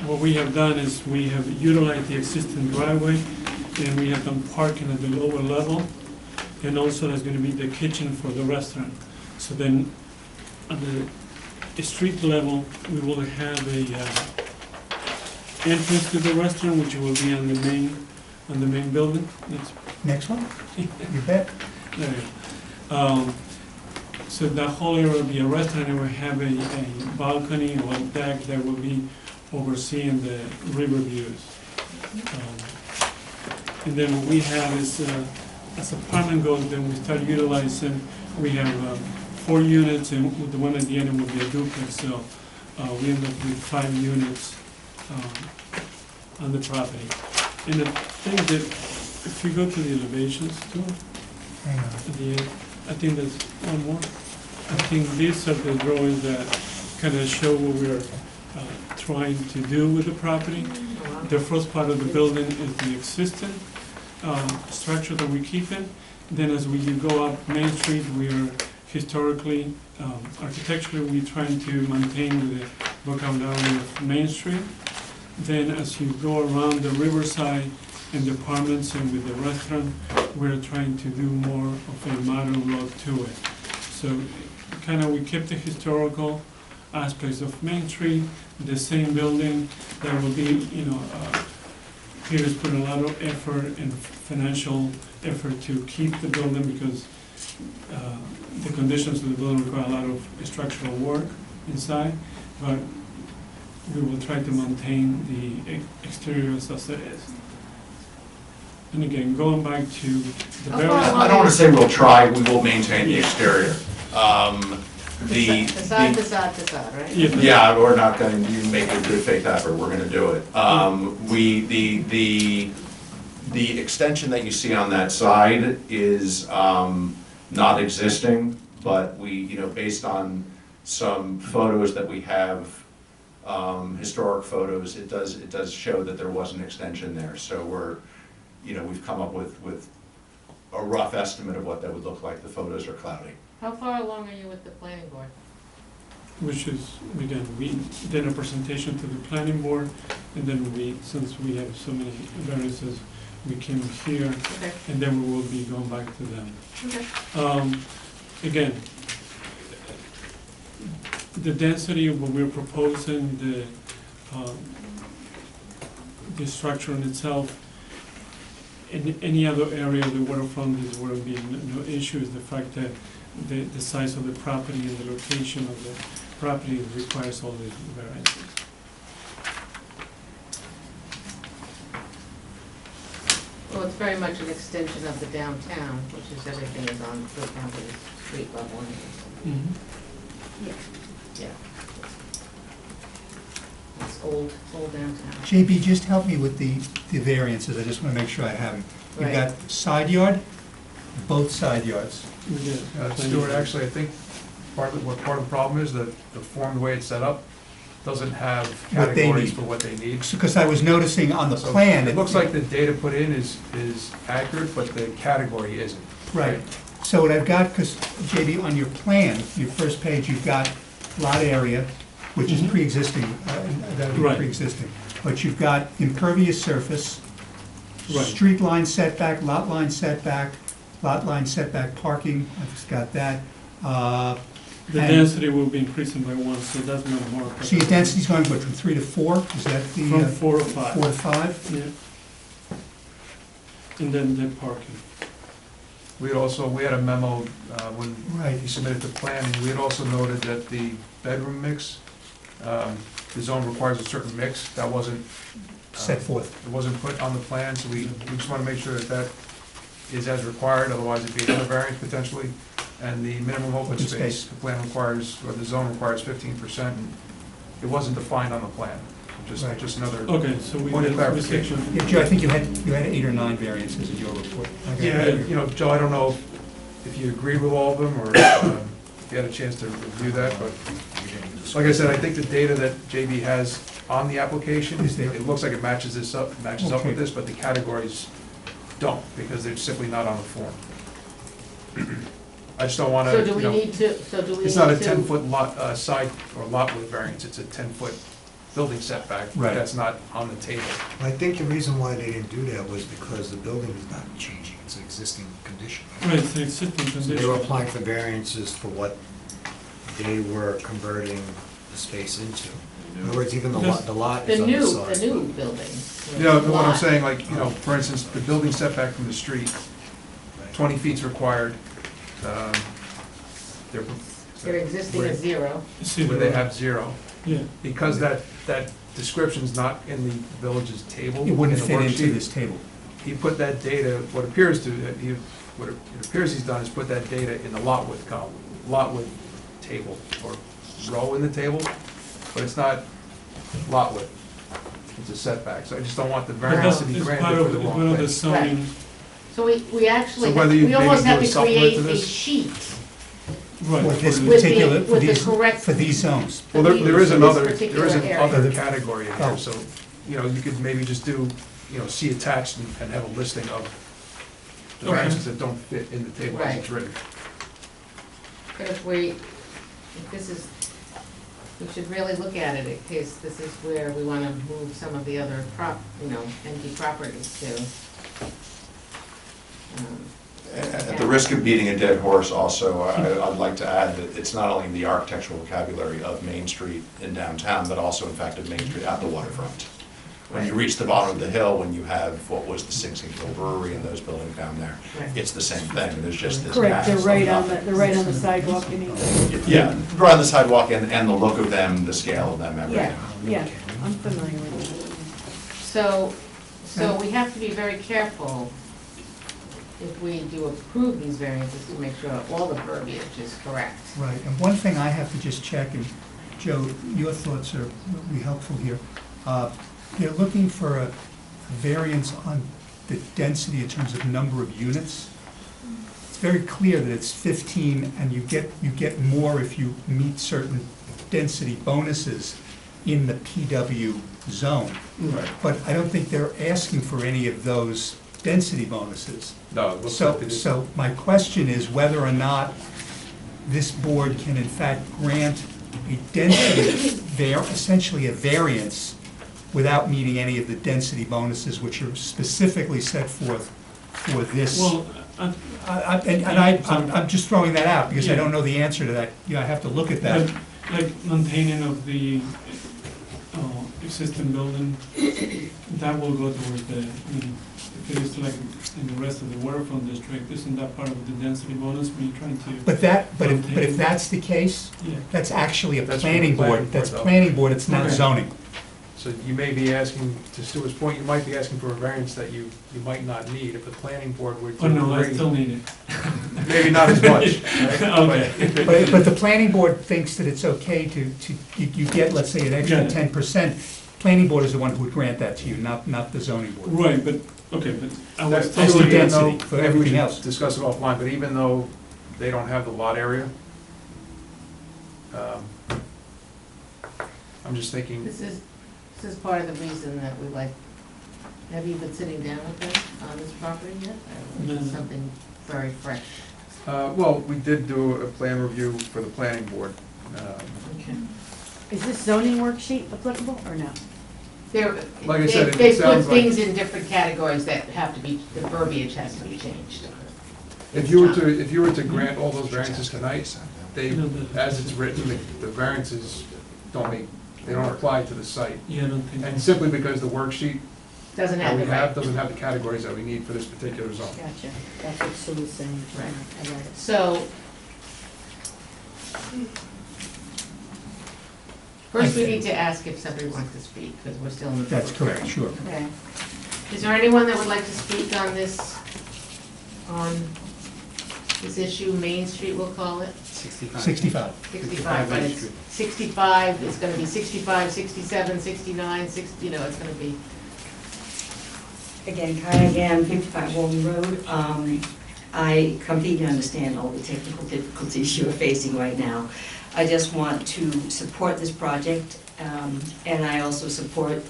what we have done is we have utilized the existing driveway, and we have done parking at the lower level, and also there's going to be the kitchen for the restaurant. So then, on the street level, we will have a entrance to the restaurant, which will be on the main building. That's Next one? You bet. there you go. So that whole area will be a restaurant, and we'll have a balcony or a deck that will be overseeing the river views. And then what we have is, as apartment goes, then we start utilizing, we have 4 units, and with the one at the end will be a duplex, so we end up with 5 units on the property. And the thing that, if you go to the elevations too, Hang on. at the end, I think there's one more. I think these are the drawings that kind of show what we're trying to do with the property. The first part of the building is the existing structure that we keep in. Then as we go up Main Street, we are historically, architecturally, we're trying to maintain with the vocabulary of Main Street. Then as you go around the riverside and the apartments and with the restaurant, we're trying to do more of a modern look to it. So kind of we kept the historical aspects of Main Street, the same building. There will be, Peter's put a lot of effort and financial effort to keep the building because the conditions of the building require a lot of structural work inside, but we will try to maintain the exteriors as it is. And again, going back to the very... I don't want to say we'll try, we will maintain the exterior. Facade, right? Yeah, we're not going to make a good faith effort, we're going to do it. The extension that you see on that side is not existing, but we, based on some photos that we have, historic photos, it does show that there was an extension there. So we've come up with a rough estimate of what that would look like. The photos are cloudy. How far along are you with the planning board? Which is, again, we did a presentation to the planning board, and then since we have so many variances, we came here, Okay. and then we will be going back to them. Okay. Again, the density of what we're proposing, the structure in itself, in any other area of the waterfront, there would be no issue. Is the fact that the size of the property and the location of the property requires all these variances. Well, it's very much an extension of the downtown, which is everything is on the property street level. Yeah. Yeah. It's old downtown. JB, just help me with the variances, I just want to make sure I have them. You've Right. got side yard, both side yards. Stuart, actually, I think part of the problem is that the form, the way it's set up, doesn't have What they categories need. for what they need. Because I was noticing on the So plan. It looks like the data put in is accurate, but the category isn't. Right. So what I've got, because JB, on your plan, your first page, you've got lot area, which is Mhm. pre-existing, that would be Right. pre-existing. But you've got impervious surface, Right. street line setback, lot line setback, parking, I've just got that. The And- density will be increasing by 1, so that's not more. So your density's going, what, from 3 to 4? Is that the? From 4 to 5. 4 to 5? Yeah. And then the parking. We had a memo when Right. he submitted the plan, and we had also noted that the bedroom mix, the zone requires a certain mix, that wasn't. Set forth. It wasn't put on the plan, so we just want to make sure that is as required, otherwise it'd be another variance potentially. And the minimum open Open space, space. the plan requires, or the zone requires 15%. it wasn't defined on the plan. Right. Just another Okay, so we point of did clarification. Yeah, Joe, I think you had 8 or 9 variances in your report. Yeah, you know, Joe, I don't know if you agreed with all of them, or if you had a chance to review that, but like I said, I think the data that JB has on the application, Is there? it looks like it matches up Okay. with this, but the categories don't, because they're simply not on the form. I just don't wanna, So do you we know, need to, it's not a 10-foot lot, side or lot width variance, it's a 10-foot building setback. Right. That's not on the table. I think the reason why they didn't do that was because the building is not changing, it's an existing condition. Right, it's an existing So condition. they were applying for variances for what they were converting the space into. In other words, even the lot The is new, undersized. the new building. You know, what I'm Lot. saying, like, you know, for instance, the building setback from the street, 20 feet's required. They're- They're existing at 0. See Where the- they have 0. Yeah, Because that description's not in the village's table. It wouldn't in the fit into worksheet, this table. He put that data, what appears to, what it appears he's done is put that data in the lot width column, lot width table, or row in the table, but it's not lot width. It's a setback, so I just don't want the but variance that's, to be it's granted part for of, the it's wrong one of the place. zoning, So we actually, So whether you we almost maybe have do a to supplement create to a this? sheet right. For this for the- With the- particular, with the for these zones. Well, there is for this another, particular there is an area. other category in Oh. here, so, you know, you could maybe just do, you know, see attached and have a listing of the Okay. variances that don't fit in the table as Right. it's written. But if this is, we should really look at it, in case this is where we want to move some of the other empty properties to. At the risk of beating a dead horse also, I'd like to add that it's not only the architectural vocabulary of Main Street in downtown, but also in fact of Main Street at the waterfront. When you reach the bottom of the hill, when you have what was the Sing Sing Hill Brewery and those buildings down there, Right. it's the same thing, there's just this Correct, mass they're of right on nothing. they're right on the sidewalk, you mean? Yeah, right on the sidewalk and the look of them, the scale of them, everything. Yeah, I'm familiar with So we have to be very careful if we do approve these variances to make sure all the verbiage is correct. Right, and one thing I have to just check, and Joe, your thoughts are really helpful here. They're looking for a variance on the density in terms of number of units. It's very clear that it's 15, and you get more if you meet certain density bonuses in the PW zone. Right. But I don't think they're asking for any of those density bonuses. No, it looks like So, it is. so my question is whether or not this board can in fact grant a density, essentially a variance, without meeting any of the density bonuses which are specifically set forth for this. Well, I'm just throwing that out, because I don't know the answer to that. I have to look at that. like maintaining of the existing building, that will go towards the, if it is like in the rest of the waterfront district, isn't that part of the density bonus when you're trying to? But if that's the case, Yeah. that's actually a That's for the planning planning board. board, That's though. planning board, it's not Okay. zoning. So you may be asking, to Stuart's point, you might be asking for a variance that you might not need if the planning board were to Oh, no, I agree. still need it. Maybe not as much, right? Okay. But the planning board thinks that it's okay you get, let's say, an extra Yeah. 10%. Planning board is the one who would grant that to you, not the zoning board. Right, but, okay, but I was That's That's the thinking, density for maybe we everything should else. discuss it offline, but even though they don't have the lot area, I'm just thinking, This is part of the reason that we like, have you been sitting down with them on this property yet? Or is this No. something very fresh? well, we did do a plan review for the planning board. Okay. Is this zoning worksheet applicable or no? Like I said, it They put sounds like- things in different categories that have to be, the verbiage has to be changed. If you were to grant all those variances tonight, as it's written, the variances they don't apply to the site. yeah, I don't think. And simply because the worksheet Doesn't that have we the have right. doesn't have the categories that we need for this particular zone. Gotcha, that's what Sue was saying. Right. I read it. So, first we need to ask if somebody wants to speak, because we're still in the. That's public correct, hearing. sure. Okay. Is there anyone that would like to speak on this, on this issue, Main Street we'll call it, 65. 65. 65, but Main it's Street. 65, it's gonna be 65, 67, 69, 60, you know, it's gonna be, Again, Kaya Gam, 55 Walden Road. I completely understand all the technical difficulties you are facing right now. I just want to support this project, and I also support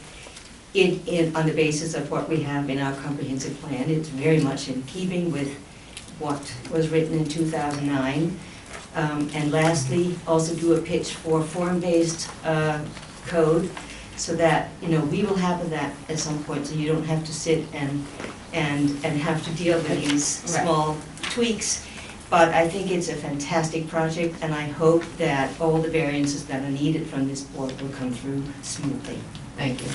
it on the basis of what we have in our comprehensive plan. It's very much in keeping with what was written in 2009. And lastly, also do a pitch for form-based code, so that, you know, we will have that at some point, so you don't have to sit and have to deal with these Right. small tweaks. But I think it's a fantastic project, and I hope that all the variances that are needed from this board will come through smoothly. thank you.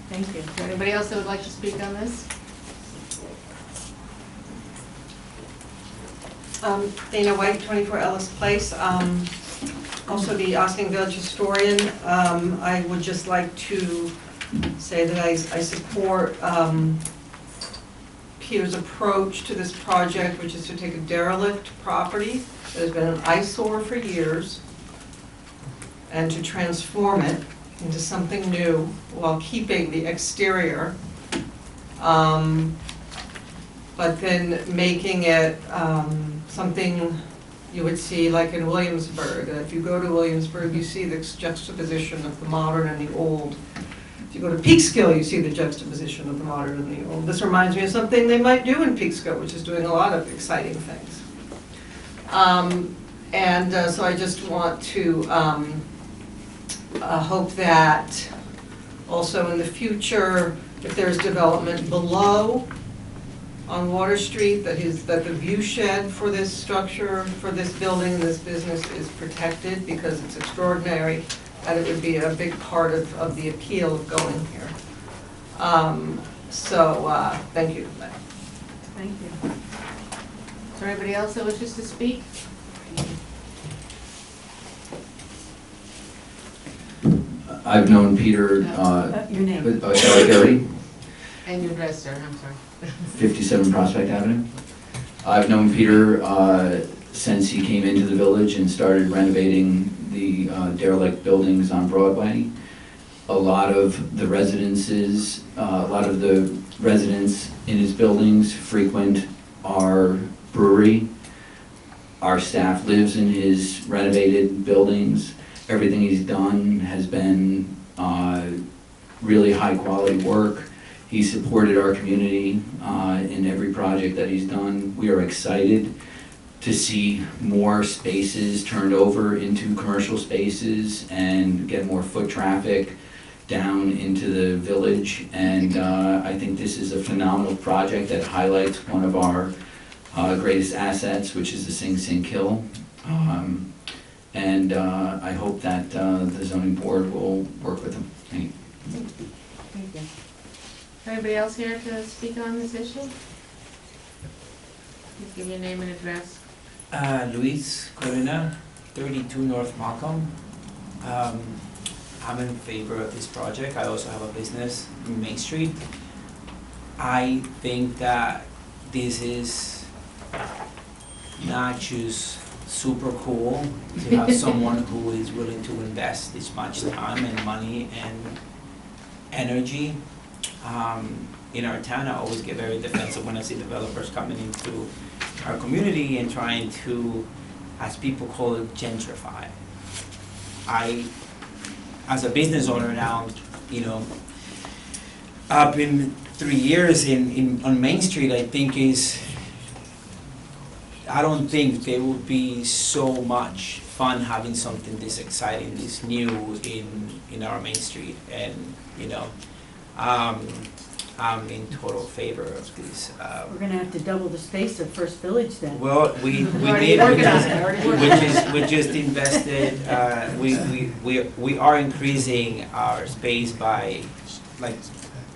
Thank you. Is there anybody else that would like to speak on this? Dana White, 24 Ellis Place. Also the Ossining Village historian. I would just like to say that I support Peter's approach to this project, which is to take a derelict property that has been an eyesore for years and to transform it into something new while keeping the exterior, but then making it something you would see like in Williamsburg. If you go to Williamsburg, you see the juxtaposition of the modern and the old. If you go to Peekskill, you see the juxtaposition of the modern and the old. This reminds me of something they might do in Peekskill, which is doing a lot of exciting things. So I just want to hope that also in the future, if there's development below on Water Street, that the view shed for this structure, for this building, this business is protected, because it's extraordinary, and it would be a big part of the appeal of going here. Thank you. Thank you. Is there anybody else that wishes to speak? I've known Peter, Your name? Gary, And your address, sir, I'm sorry. 57 Prospect Avenue. I've known Peter since he came into the village and started renovating the derelict buildings on Broadway. A lot of the residents in his buildings frequent our brewery. Our staff lives in his renovated buildings. Everything he's done has been really high quality work. He supported our community in every project that he's done. We are excited to see more spaces turned over into commercial spaces and get more foot traffic down into the village. And I think this is a phenomenal project that highlights one of our greatest assets, which is the Sing Sing Kill. I hope that the zoning board will work with him. Thank you. Thank you. Anybody else here to speak on this issue? Please give your name and address. Luis Corina, 32 North Malcolm. I'm in favor of this project. I also have a business in Main Street. I think that this is not just super cool to have someone who is willing to invest this much time and money and energy. In our town, I always get very defensive when I see developers coming into our community and trying to, as people call it, gentrify. As a business owner now, you know, I've been 3 years on Main Street. I don't think there would be so much fun having something this exciting, this new in our Main Street, and you know, I'm in total favor of this. We're gonna have to double the space of First Village then. Well, we just invested. We are increasing our space by like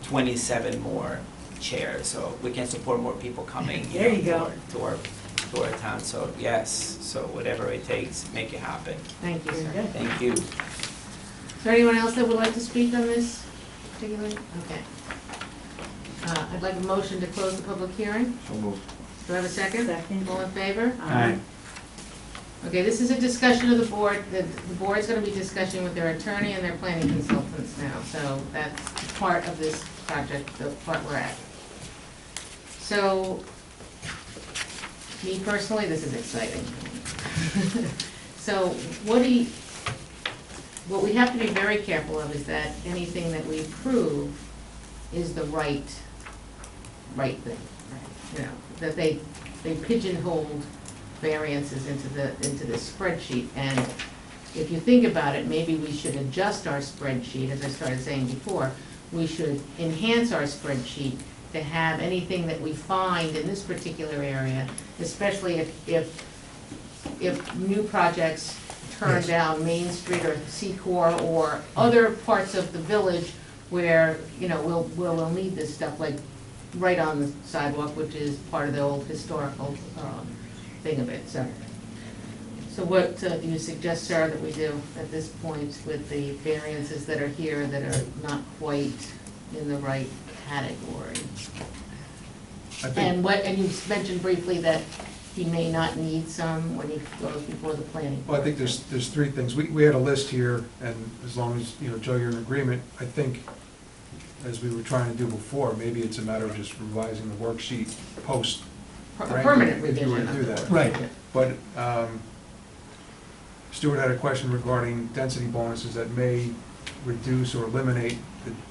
27 more chairs, so we can support more people coming. There you go. To our town. So yes, so whatever it takes, make it happen. Thank you, sir. Thank you. Is there anyone else that would like to speak on this particularly? Okay. I'd like a motion to close the public hearing. So moved. Do I have a second? Second. All in favor? Aye. Okay, this is a discussion of the board, the board's gonna be discussing with their attorney and their planning consultants now, so that's part of this project, the part we're at. So, me personally, this is exciting. So, what we have to be very careful of is that anything that we approve is the right thing, you know, that they pigeonholed variances into this spreadsheet, and if you think about it, maybe we should adjust our spreadsheet, as I started saying before. We should enhance our spreadsheet to have anything that we find in this particular area, especially if new projects turn Yes. down Main Street or Secor or other parts of the village where, you know, we'll need this stuff, like right on the sidewalk, which is part of the old historical thing of it, so. So what do you suggest, Sarah, that we do at this point with the variances that are here that are not quite in the right category? I think, And you mentioned briefly that he may not need some when he goes before the planning board. well, I think there's three things. We had a list here, and as long as, you know, Joe, you're in agreement, I think, as we were trying to do before, maybe it's a matter of just revising the worksheet post. A permanent If you were to revision. do that. Right. But Stuart had a question regarding density bonuses that may reduce or eliminate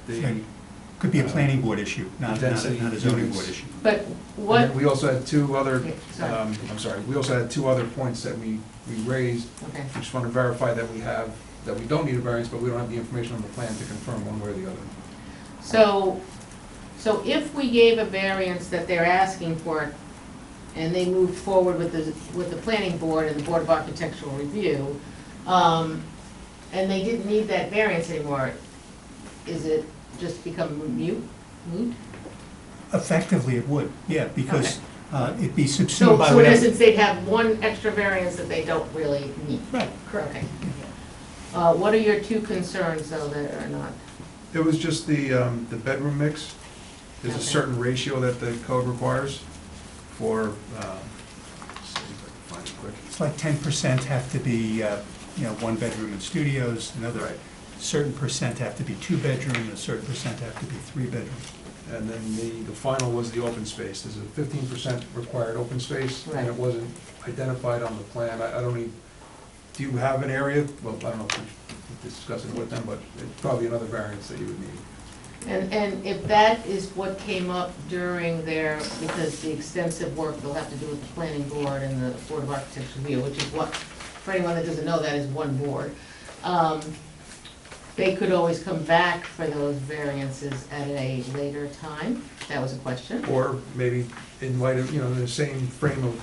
the Right. Could be a planning board issue, not a Density zoning units. board issue. But And what, then we also had two other, Yeah, sorry. I'm sorry, we also had two other points that we raised. okay. We just want to verify that we don't need a variance, but we don't have the information on the plan to confirm one way or the other. So if we gave a variance that they're asking for, and they moved forward with the planning board and the Board of Architectural Review, and they didn't need that variance anymore, is it just become moot? Effectively, it would, yeah, because it'd be So, subsumed by in whatever. essence, they'd have one extra variance that they don't really need? Right. Okay. What are your two concerns, though, that are not? It was just the bedroom mix. There's a Okay. certain ratio that the code requires for, let's see if I can find it quick. It's like 10% have to be, one bedroom and studios, another Right. certain percent have to be two bedroom, a certain percent have to be three bedroom. And then the final was the open space. There's a 15% required open space, Right. and it wasn't identified on the plan. I don't need, do you have an area? Well, I don't know if we discussed it with them, but it's probably another variance that you would need. And if that is what came up during their, because the extensive work they'll have to do with the planning board and the Board of Architecture Review, which is what, for anyone that doesn't know, that is one board. They could always come back for those variances at a later time. That was a question. Or maybe in light of, in the same frame of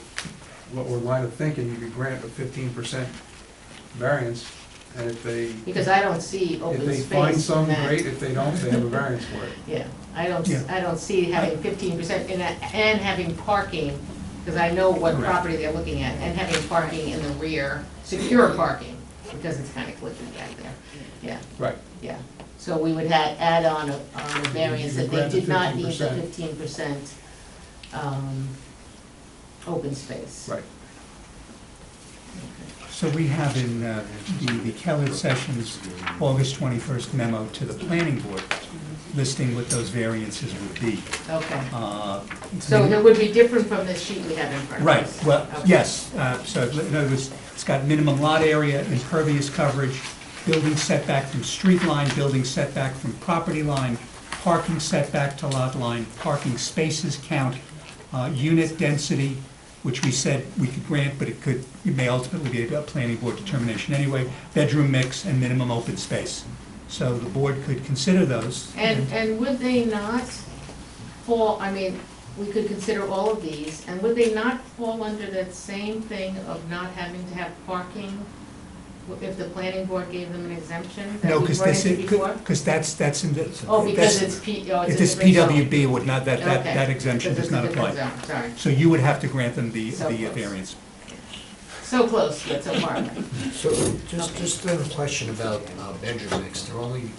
what we're line of thinking, you could grant a 15% variance, and if they, Because I don't see if open they space find in some, that. great. If they don't, they have a variance for it. Yeah, I Yeah. don't see having 15% and having parking, because I know what Correct. property they're looking at, and having parking in the rear, secure parking, because it's kind of clicky back there. Yeah, Right. yeah. So we would add on a variance You that could they grant the did not need the 15%. 15% open space. Right. So we have in the Keller Sessions August 21st memo to the planning board listing what those variances would be. Okay. Uh, So it would be different from this sheet we have in front of Right, us. well, Okay. yes, so in other words, it's got minimum lot area, impervious coverage, building setback from street line, building setback from property line, parking setback to lot line, parking spaces count, unit density, which we said we could grant, but it may ultimately be a planning board determination anyway, bedroom mix, and minimum open space. So the board could consider those. And would they not fall, I mean, we could consider all of these, and would they not fall under that same thing of not having to have parking if the planning board gave them an exemption that No, we've because run this into is, before? because that's in the. Oh, because that's- it's it's If a it's different zone. PWB, would not, that Okay, exemption because does it's a not different apply. zone, sorry. So you would have to grant them the So close. variance. So close, but so far away. So just a question about bedroom mix. They're only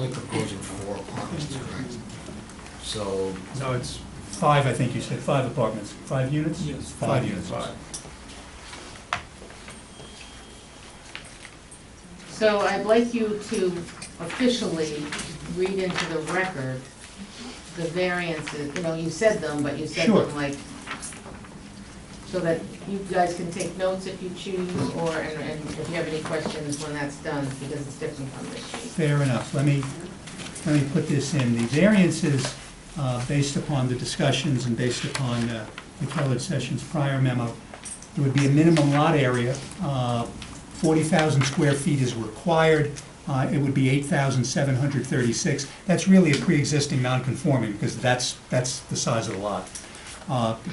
proposing 4 apartments, correct? So No, it's 5, I think you said, 5 apartments, 5 units? Yes. 5 units. So I'd like you to officially read into the record the variances, you know, you said them, but you said Sure. them like, so that you guys can take notes if you choose, or, and if you have any questions when that's done, because it's different from this sheet. Fair enough. Let me put this in. The variances, based upon the discussions and based upon the Kellogg Sessions prior memo, there would be a minimum lot area. 40,000 square feet is required. It would be 8,736. That's really a pre-existing non-conforming, because that's the size of the lot.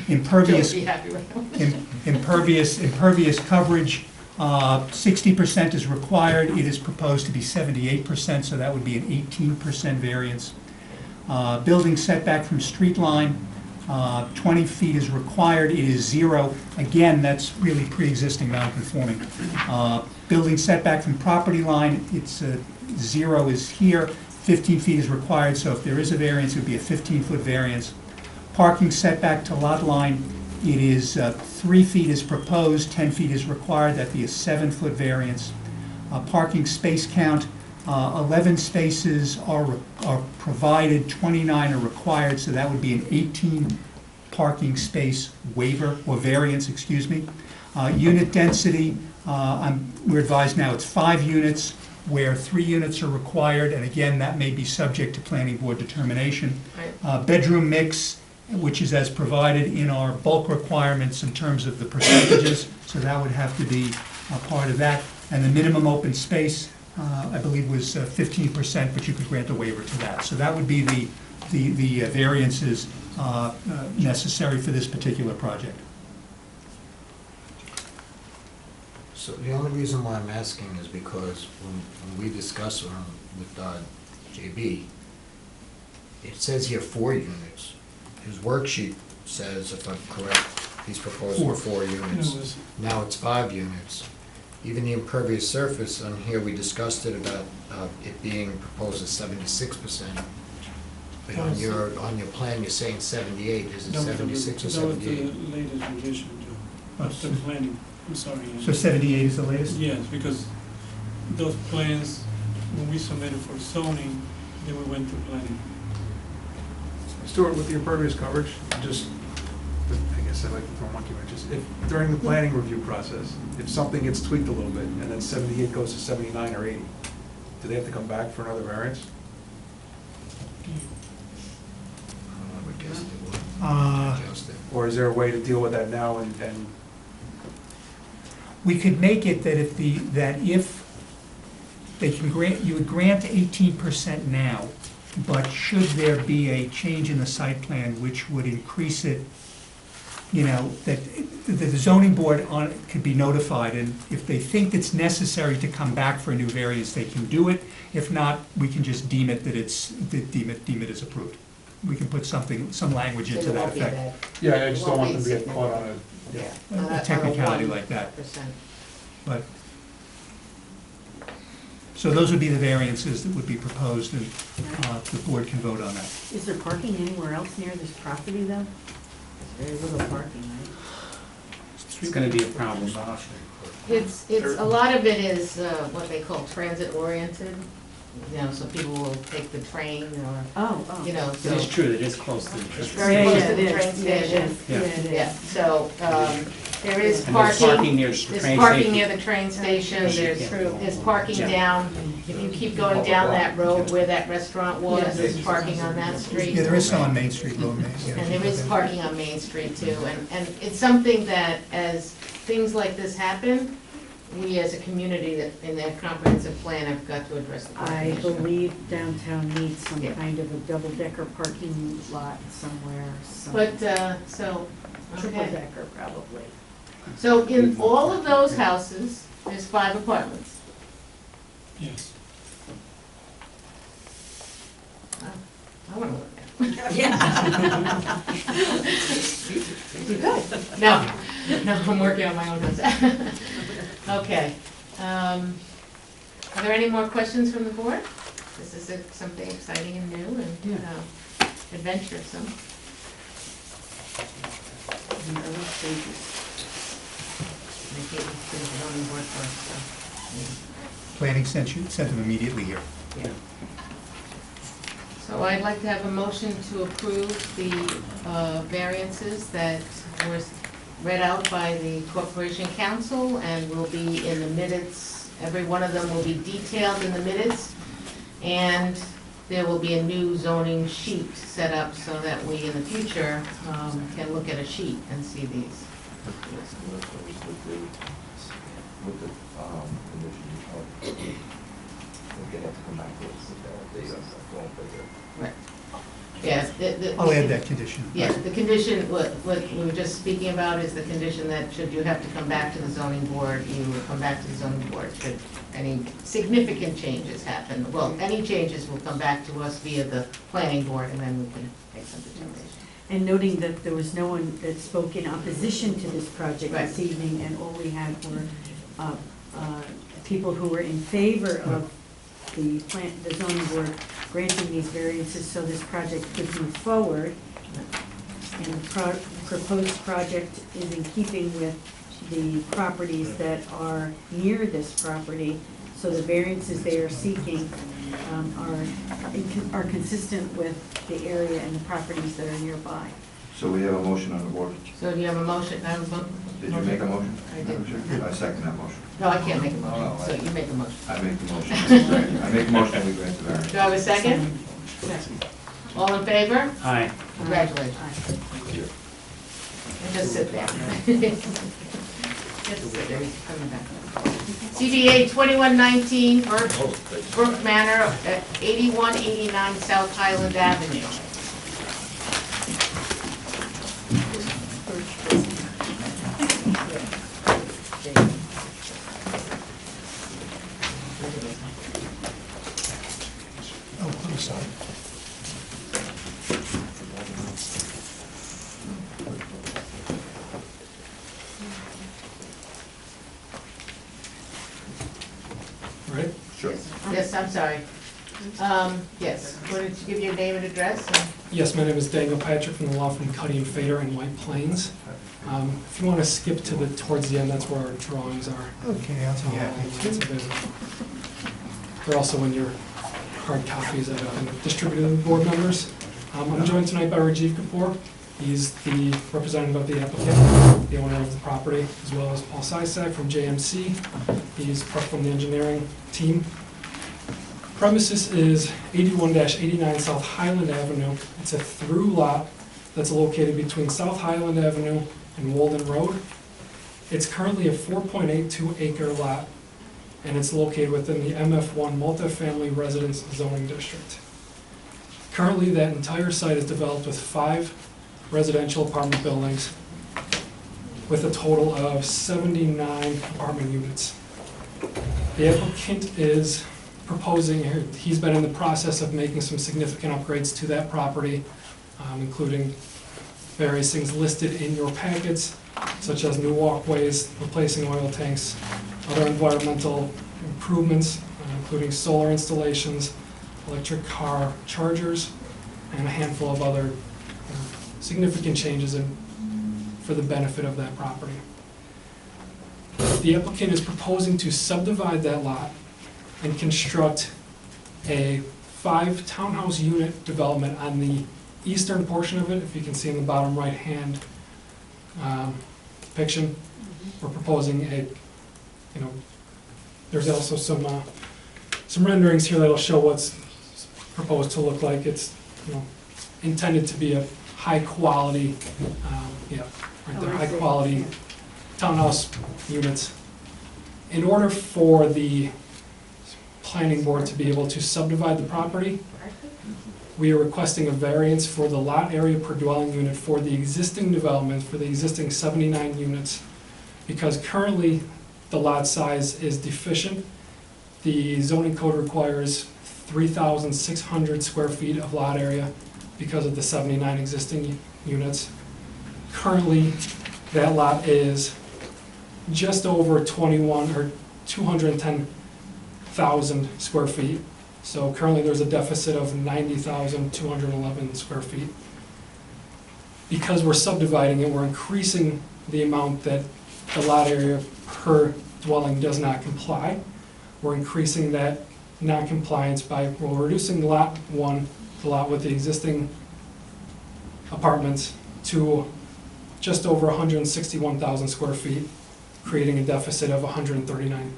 Impervious, Don't be happy with them. impervious coverage, 60% is required. It is proposed to be 78%, so that would be an 18% variance. Building setback from street line, 20 feet is required. It is 0. Again, that's really pre-existing non-conforming. Building setback from property line, it's 0 is here. 15 feet is required, so if there is a variance, it would be a 15-foot variance. Parking setback to lot line, it is 3 feet is proposed, 10 feet is required. That'd be a 7-foot variance. Parking space count, 11 spaces are provided, 29 are required, so that would be an 18 parking space waiver, or variance, excuse me. Unit density, we're advised now it's 5 units, where 3 units are required, and again, that may be subject to planning board determination. Bedroom mix, which is as provided in our bulk requirements in terms of the percentages, so that would have to be a part of that. And the minimum open space, I believe, was 15%, but you could grant a waiver to that. So that would be the variances necessary for this particular project. So the only reason why I'm asking is because when we discuss with JB, it says here 4 units. His worksheet says, if I'm correct, he's proposing 4 units. Now it's 5 units. Even the impervious surface, on here we discussed it about it being proposed at 76%. But on your plan, you're saying 78. Is it 76 or 78? That was the latest revision, Joe, of the planning. I'm sorry. So 78 is the latest? Yes, because those plans, when we submitted for zoning, then we went to planning. Stuart, with the impervious coverage, just, I guess I'd like to throw monkey wrenches. If during the planning review process, if something gets tweaked a little bit, and then 78 goes to 79 or 80, do they have to come back for another variance? I would guess they would. Adjust it. Or is there a way to deal with that now and We could make it that if they can grant, you would grant 18% now, but should there be a change in the site plan which would increase it, you know, that the zoning board on it could be notified, and if they think it's necessary to come back for a new variance, they can do it. If not, we can just deem it that deem it as approved. We can put some language into that effect. Yeah, I just don't want them to get caught on A technicality like that. But, so those would be the variances that would be proposed, and the board can vote on that. Is there parking anywhere else near this property, though? There's very little parking, right? It's gonna be a problem. It's, a lot of it is what they call transit oriented, you know, so people will take the train or, you know, It so. is true, it is close to the It's train. very close to it the is. train Yeah, it station. is. Yeah, it is. Yeah, so, there is And there's parking. parking near the There's train parking station. near the train station, there's parking Yeah. down, if you keep going down that road where that restaurant was, there's parking on that street. Yeah, there is some on Main Street, Lower Main, yeah. And there is parking on Main Street too, and it's something that as things like this happen, we as a community that in that comprehensive plan have got to address the parking I issue. believe downtown needs some Yeah. kind of a double-decker parking lot somewhere, But, so, okay. triple-decker probably. So in all of those houses, there's 5 apartments. Yes. I wanna live there. Yeah. You could. No, I'm working on my own house. Okay. Are there any more questions from the board? This is something exciting and new and adventuresome. in early stages. They gave it to the zoning board first, Planning sent them immediately here. so, yeah. So I'd like to have a motion to approve the variances that were read out by the Corporation Council and will be in the minutes. Every one of them will be detailed in the minutes, and there will be a new zoning sheet set up so that we, in the future, can look at a sheet and see these. With the condition we're gonna have to come back to us with the data, going further. Right. Yes, I'll add that condition. Yes, the condition, what we were just speaking about is the condition that should you have to come back to the zoning board, you will come back to the zoning board should any significant changes happen. Well, any changes will come back to us via the planning board, and then we can make some determination. And noting that there was no one that spoke in opposition to this project Right. this evening, and all we had were people who were in favor of the zoning board granting these variances so this project could move forward. And the proposed project is in keeping with the properties that are near this property, so the variances they are seeking are consistent with the area and the properties that are nearby. So we have a motion on the board. So do you have a motion? Did you make a motion? I did. I second that motion. No, I can't make a motion, Oh, so you make a motion. I make the motion. I make a motion we grant the variance. Do I have a second? Second. All in favor? Aye. Congratulations. And just sit there. Just sit there, he's coming back. CBA 2119 Brook Manor at 8189 South Highland Avenue. Oh, I'm sorry. Right? Sure. Yes, I'm sorry. Yes, wanted to give your name and address? Yes, my name is Daniel Patrick from the law firm Cuddy and Fader in White Plains. If you want to skip to towards the end, that's where our drawings are. Okay, I'll be happy It's to. available. They're also in your hard copies that have been distributed to the board members. I'm joined tonight by Rajiv Kapoor. He's the representative of the applicant, the owner of the property, as well as Paul Sysak from JMC. He's part from the engineering team. Premises is 81-89 South Highland Avenue. It's a through lot that's located between South Highland Avenue and Walden Road. It's currently a 4.82 acre lot, and it's located within the MF1 multifamily residence zoning district. Currently, that entire site is developed with 5 residential apartment buildings with a total of 79 apartment units. The applicant is proposing, he's been in the process of making some significant upgrades to that property, including various things listed in your packets, such as new walkways, replacing oil tanks, other environmental improvements, including solar installations, electric car chargers, and a handful of other significant changes for the benefit of that property. The applicant is proposing to subdivide that lot and construct a 5 townhouse unit development on the eastern portion of it. If you can see in the bottom right-hand depiction, we're proposing there's also some renderings here that'll show what's proposed to look like. It's intended to be a high quality, high quality townhouse units. In order for the planning board to be able to subdivide the property, we are requesting a variance for the lot area per dwelling unit for the existing development, for the existing 79 units, because currently the lot size is deficient. The zoning code requires 3,600 square feet of lot area because of the 79 existing units. Currently, that lot is just over 210,000 square feet. So currently there's a deficit of 90,211 square feet. because we're subdividing it, we're increasing the amount that the lot area per dwelling does not comply. We're increasing that non-compliance by, we're reducing lot one, the lot with the existing apartments, to just over 161,000 square feet, creating a deficit of 139,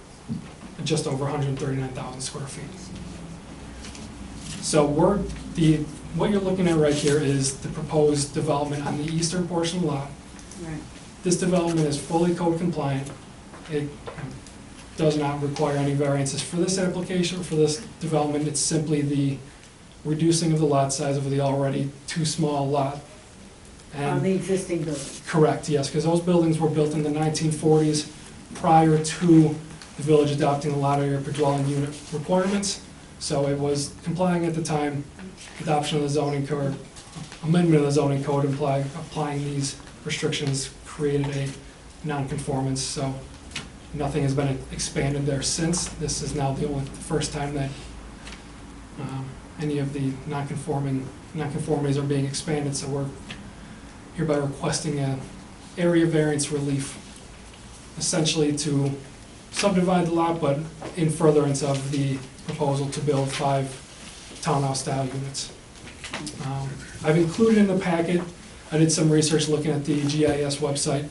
just over 139,000 square feet. So what you're looking at right here is the proposed development on the eastern portion of the lot. Right. This development is fully code compliant. It does not require any variances for this application, for this development. It's simply the reducing of the lot size of the already too small lot. On the existing building. Correct, yes, because those buildings were built in the 1940s prior to the village adopting the lot area per dwelling unit requirements. So it was complying at the time. Adoption of the zoning code, amendment of the zoning code applying these restrictions created a non-conformance. So nothing has been expanded there since. This is now the first time that any of the non-conformities are being expanded. So we're hereby requesting an area variance relief, essentially to subdivide the lot, but in furtherance of the proposal to build 5 townhouse-style units. I've included in the packet, I did some research looking at the GIS website,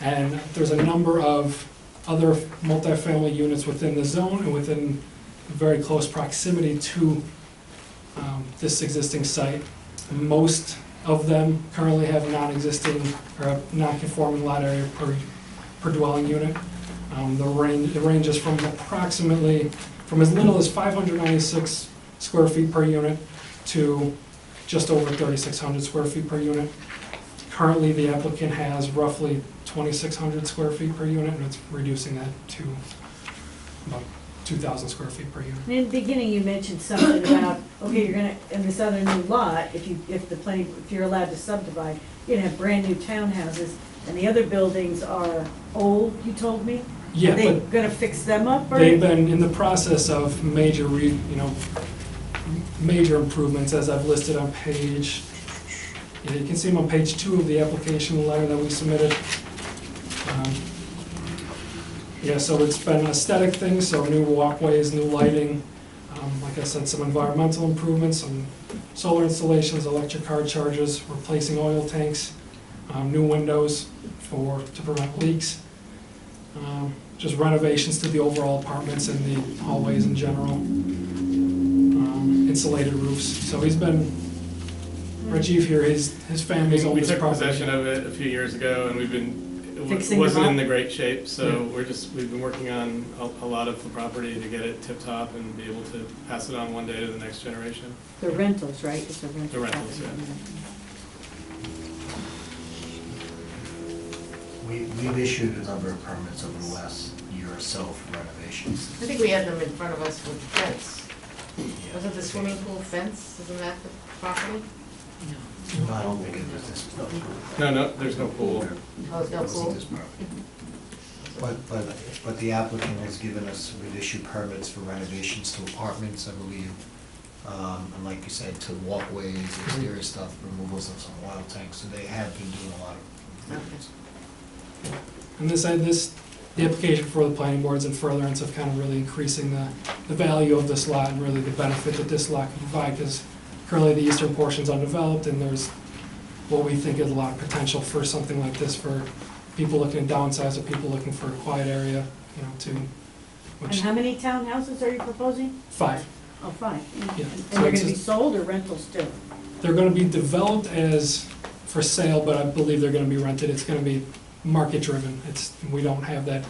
and there's a number of other multifamily units within the zone and within very close proximity to this existing site. Most of them currently have non-existing or non-conforming lot area per dwelling unit. The ranges from approximately, from as little as 596 square feet per unit to just over 3,600 square feet per unit. Currently, the applicant has roughly 2,600 square feet per unit, and it's reducing that to about 2,000 square feet per unit. In the beginning, you mentioned something about, okay, you're gonna, in this other new lot, if you're allowed to subdivide, you're gonna have brand-new townhouses, and the other buildings are old, you told me? Yeah, Are they but gonna fix them up, or? they've been in the process of major improvements, as I've listed on page, you can see them on page 2 of the application letter that we submitted. Yeah, so it's been aesthetic things, so new walkways, new lighting, like I said, some environmental improvements, some solar installations, electric car chargers, replacing oil tanks, new windows to prevent leaks, just renovations to the overall apartments and the hallways in general, insulated roofs. So he's been, Rajiv here, his family's owned We this took property. possession of it a few years ago, and it Fixing wasn't them in up? the great shape, so Yeah. we've been working on a lot of the property to get it tip-top and be able to pass it on one day to the next generation. The rentals, right? It's a rental. The rentals, property. We've issued a number of permits over the last year or so for renovations. I think we had them in front of us with fence. Wasn't the swimming pool fence, isn't that the property? No, I don't think it was this. No, there's no pool. Oh, it's no pool? But the applicant has given us, we've issued permits for renovations to apartments, I believe. And like you said, to walkways, exterior stuff, removals of some oil tanks, so they have been doing a lot of improvements. And the application for the planning boards and furtherance of kind of really increasing the value of this lot and really the benefit that this lot can provide, because currently the eastern portion's undeveloped, and there's what we think is a lot of potential for something like this for people looking to downsize or people looking for a quiet area, And which, how many townhouses are you proposing? 5. Oh, 5. Yeah. And So they're it's gonna be just- sold or rentals too? They're gonna be developed as for sale, but I believe they're gonna be rented. It's gonna be market driven. We don't have that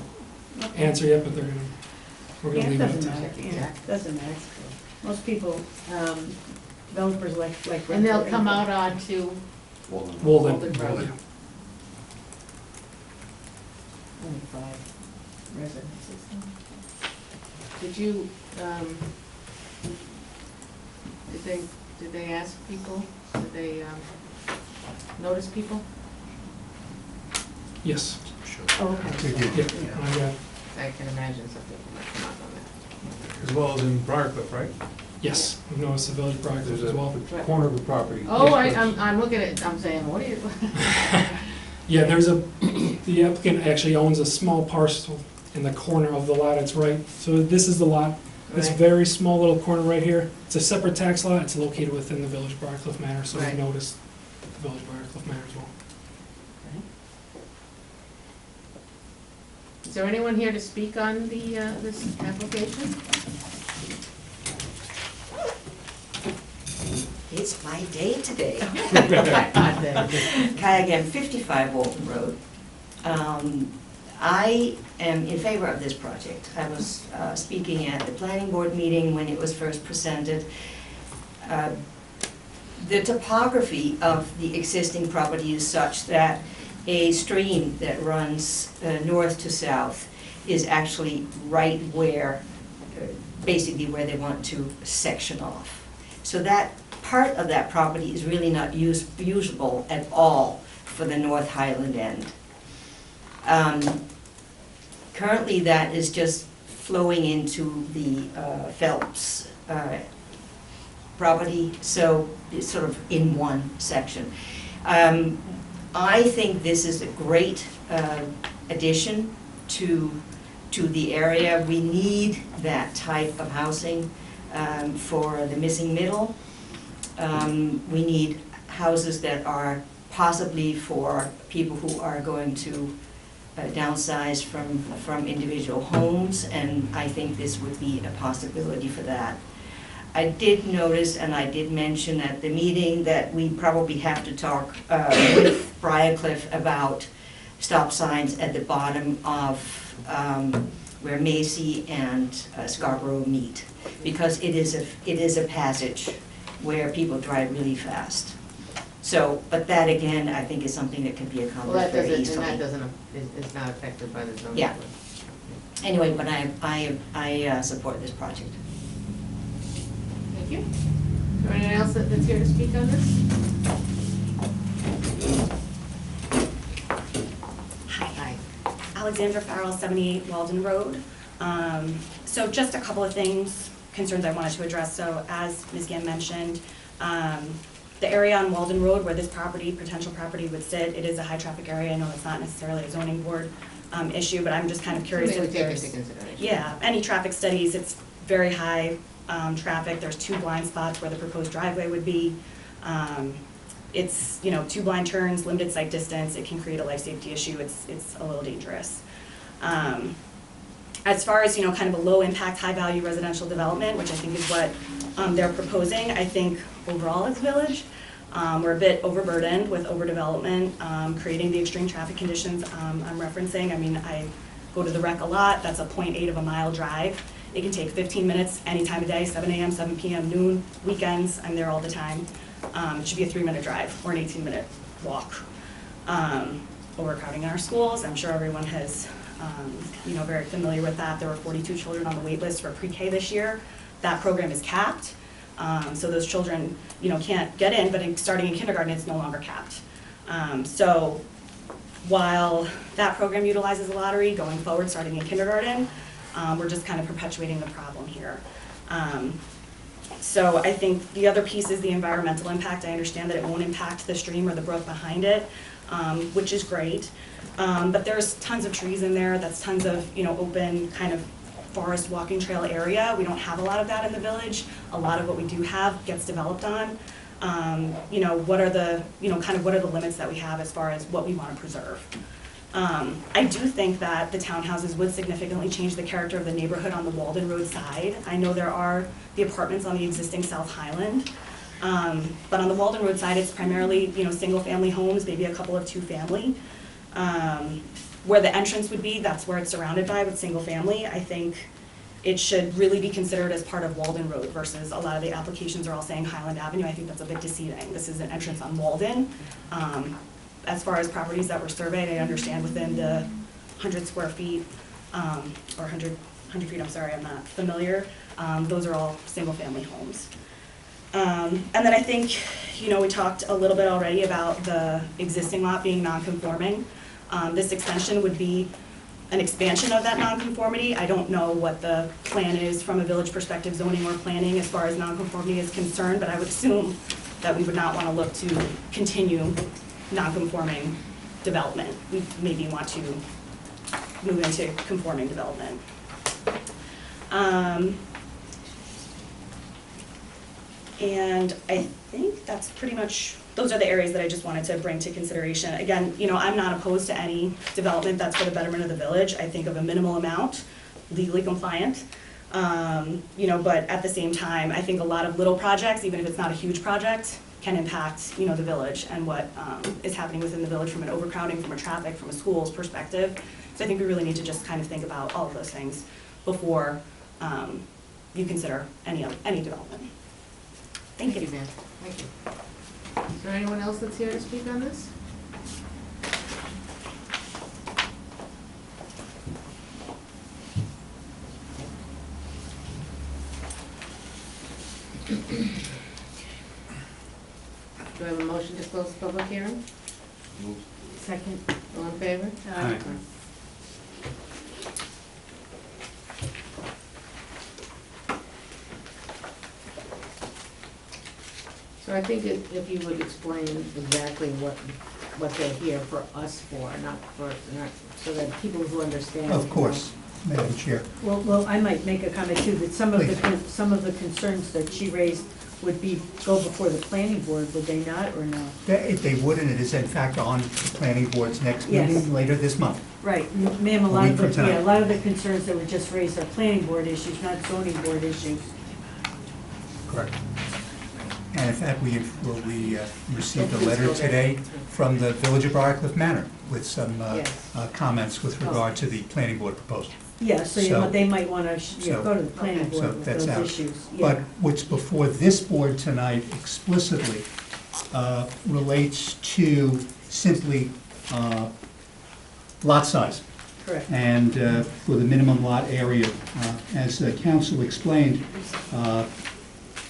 answer yet, but we're Yeah, gonna it leave it at doesn't that. matter, yeah, it doesn't matter. Most people, developers like rental. And they'll come out onto Walden. Walden Road. Yeah. Only 5 residences. Did you, did they ask people? Did they, notice people? Yes. Sure. Oh, okay. Yeah. I can imagine some people might come out on that. As well as in Briarcliff, right? Yes, we've noticed the village of Briarcliff There's as well. a corner of the property. Oh, I'm looking at, I'm saying, what are you? Yeah, the applicant actually owns a small parcel in the corner of the lot, it's right, so this is the lot, this Right. very small little corner right here, it's a separate tax lot, it's located within the Village of Briarcliff Manor, so Right. we've noticed the Village of Briarcliff Manor as well. Is there anyone here to speak on the, this application? It's my day today. Hot day. Kaya again, 55 Walton Road. I am in favor of this project. I was speaking at the planning board meeting when it was first presented. The topography of the existing property is such that a stream that runs north to south is actually right where, basically where they want to section off. So that part of that property is really not usable at all for the North Highland end. Currently, that is just flowing into the Phelps property, so it's sort of in one section. I think this is a great addition to the area. We need that type of housing for the missing middle. We need houses that are possibly for people who are going to downsize from individual homes, and I think this would be a possibility for that. I did notice, and I did mention at the meeting, that we probably have to talk with Briarcliff about stop signs at the bottom of where Macy and Scarborough meet, because it is a passage where people drive really fast. So, but that again, I think is something that can be Well, accomplished that very doesn't, easily. and that doesn't, is not affected by the zoning. Yeah. code. Anyway, but I support this project. Thank you. Is there anyone else that's here to speak on this? Hi. Alexandra Farrell, 78 Walden Road. So just a couple of things, concerns I wanted to address. So as Ms. Gann mentioned, the area on Walden Road where this property, potential property would sit, it is a high traffic area. I know it's not necessarily a zoning board issue, but I'm just kind of curious Something if we take there's, into consideration. yeah, any traffic studies. It's very high traffic. There's 2 blind spots where the proposed driveway would be. It's, 2 blind turns, limited sight distance. It can create a life safety issue. It's a little dangerous. As far as, kind of a low impact, high value residential development, which I think is what they're proposing, I think overall as a village, we're a bit overburdened with overdevelopment, creating the extreme traffic conditions I'm referencing. I mean, I go to the rec a lot. That's a 0.8 of a mile drive. It can take 15 minutes any time of day, 7 a.m., 7 p.m., noon, weekends. I'm there all the time. It should be a 3-minute drive or an 18-minute walk. Overcrowding in our schools, I'm sure everyone has, very familiar with that. There were 42 children on the wait list for pre-K this year. That program is capped. So those children, can't get in, but starting in kindergarten, it's no longer capped. So while that program utilizes a lottery, going forward, starting in kindergarten, we're just kind of perpetuating the problem here. So I think the other piece is the environmental impact. I understand that it won't impact the stream or the brook behind it, which is great. But there's tons of trees in there. That's tons of, open kind of forest walking trail area. We don't have a lot of that in the village. A lot of what we do have gets developed on. What are the, what are the limits that we have as far as what we want to preserve? I do think that the townhouses would significantly change the character of the neighborhood on the Walden Road side. I know there are the apartments on the existing South Highland, but on the Walden Road side, it's primarily, single-family homes, maybe a couple of 2-family. Where the entrance would be, that's where it's surrounded by with single-family. I think it should really be considered as part of Walden Road versus a lot of the applications are all saying Highland Avenue. I think that's a bit deceiving. This is an entrance on Walden. As far as properties that were surveyed, I understand within the 100 square feet, or 100 feet, I'm sorry, I'm not familiar. Those are all single-family homes. And then I think, we talked a little bit already about the existing lot being non-conforming. This extension would be an expansion of that nonconformity. I don't know what the plan is from a village perspective, zoning or planning, as far as nonconformity is concerned, but I would assume that we would not want to look to continue nonconforming development. We maybe want to move into conforming development. And I think that's pretty much, those are the areas that I just wanted to bring to consideration. Again, you know, I'm not opposed to any development that's for the betterment of the village. I think of a minimal amount, legally compliant. You know, but at the same time, I think a lot of little projects, even if it's not a huge project, can impact, you know, the village and what is happening within the village from an overcrowding, from a traffic, from a schools perspective. So I think we really need to just kind of think about all of those things before you consider any development. Thank you. Dan. Thank you. Is there anyone else that's here to speak on this? Do I have a motion to close the public hearing? Second. All in favor? Aye. So I think if you would explain exactly what they're here for us for, not so that people who understand. Of course, Madam Chair. Well, I might make a comment too, that some of the concerns that she raised would go before the planning board, would they not, or no? They would, and it is in fact on the planning board's next Yes. meeting later this month. Right, ma'am, a A lot week of from tonight. a lot of the concerns that were just raised are planning board issues, not zoning board issues. Correct. And in fact, we received a letter today from the Village of Briarcliff Manor with some comments with regard to the planning board proposal. Yeah, so they might want to go to the planning So board with that's those out. issues. But Yeah. what's before this board tonight explicitly relates to simply lot size. Correct. And for the minimum lot area, as council explained,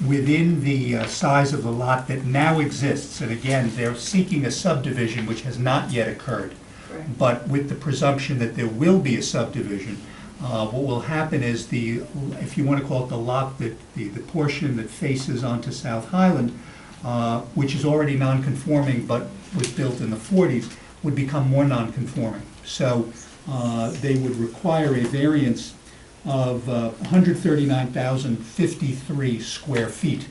within the size of the lot that now exists, and again, they're seeking a subdivision which has not yet occurred, Correct. but with the presumption that there will be a subdivision, what will happen is if you want to call it the lot, the portion that faces onto South Highland, which is already non-conforming but was built in the 40s, would become more non-conforming. So they would require a variance of 139,053 square feet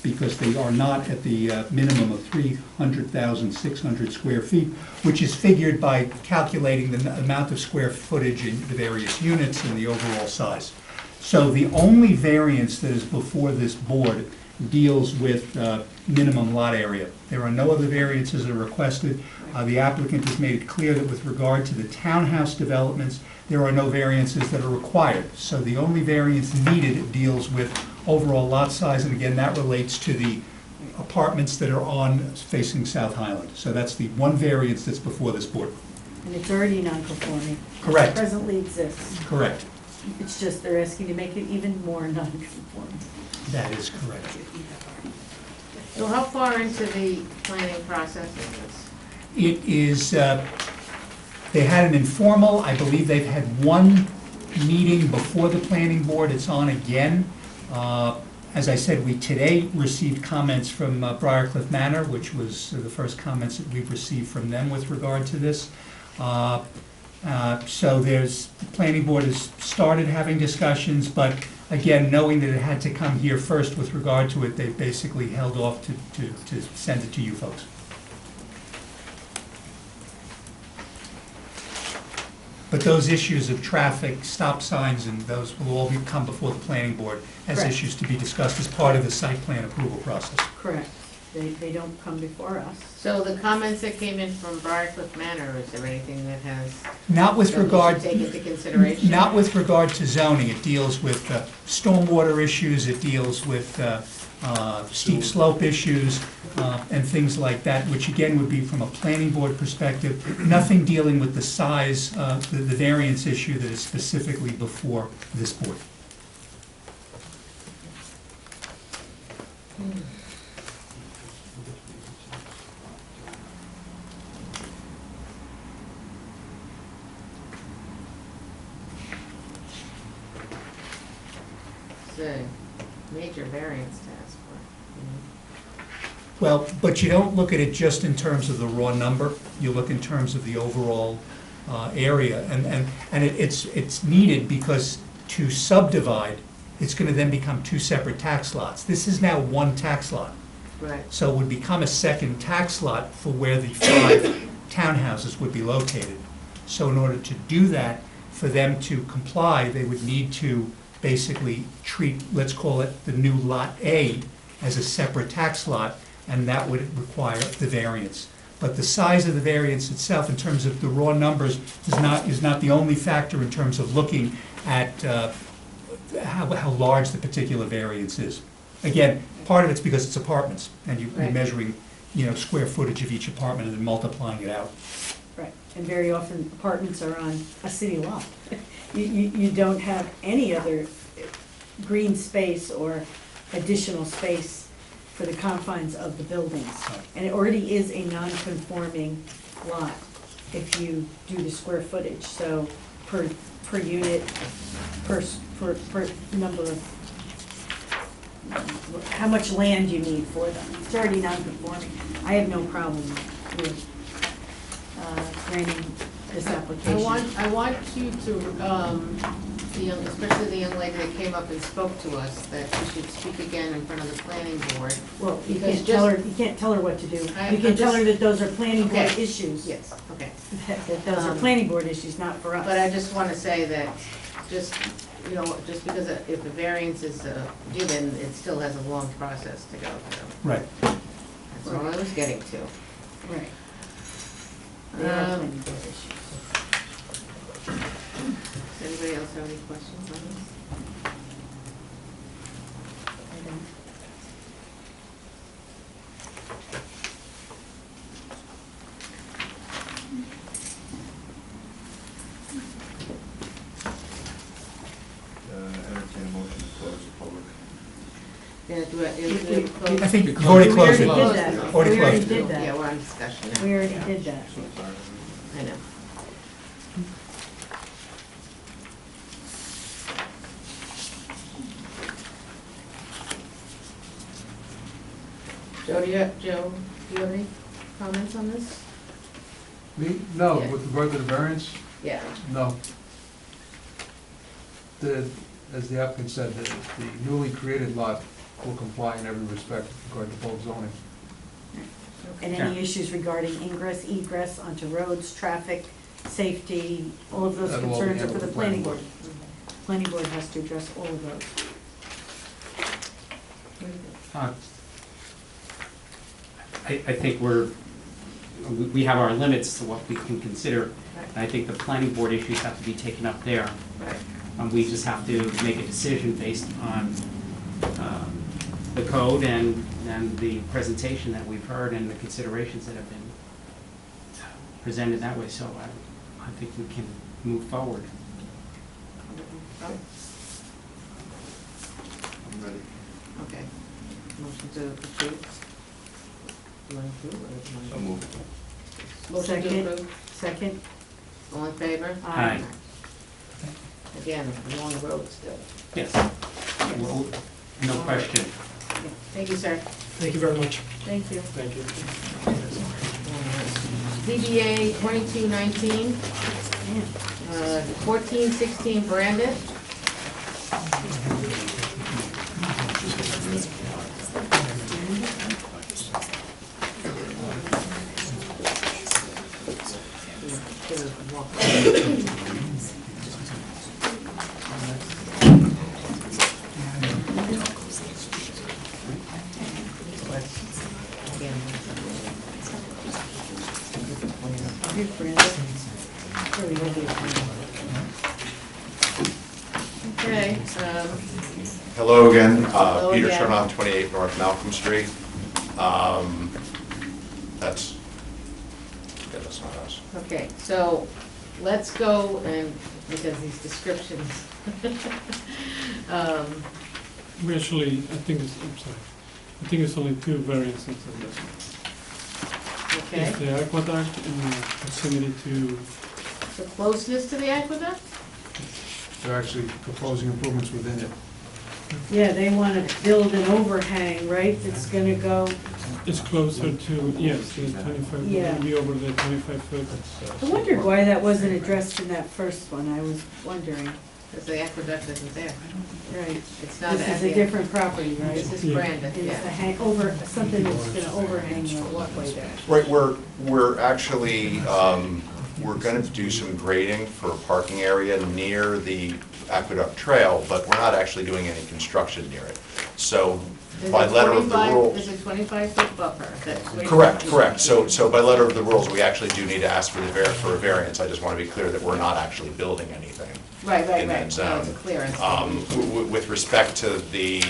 because they are not at the minimum of 300,600 square feet, which is figured by calculating the amount of square footage in the various units and the overall size. So the only variance that is before this board deals with minimum lot area. There are no other variances that are requested. The applicant has made it clear that with regard to the townhouse developments, there are no variances that are required. So the only variance needed deals with overall lot size, and again, that relates to the apartments that are facing South Highland. So that's the one variance that's before this board. And it's already non-conforming. Correct. It presently exists. Correct. It's just they're asking to make it even more non-conforming. That is correct. So how far into the planning process is this? It is, they had an informal, I believe they've had one meeting before the planning board, it's on again. As I said, we today received comments from Briarcliff Manor, which was the first comments that we've received from them with regard to this. So the planning board has started having discussions, but again, knowing that it had to come here first with regard to it, they basically held off to send it to you folks. But those issues of traffic, stop signs, and those will all come before the planning board as Correct. issues to be discussed as part of the site plan approval process. Correct. They don't come before us. So the comments that came in from Briarcliff Manor, is there anything that has? Not with that we regard, should take into consideration? not with regard to zoning. It deals with stormwater issues, it deals with steep slope issues, and things like that, which again would be from a planning board perspective. Nothing dealing with the size, the variance issue that is specifically before this board. It's a major variance to ask for. Well, but you don't look at it just in terms of the raw number, you look in terms of the overall area, and it's needed because to subdivide, it's gonna then become two separate tax lots. This is now one tax lot, Right. so it would become a second tax lot for where the 5 townhouses would be located. So in order to do that, for them to comply, they would need to basically treat, let's call it the new Lot A, as a separate tax lot, and that would require the variance. But the size of the variance itself, in terms of the raw numbers, is not the only factor in terms of looking at how large the particular variance is. Again, part of it's because it's apartments, and you're Right. measuring, square footage of each apartment and then multiplying it out. Right, and very often apartments are on a city lot. You don't have any other green space or additional space for the confines of the buildings. And it already is a non-conforming lot if you do the square footage, so per unit, per number of, how much land you need for them. It's already non-conforming. I have no problem with granting this application. I want you to, especially the young lady that came up and spoke to us, that she should speak again in front of the planning board. Well, you Because can't tell her what to do. I- You can I'm tell her just- that those are planning board Okay. issues. Yes, okay. That those are planning board issues, not for us. But I just want to say that, just because if the variance is given, it still has a long process to go through. Right. That's all I was getting to. Right. They are planning board issues. Does anybody else have any questions on this? I don't. Entertain a motion to close the public. Yeah, do I, I think you've already closed it. We already did that. Already We already closed it. did that. Yeah, we're on discussion now. We already did that. I know. Joe, do you have any comments on this? Me? No, Yeah. with regard to the variance, Yeah. no. As the applicant said, the newly created lot will comply in every respect according to both zoning. And any issues regarding ingress, egress onto roads, traffic, safety, all of those That'll all be concerns are for handled the with planning planning board. Planning board has to address all of those. I think we have our limits to what we can consider, and I think the planning board issues have to be taken up there. Right. We just have to make a decision based on the code and the presentation that we've heard and the considerations that have been presented that way, so I think we can move forward. I'm ready. Okay. Motion to approve? You want to approve or do you want to? So moved. Motion to Second. approve? Second? All in favor? Aye. Again, long road still. Yes. Well, no question. Thank you, sir. Thank you very much. Thank you. Thank you. ZBA 2219, 1416 Brandon. Here's Brandon. Here we go. Okay, Hello again, Hello Peter again. Chernoff, 28 North Malcolm Street. That's not us. okay, so let's go and, because these descriptions. We actually, I think it's only 2 variances in this one. Okay, It's the aqueduct in proximity to, the closeness to the aqueduct? They're actually proposing improvements within it. Yeah, they want to build an overhang, right, that's gonna go, It's closer to, yes, the 25, Yeah. it'll be over the 25 foot. I wondered why that wasn't addressed in that first one, I was wondering. Because the aqueduct isn't there. Right. It's not. This is a different property, right? This is Yeah. Brandon, And it's a yeah. hang, over, something that's gonna overhang the walkway there. Right, we're actually, we're gonna do some grading for a parking area near the Aqueduct Trail, but we're not actually doing any construction near it. So There's by a letter of the 25 rules. There's a 25-foot buffer. That's where you- Correct. So by letter of the rules, we actually do need to ask for for a variance. I just want to be clear that we're not actually building anything Right, in that no, zone. it's a clearance. With respect to the,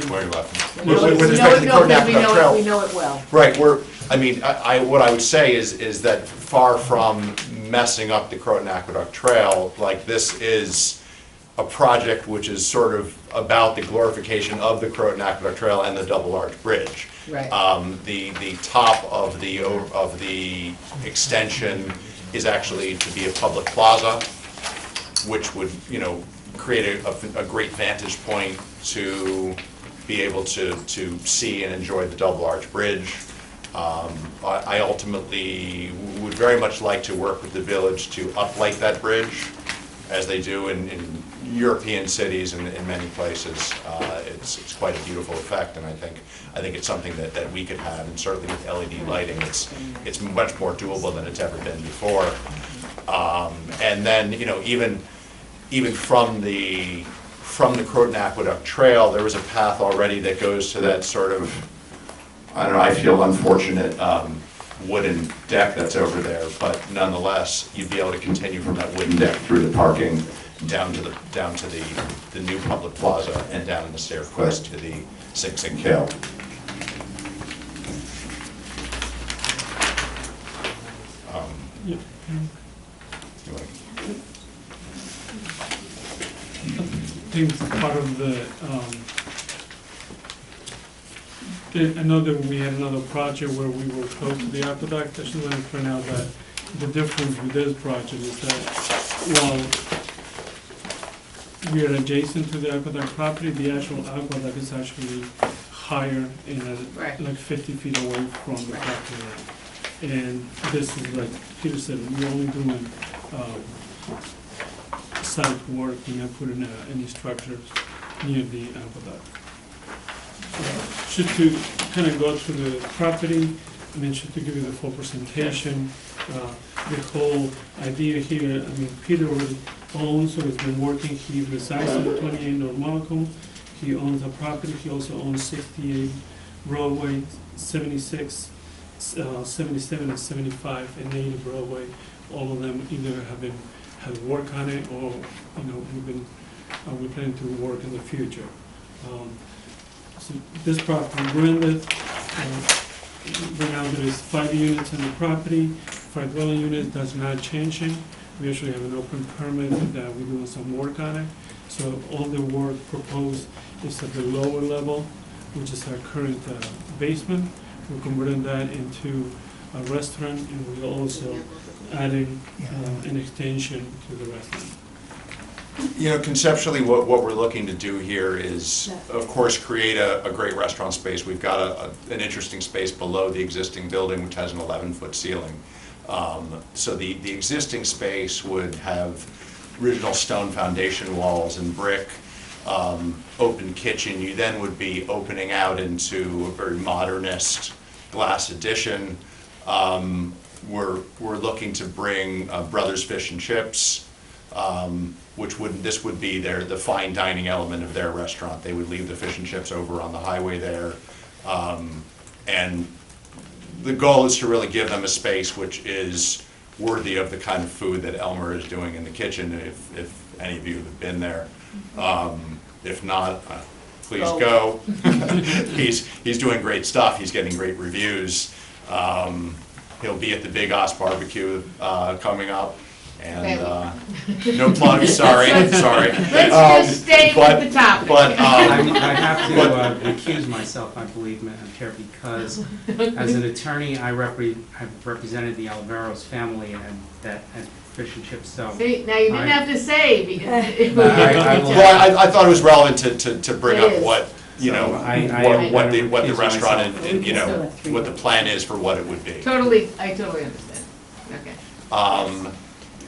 where are you left? We know With it, respect to the Croton because we Aqueduct know Trail. it, we know it well. Right, what I would say is that far from messing up the Croton Aqueduct Trail, like this is a project which is sort of about the glorification of the Croton Aqueduct Trail and the Double Arch Bridge. Right. The top of the extension is actually to be a public plaza, which would, create a great vantage point to be able to see and enjoy the Double Arch Bridge. I ultimately would very much like to work with the village to uplight that bridge, as they do in European cities and in many places. It's quite a beautiful effect, and I think it's something that we could have, and certainly with LED lighting, it's much more doable than it's ever been before. And then, even from the Croton Aqueduct Trail, there was a path already that goes to that sort of, I don't know, I feel unfortunate wooden deck that's over there, but nonetheless, you'd be able to continue from that wooden deck through the parking down to the new public plaza and down the staircase to the Sing Sing Kill. Yeah. I think part of I know that we had another project where we were close to the aqueduct. I just want to point out that the difference with this project is that while we are adjacent to the aqueduct property, the actual aqueduct is actually higher and like 50 feet away from the property line. And this is, like Peter said, we're only doing site work, we're not putting any structures near the aqueduct. Just to kind of go through the property, I mean, just to give you the full presentation, the whole idea here, Peter already owns, or has been working, he resides in 28 North Malcolm, he owns a property, he also owns 68 Broadway, 76, 77 and 75, and 80 Broadway. All of them either have work on it, or we plan to work in the future. So this property rented, right now there is 5 units on the property, 5 dwelling units, that's not changing. We actually have an open permit that we're doing some work on it. So all the work proposed is at the lower level, which is our current basement. We're converting that into a restaurant, and we're also adding an extension to the restaurant. Conceptually, what we're looking to do here is, of course, create a great restaurant space. We've got an interesting space below the existing building, which has an 11-foot ceiling. So the existing space would have original stone foundation walls and brick, open kitchen. You then would be opening out into a very modernist glass addition. We're looking to bring Brothers Fish and Chips, this would be the fine dining element of their restaurant. They would leave the fish and chips over on the highway there. And the goal is to really give them a space which is worthy of the kind of food that Elmer is doing in the kitchen, if any of you have been there. If not, please go. He's doing great stuff. He's getting great reviews. He'll be at the Big Os Barbecue coming up. And no plugs, sorry. Let's just stay with the topic. I have to recuse myself, I believe, Madam Chair, because as an attorney, I've represented the Alvaro's family, and that fish and chips, so. See, now you didn't have to say, because it would I will- Well, I thought it was relevant to bring It up is. what, you know, So I what the recuse restaurant myself. and, you know, what the plan is for what it would be. Totally, I totally understand. Okay.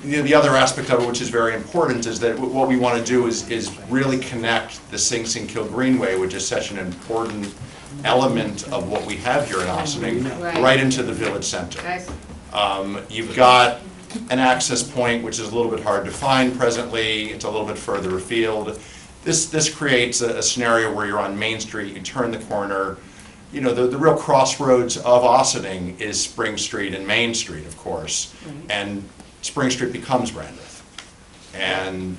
The other aspect of it, which is very important, is that what we want to do is really connect the Sing Sing Kill Greenway, which is such an important element of what we have here in Ossining, Right. right into the village center. Guys, You've got an access point, which is a little bit hard to find presently, it's a little bit further afield. This creates a scenario where you're on Main Street, you turn the corner, you know, the real crossroads of Ossining is Spring Street and Main Street, of course, and Spring Street becomes Brandreth. And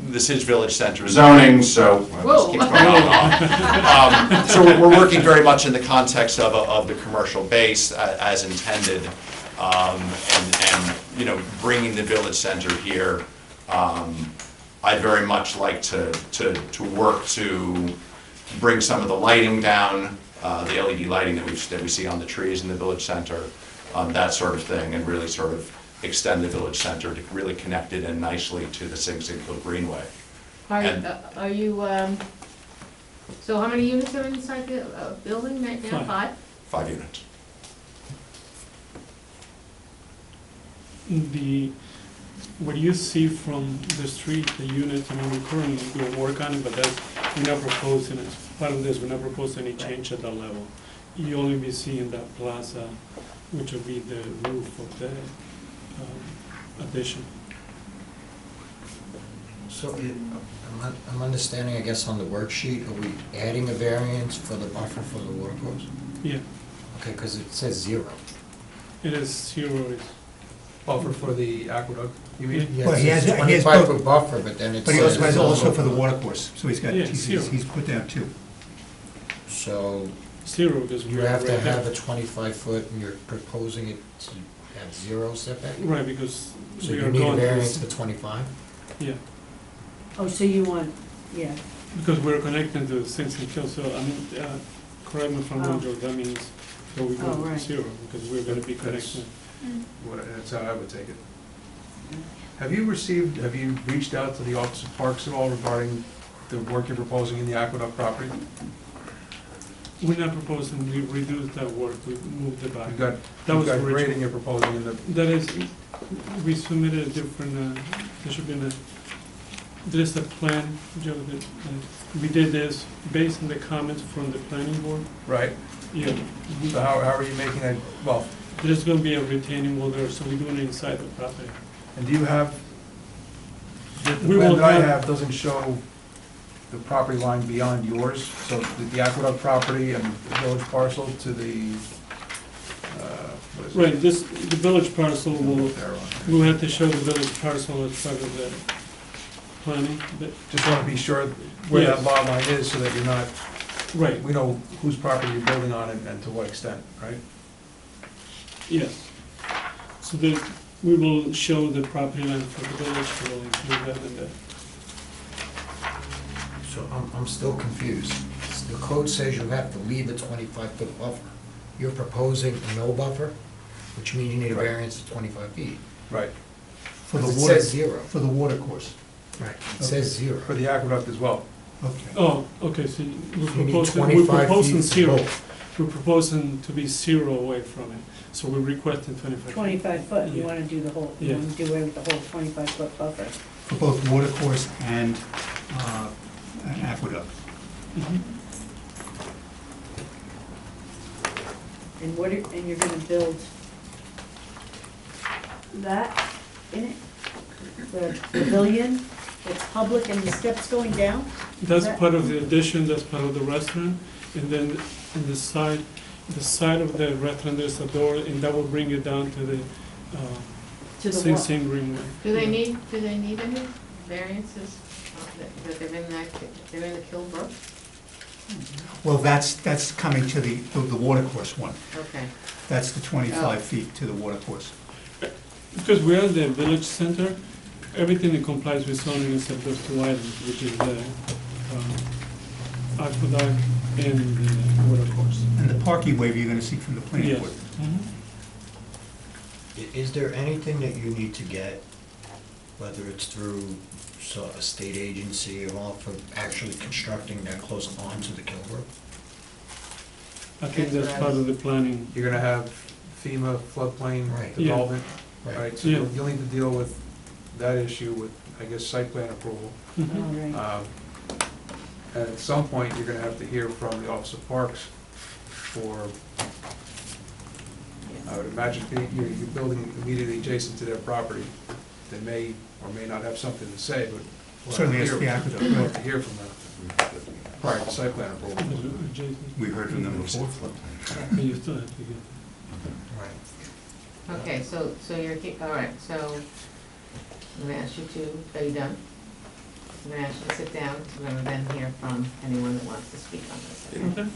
this is village center zoning, so this keeps going on. So we're working very much in the context of the commercial base as intended, and you know, bringing the village center here. I'd very much like to work to bring some of the lighting down, the LED lighting that we see on the trees in the village center, that sort of thing, and really sort of extend the village center to really connect it in nicely to the Sing Sing Kill Greenway. are you, so how many units are inside the building right now? 5? 5 units. What you see from the street, the units, I mean, we currently do work on it, but we're not proposing, as part of this, we're not proposing any change at that level. You only be seeing that plaza, which will be the roof of the addition. So I'm understanding, I guess, on the worksheet, are we adding a variance for the buffer for the water course? Yeah, Okay, because it says 0. it is 0. Buffer for the aqueduct, you mean? Yeah, Well, it he has- says he has 25-foot buffer, but then it But he also has says... also for the water course, so he's got, Yeah, he's zero. he's put down 2. So 0, because you we're have to right have there. a 25-foot, and you're proposing it to have 0 setback? Right, because So we you are need a going to variance this, for 25? yeah, Oh, so you want, yeah. because we're connecting to Sing Sing Kill, so I mean, correct me if I'm wrong, Oh. Joe, that means that we Oh, go to right. 0, because we're gonna be That's- connecting. That's how I would take it. Have you reached out to the Office of Parks at all regarding the work you're proposing in the aqueduct property? We're not proposing, we reduced that work, we moved it back. You've got, That you've was got original. grading you're proposing in the, That is, we submitted a different, there should be there's a plan, Joe, that, we did this based on the comments from the planning board. right? Yeah. So how are you making that, well, There's gonna be a retaining wall there, so we're doing it inside the property. and do you have, the We plan will that I have- have doesn't show the property line beyond yours, so the aqueduct property and the village parcel to the, what is it? Right, the village parcel will, There on. we'll have to show the village parcel as part of the planning, but, Just want to be sure where that Yes. lot line is, so that you're not, right, we know whose property you're building on and to what extent, right? yes. So we will show the property line for the village, we'll include that in there. So I'm still confused. The code says you have to leave a 25-foot buffer. You're proposing no buffer, which means you need a Right. variance of 25 feet. Right. For the It water, says 0. for the water course. Right. It says 0. For the aqueduct as well. Okay. Oh, okay, so You we're need proposing, 25 feet for 0. both. We're proposing to be 0 away from it, so we're requesting 25. 25 foot, you Yeah. want to do the whole, you Yeah. want to do away with the whole 25-foot buffer. For both water course and an aqueduct. Mhm. And and you're gonna build that in it? The pavilion, it's public and the steps going down? That's That- part of the addition, that's part of the restaurant, and then in the side of the restaurant, there's a door, and that will bring it down to the To the Sing wall. Sing Greenway. do they need any variances that they're in the Kill Brook? Well, that's coming to the water course one. Okay. That's the 25 Oh. feet to the water course. Because we're at the village center, everything that complies with zoning except those 2 items, which is the aqueduct and the water course. And the parking waiver you're gonna seek from the planning Yes. board. Mhm. Is there anything that you need to get, whether it's through a state agency or for actually constructing that close onto the Kilbrook? I think that's part of the planning. You're gonna have FEMA floodplain Right. development, Right. right? So Yeah. you'll need to deal with that issue with, I guess, site plan approval. Mhm. And at some point, you're gonna have to hear from the Office of Parks for, I would imagine, you're building immediately adjacent to their property. They may or may not have something to say, but Certainly has to be active, we'll have right. to hear from them prior to site plan approval. Adjacent. We heard from them before. But you still have to get. Right. Okay, so you're, all right, so I'm gonna ask you to, are you done? I'm gonna ask you to sit down, so we're gonna then hear from anyone that wants to speak on this.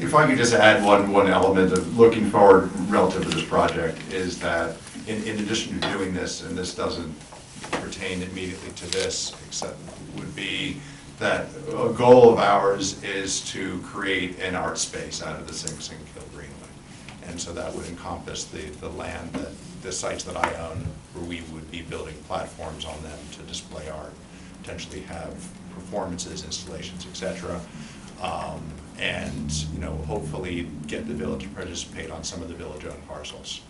If I could just add one element of looking forward relative to this project, is that in addition to doing this, and this doesn't pertain immediately to this, except would be that a goal of ours is to create an art space out of the Sing Sing Kill Greenway. And so that would encompass the land, that the sites that I own, where we would be building platforms on them to display art, potentially have performances, installations, et cetera. And, you know, hopefully get the village to participate on some of the village-owned parcels.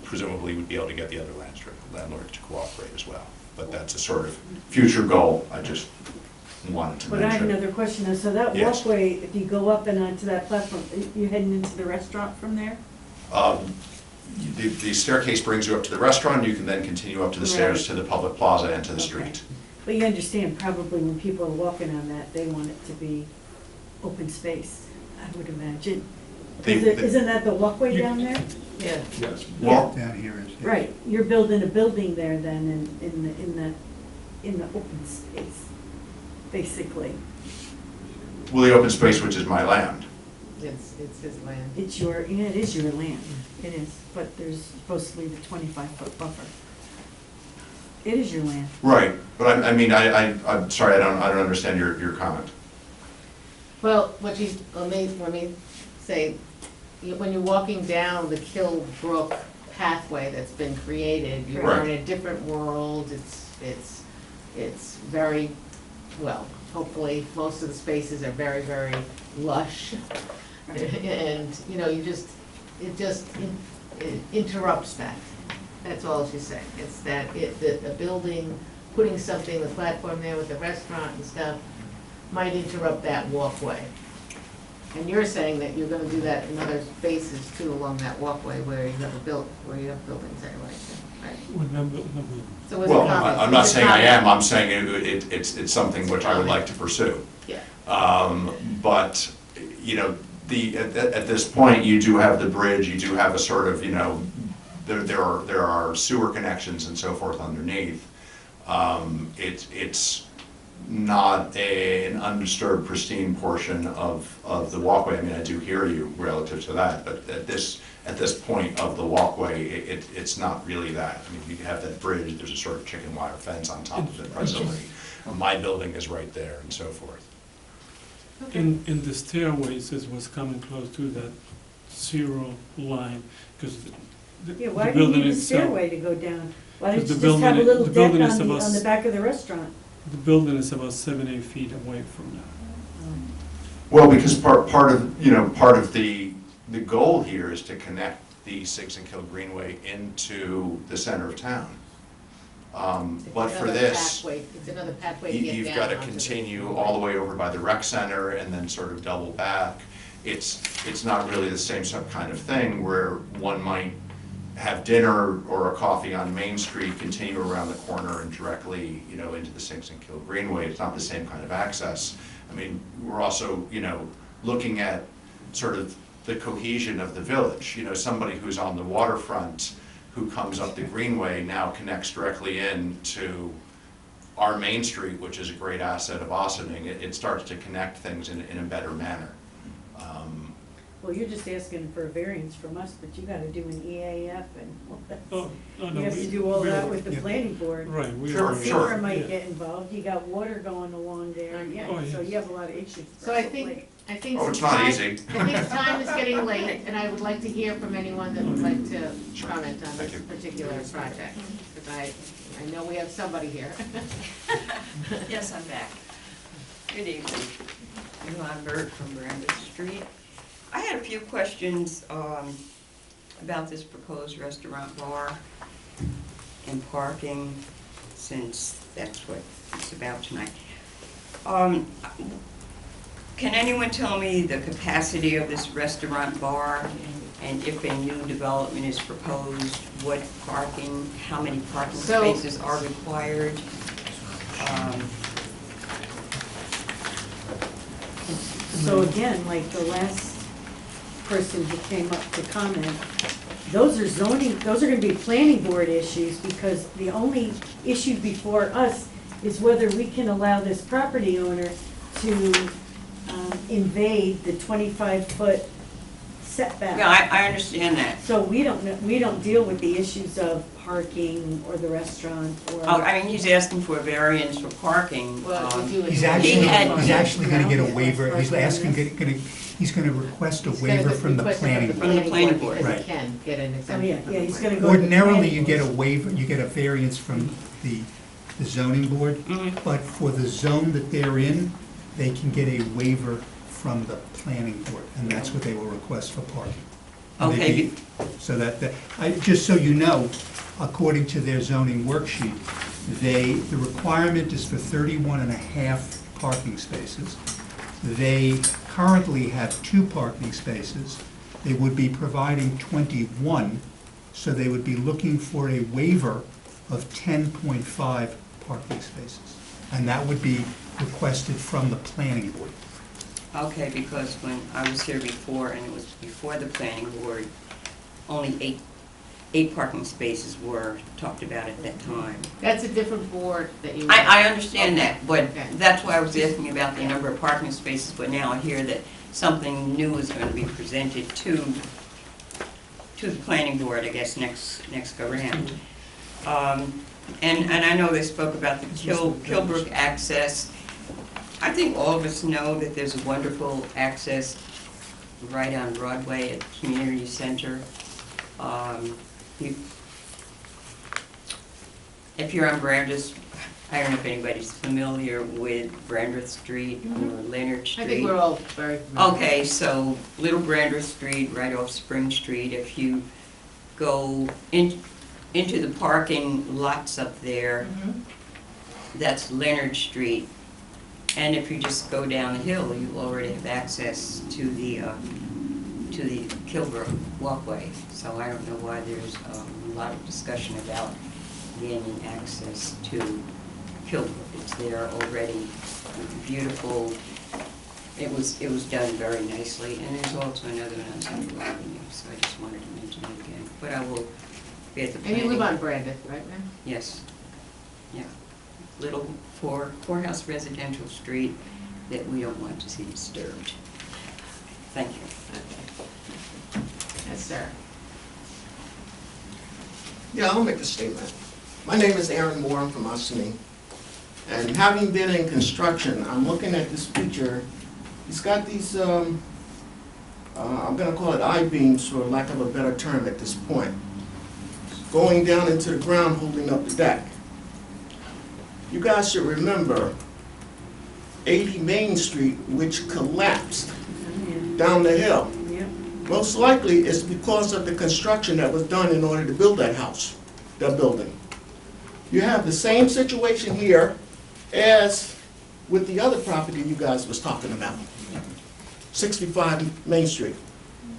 Presumably, we'd be able to get the other landlord to cooperate as well. But that's a sort of future goal I just wanted to But I have mention. another question though, so that Yes. walkway, if you go up and onto that platform, you're heading into the restaurant from there? The staircase brings you up to the restaurant, you can then continue up to the stairs Right. to the public plaza and to the Okay. street. But you understand, probably when people are walking on that, they want it to be open space, I would imagine. Isn't that the walkway down there? Yeah. Yes. Well, Down here is. Right, you're building a building there then in the open space, basically. well, the open space, which is my land. It's his land. It's your, yeah, it is your land, it is, but there's supposed to be the 25-foot buffer. It is your land. Right, but I mean, I'm sorry, I don't understand your comment. Well, what you, let me say, when you're walking down the Kill Brook pathway that's been created, you're Right. in a different world, it's very, well, hopefully, most of the spaces are very, very lush. And, you know, it interrupts that. That's all she's saying. It's that the building, putting something, the platform there with the restaurant and stuff, might interrupt that walkway. And you're saying that you're gonna do that in other spaces too along that walkway where you have buildings anyway, right? So what's the Well, comment? I'm not What's the saying I comment? am, I'm saying it's something which I would like to pursue. Yeah. But, you know, at this point, you do have the bridge, you do have a sort of, you know, there are sewer connections and so forth underneath. It's not an undisturbed, pristine portion of the walkway. I mean, I do hear you relative to that, but at this point of the walkway, it's not really that. I mean, you have that bridge, there's a sort of chicken wire fence on top of it presently. My building is right there and so forth. In the stairways is what's coming close to that 0 line, because Yeah, the why do you building need a itself, stairway to go down? Why don't Because you the just have a building- little the deck building is on about the back of the restaurant? the building is about 7-8 feet away from that. Well, because part of the goal here is to connect the Six and Kill Greenway into the center of town. But for Another this, pathway- It's another pathway to get down. you've got to onto the- continue all the way over by the rec center and then sort of double back. It's not really the same kind of thing where one might have dinner or a coffee on Main Street, continue around the corner and directly, you know, into the Six and Kill Greenway. It's not the same kind of access. I mean, we're also, you know, looking at sort of the cohesion of the village. You know, somebody who's on the waterfront who comes up the Greenway now connects directly into our Main Street, which is a great asset of Ossining. It starts to connect things in a better manner. Well, you're just asking for a variance from us, but you gotta do an EAF and all that. Oh, no, You have to we- do all we that are- with the yeah. planning board. Right, we Sure, are. sure. SECR might Yeah. get involved, you got water going along there, Oh, yeah, so yes. you have a lot of issues. So I think I think Oh, it's not time- easy. I think time is getting late, and I would like to hear from anyone that would like to comment on this particular project. Because I know we have somebody here. Yes, I'm back. Good evening. Yvonne Bird from Miranda Street. I had a few questions about this proposed restaurant bar and parking, since that's what it's about tonight. Can anyone tell me the capacity of this restaurant bar, and if a new development is proposed, what parking, how many parking spaces are required? So again, like the last person who came up to comment, those are zoning, those are gonna be planning board issues, because the only issue before us is whether we can allow this property owner to invade the 25-foot setback. Yeah, I understand that. So we don't deal with the issues of parking or the restaurant or. Oh, I mean, he's asking for a variance for parking. He's actually gonna get a waiver, he's gonna request a waiver from the planning board. From the planning board. Because Right. he can get an Oh, exemption. yeah, he's gonna go to the Ordinarily, planning you board. get a waiver, you get a variance from the zoning board, but for the zone that they're in, they can get a waiver from the planning board, and that's what they will request for parking. And they'd Okay. be- So just so you know, according to their zoning worksheet, the requirement is for 31 and a half parking spaces. They currently have 2 parking spaces. They would be providing 21, so they would be looking for a waiver of 10.5 parking spaces. And that would be requested from the planning board. Okay, because when I was here before, and it was before the planning board, only eight parking spaces were talked about at that time. That's a different board that you. I understand that, but Okay. that's why I was asking about the number of parking spaces, but now I hear that something new is going to be presented to the planning board, I guess, next go round. And I know they spoke about the Kilbrook access. I think all of us know that there's a wonderful access right on Broadway at the community center. If you're on Brandreth, I don't know if anybody's familiar with Brandreth Street or Leonard Street. I think we're all very familiar. Okay, so Little Brandreth Street, right off Spring Street, if you go into the parking lots up there, that's Leonard Street. And if you just go down the hill, you already have access to the Kilbrook walkway. So I don't know why there's a lot of discussion about gaining access to Kilbrook. It's there already, beautiful. It was done very nicely, and there's also another one on Central Avenue. So I just wanted to mention it again. But I will be at the And planning. you live on Brandon, right now? Yes, yeah. Little four-house residential street that we don't want to see disturbed. Thank you. Yes, sir. Yeah, I'll make a statement. My name is Aaron Moore, I'm from Ossining. And having been in construction, I'm looking at this picture. It's got these, I'm gonna call it I-beams for lack of a better term at this point, going down into the ground holding up the deck. You guys should remember 80 Main Street, which collapsed down the hill. Most likely it's because of the construction that was done in order to build that house, that building. You have the same situation here as with the other property you guys was talking about, 65 Main Street.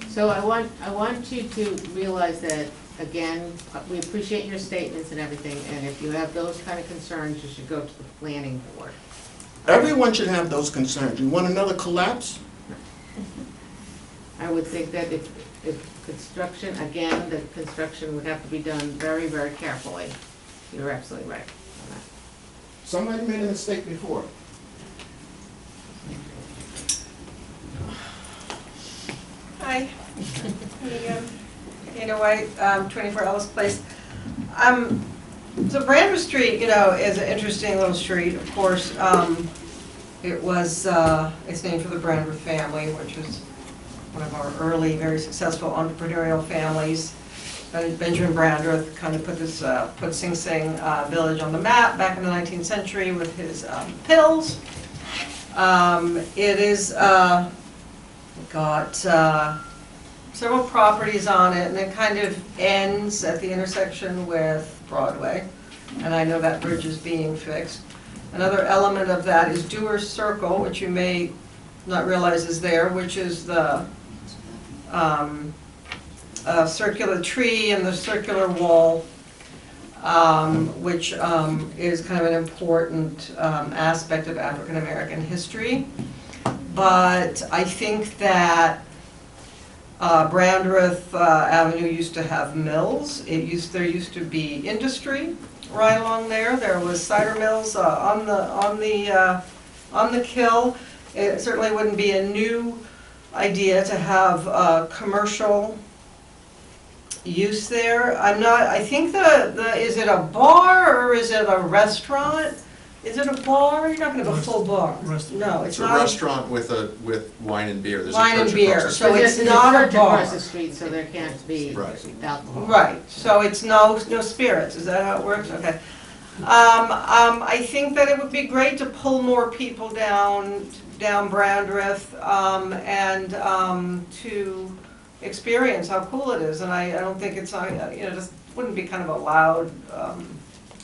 So I want you to realize that, again, we appreciate your statements and everything, and if you have those kind of concerns, you should go to the planning board. Everyone should have those concerns. You want another collapse? I would think that if construction, again, the construction would have to be done very, very carefully. You're absolutely right on that. Somebody made a mistake before. Hi. Hannah White, 24 Ellis Place. So Brandreth Street, is an interesting little street, of course. It was, it's named for the Brandreth family, which was one of our early, very successful entrepreneurial families. Benjamin Brandreth kind of put Sing Sing Village on the map back in the 19th century with his pills. It is got several properties on it, and it kind of ends at the intersection with Broadway. And I know that bridge is being fixed. Another element of that is Dewar Circle, which you may not realize is there, which is the circular tree and the circular wall, which is kind of an important aspect of African American history. But I think that Brandreth Avenue used to have mills. There used to be industry right along there. There was cider mills on the Kill. It certainly wouldn't be a new idea to have commercial use there. I think is it a bar or is it a restaurant? Is it a bar? You're not gonna have a full bar. No, it's It's not. a restaurant with wine and beer. There's a Wine and church beer, across the so street. it's not a bar. Across the street, so there can't be alcohol. Right, so it's no spirits, is that how it works? Okay. I think that it would be great to pull more people down Brandreth, and to experience how cool it is. And I don't think it's, just wouldn't be kind of a loud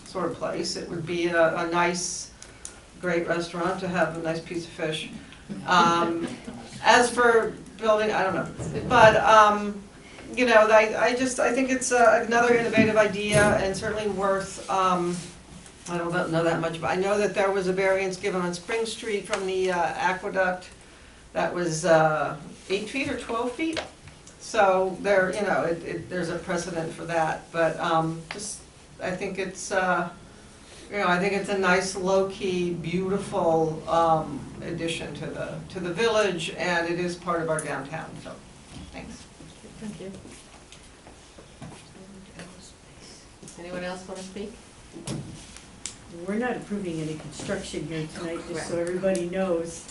sort of place. It would be a nice, great restaurant to have a nice piece of fish. As for building, I don't know, but I think it's another innovative idea and certainly worth. I don't know that much, but I know that there was a variance given on Spring Street from the aqueduct that was 8 feet or 12 feet. So there, there's a precedent for that. But I think it's, I think it's a nice, low-key, beautiful addition to the village, and it is part of our downtown. So, thanks. Thank you. Anyone else want to speak? We're not approving any construction here tonight, just so everybody knows.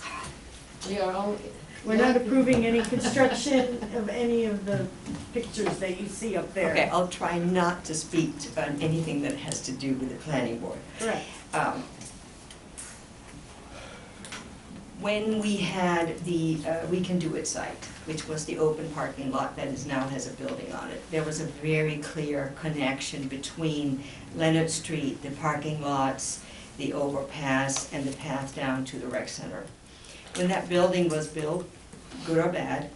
We are only. We're not approving any construction of any of the pictures that you see up there. Okay, I'll try not to speak on anything that has to do with the planning board. Correct. When we had the We Can Do It site, which was the open parking lot that now has a building on it, there was a very clear connection between Leonard Street, the parking lots, the overpass, and the path down to the rec center. When that building was built, good or bad,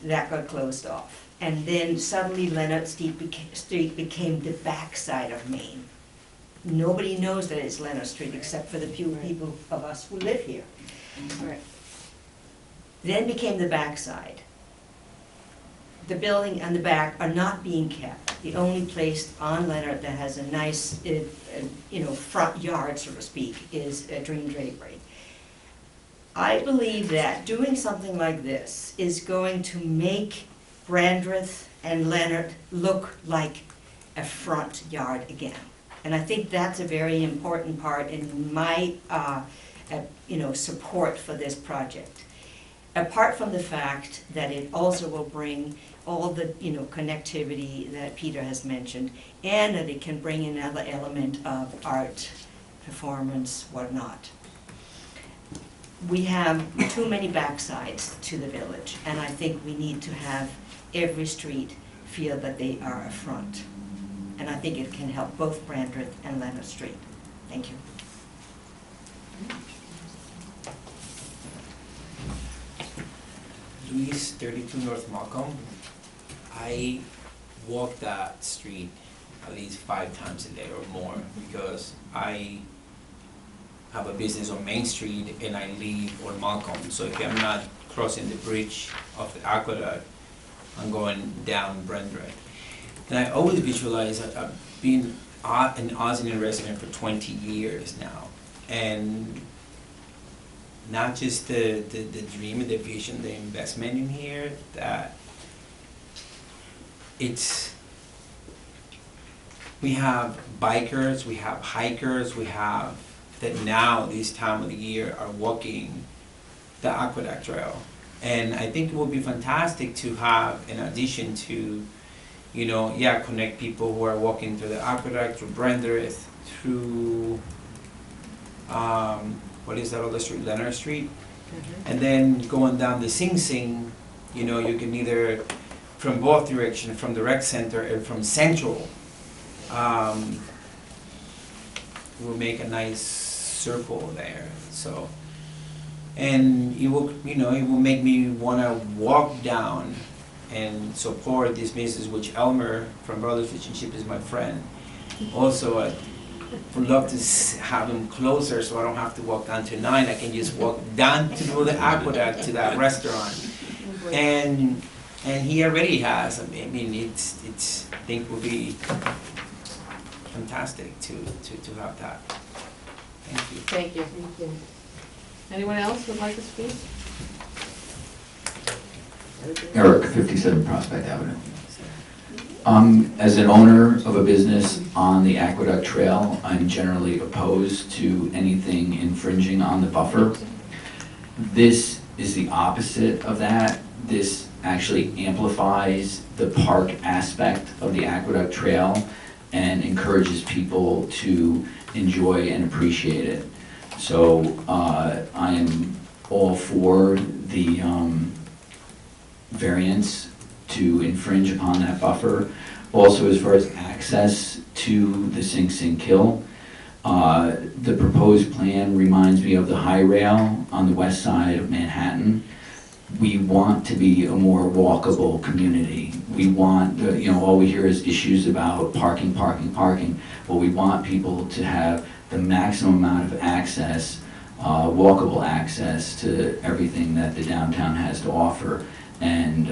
that got closed off. And then suddenly Leonard Street became the backside of Main. Nobody knows that it's Leonard Street except for the few people of us who live here. Right. Then became the backside. The building and the back are not being kept. The only place on Leonard that has a nice, front yard, so to speak, is Dream Drapery. I believe that doing something like this is going to make Brandreth and Leonard look like a front yard again. And I think that's a very important part in my support for this project. Apart from the fact that it also will bring all the connectivity that Peter has mentioned, and that it can bring another element of art, performance, whatnot. We have too many backsides to the village, and I think we need to have every street feel that they are a front. And I think it can help both Brandreth and Leonard Street. Thank you. Luis, 32 North Malcolm. I walk that street at least 5 times a day or more because I have a business on Main Street and I live on Malcolm. So if I'm not crossing the bridge of the aqueduct, I'm going down Brandreth. And I always visualize, I've been an Osney resident for 20 years now. And not just the dream and the vision, the investment in here, that we have bikers, we have hikers, we have that now, this time of the year, are walking the Aqueduct Trail. And I think it would be fantastic to have, in addition to, you know, yeah, connect people who are walking through the Aqueduct, through Brandreth, through, what is that other street, Leonard Street? And then going down the Sing Sing, you know, you can either, from both directions, from the rec center and from Central, will make a nice circle there, so. And it will, you know, it will make me wanna walk down and support this business, which Elmer from Brothers Fish and Chip is my friend. Also, I would love to have him closer so I don't have to walk down to 9. I can just walk down to the Aqueduct to that restaurant. And he already has. I mean, it's I think it would be fantastic to have that. Thank you. Thank you. Thank you. Anyone else would like to speak? Eric, 57 Prospect Avenue. As an owner of a business on the Aqueduct Trail, I'm generally opposed to anything infringing on the buffer. This is the opposite of that. This actually amplifies the park aspect of the Aqueduct Trail and encourages people to enjoy and appreciate it. So I am all for the variance to infringe upon that buffer. Also, as far as access to the Sing Sing Kill, the proposed plan reminds me of the high rail on the west side of Manhattan. We want to be a more walkable community. We want, you know, all we hear is issues about parking, parking, parking. But we want people to have the maximum amount of access, walkable access to everything that the downtown has to offer. And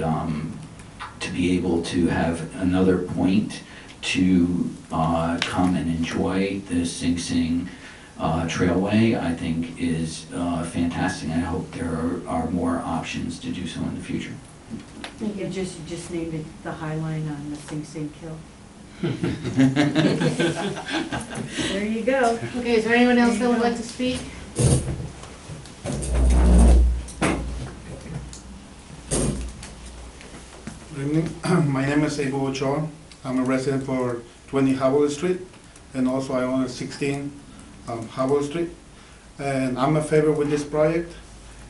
to be able to have another point to come and enjoy the Sing Sing Trailway, I think is fantastic. And I hope there are more options to do so in the future. You just named it the High Line on the Sing Sing Kill. There you go. Okay, is there anyone else that would like to speak? Good evening. My name is Abel Ochoa. I'm a resident for 20 Howell Street, and also I own 16 Howell Street. And I'm a favor with this project.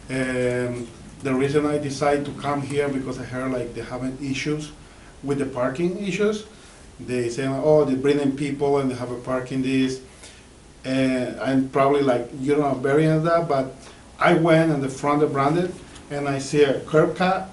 And the reason I decided to come here because I heard like they having issues with the parking issues. They say, oh, they're bringing people and they have a parking this. And I'm probably like, you don't know, variance that, but I went in the front of Branded and I see a curb cut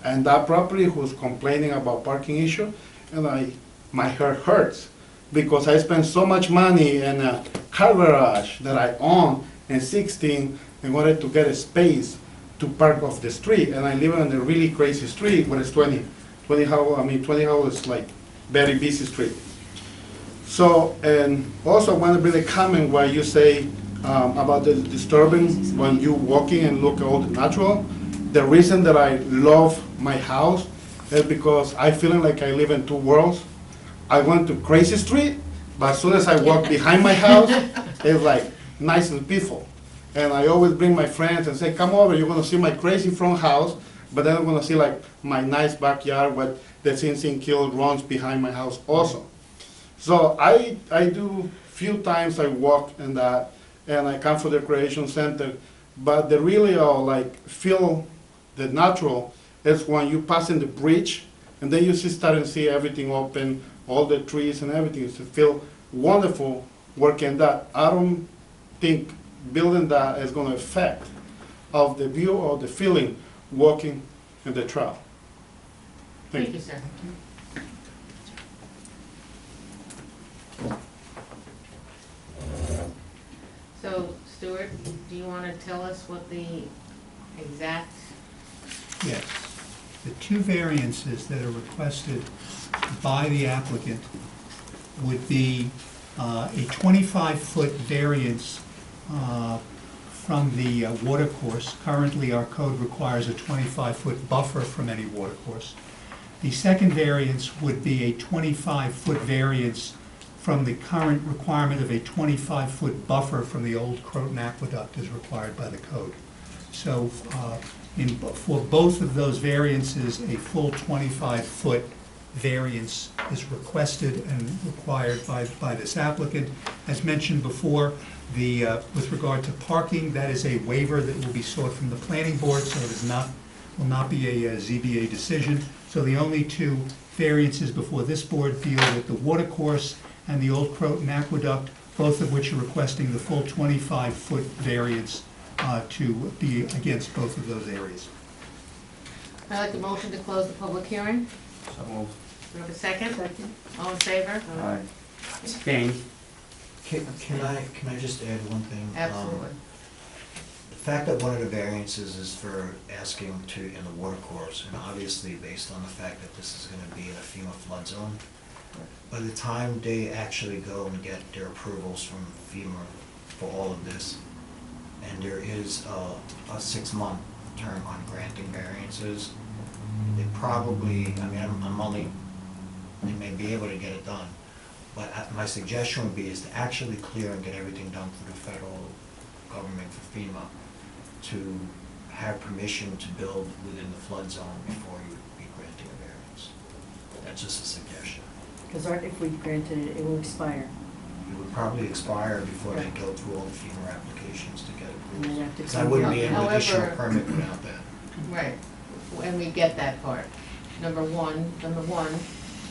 and that property who's complaining about parking issue, and my heart hurts because I spent so much money in a car garage that I own in 16 in order to get a space to park off the street, and I live on a really crazy street where it's 20 Howell is like very busy street. So, and also want to bring a comment where you say about the disturbing when you walking and look at all the natural. The reason that I love my house is because I feeling like I live in two worlds. I went to crazy street, but as soon as I walk behind my house, it's like nice and peaceful. And I always bring my friends and say, come over, you're gonna see my crazy front house, but then I'm gonna see like my nice backyard where the Sing Sing Kill runs behind my house also. So I do few times I walk in that, and I come for the recreation center, but the really like feel the natural is when you pass in the bridge, and then you start and see everything open, all the trees and everything. It's feel wonderful working that. I don't think building that is going to affect of the view or the feeling walking in the trail. Thank you, sir. So, Stuart, do you want to tell us what the exact? Yes. The two variances that are requested by the applicant would be a 25-foot variance from the watercourse. Currently, our code requires a 25-foot buffer from any watercourse. The second variance would be a 25-foot variance from the current requirement of a 25-foot buffer from the old Croton Aqueduct as required by the code. So for both of those variances, a full 25-foot variance is requested and required by this applicant. As mentioned before, with regard to parking, that is a waiver that will be sought from the planning board, so it will not be a ZBA decision. So the only two variances before this board deal with the watercourse and the old Croton Aqueduct, both of which are requesting the full 25-foot variance to be against both of those areas. I'd like a motion to close the public hearing. So moved. Do we have a second? Second. All in favor? Aye. Abstain. Can I just add one thing? Absolutely. The fact that one of the variances is for asking to, in the water course, and obviously based on the fact that this is gonna be in a FEMA flood zone, by the time they actually go and get their approvals from FEMA for all of this, and there is a 6-month term on granting variances, they probably, I mean, I'm only, they may be able to get it done, but my suggestion would be is to actually clear and get everything done through the federal government for FEMA to have permission to build within the flood zone before you would be granting a variance. That's just a suggestion. Because if we granted it, it will expire. It would probably expire before they go through all the FEMA applications to get And they'd approved. have to Because I wouldn't be able to issue a However- permit without that. Right, and we get that part. Number one,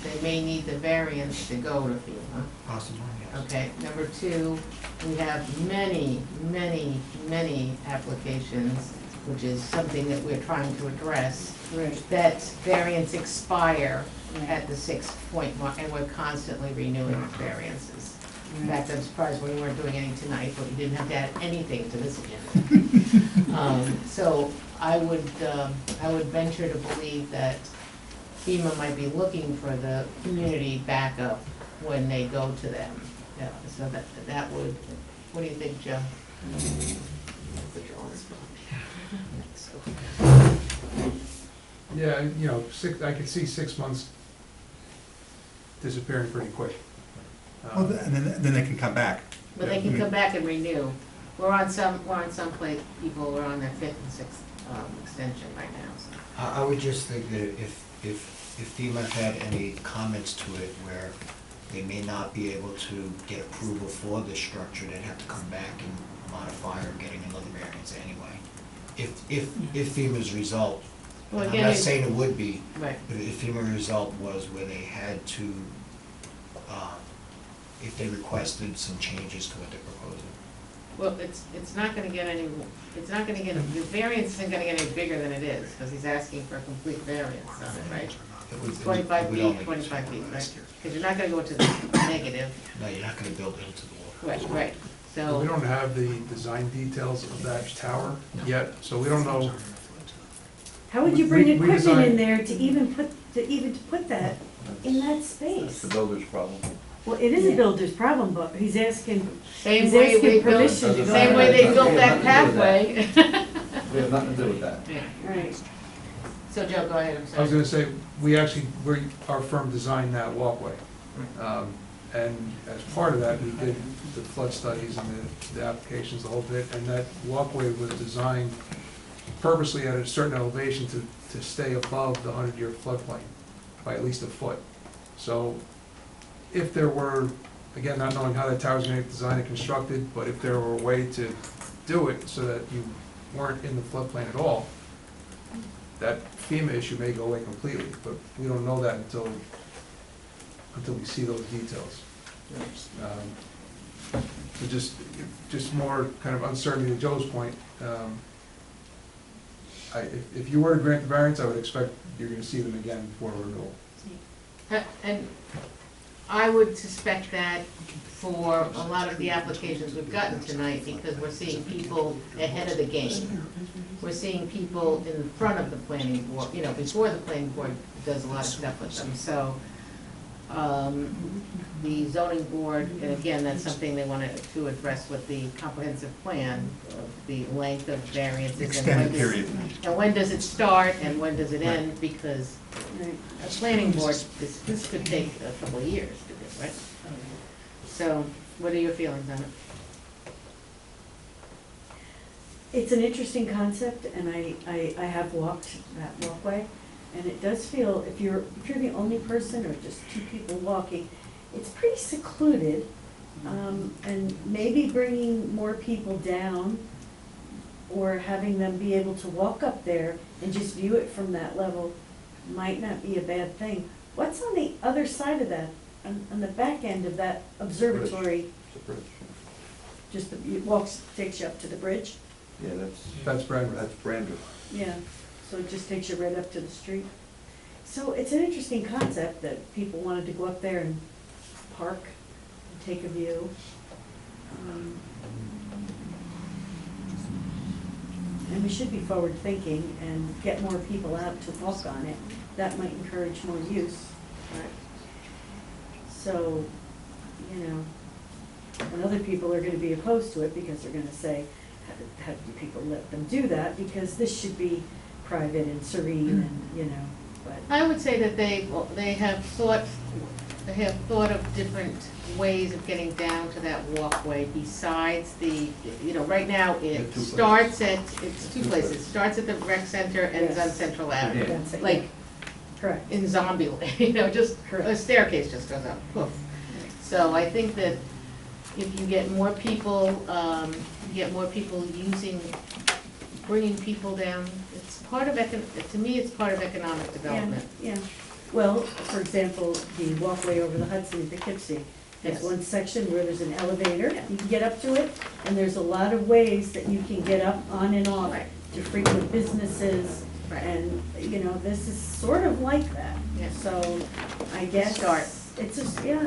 they may need the variance to go to FEMA. Possibly, yes. Okay, number two, we have many applications, which is something that we're trying to address, that variance expire at the 6-point mark, and we're constantly renewing variances. In fact, I'm surprised we weren't doing any tonight, but we didn't have to add anything to this agenda. So I would venture to believe that FEMA might be looking for the community backup when they go to them. Yeah, so that would, what do you think, Joe? Put you on the spot. Yeah, you know, I could see 6 months disappearing pretty quick. Well, and then they can come back. But they can come back and renew. We're on some place, people are on their 5th and 6th extension right now, so. I would just think that if FEMA had any comments to it where they may not be able to get approval for this structure, they'd have to come back and modify or getting another variance anyway. If FEMA's result, Well, and I'm again, not saying it would be, Right. but if FEMA result was where they had to, if they requested some changes to what they're proposing. Well, it's not gonna get any, the variance isn't gonna get any bigger than it is, because he's asking for a complete variance on it, right? It's 25 feet, 25 feet, right? Because you're not gonna go to the negative. No, you're not gonna build into the water. Right, so. We don't have the design details of that tower yet, so we don't know. How would you bring We equipment designed- in there to even put that in that space? The builder's problem. Well, it is a builder's problem, but he's asking Same way they built, permission to go. same way they built that pathway. We have nothing to do with that. Yeah. Right. So Joe, go ahead, I'm I was sorry. gonna say, our firm designed that walkway. And as part of that, we did the flood studies and the applications, the whole bit, and that walkway was designed purposely at a certain elevation to stay above the 100-year floodplain by at least a foot. So if there were, again, not knowing how that tower's gonna get designed and constructed, but if there were a way to do it so that you weren't in the floodplain at all, that FEMA issue may go away completely, but we don't know that until we see those details. So just more kind of uncertainty to Joe's point. If you were to grant the variance, I would expect you're gonna see them again before renewal. And I would suspect that for a lot of the applications we've gotten tonight, because we're seeing people ahead of the game. We're seeing people in front of the planning board, before the planning board does a lot of stuff with them, so. The zoning board, and again, that's something they wanted to address with the comprehensive plan, the length of variances. Extended period. And when does it start and when does it end, because a planning board, this could take a couple of years to do, right? So, what are your feelings on it? It's an interesting concept, and I have walked that walkway, and it does feel, if you're the only person or just two people walking, it's pretty secluded. And maybe bringing more people down or having them be able to walk up there and just view it from that level might not be a bad thing. What's on the other side of that, on the back end of that observatory? It's a bridge. Just, it walks, takes you up to the bridge? Yeah, That's Brandon. That's Brandon. Yeah, so it just takes you right up to the street. So it's an interesting concept that people wanted to go up there and park and take a view. And we should be forward-thinking and get more people out to walk on it. That might encourage more use. So, you know, and other people are gonna be opposed to it because they're gonna say, how do people let them do that? Because this should be private and serene and, you know, but. I would say that they have thought of different ways of getting down to that walkway besides the, you know, right now it starts at, it's two places. It starts at the rec center and ends on Central Avenue. That's it, Like, correct. in Zombieland, you know, just, a staircase just goes up, poof. So I think that if you get more people, using, bringing people down, it's part of, to me, it's part of economic development. Yeah, yeah. Well, for example, the walkway over the Hudson at Poughkeepsie, there's Yes. one section where there's an elevator, you can get up to it, and there's a lot of ways that you can get up on and off Right. to frequent businesses, Right. and, you know, this is sort of like that. Yeah. So, I guess. Start. It's just, yeah,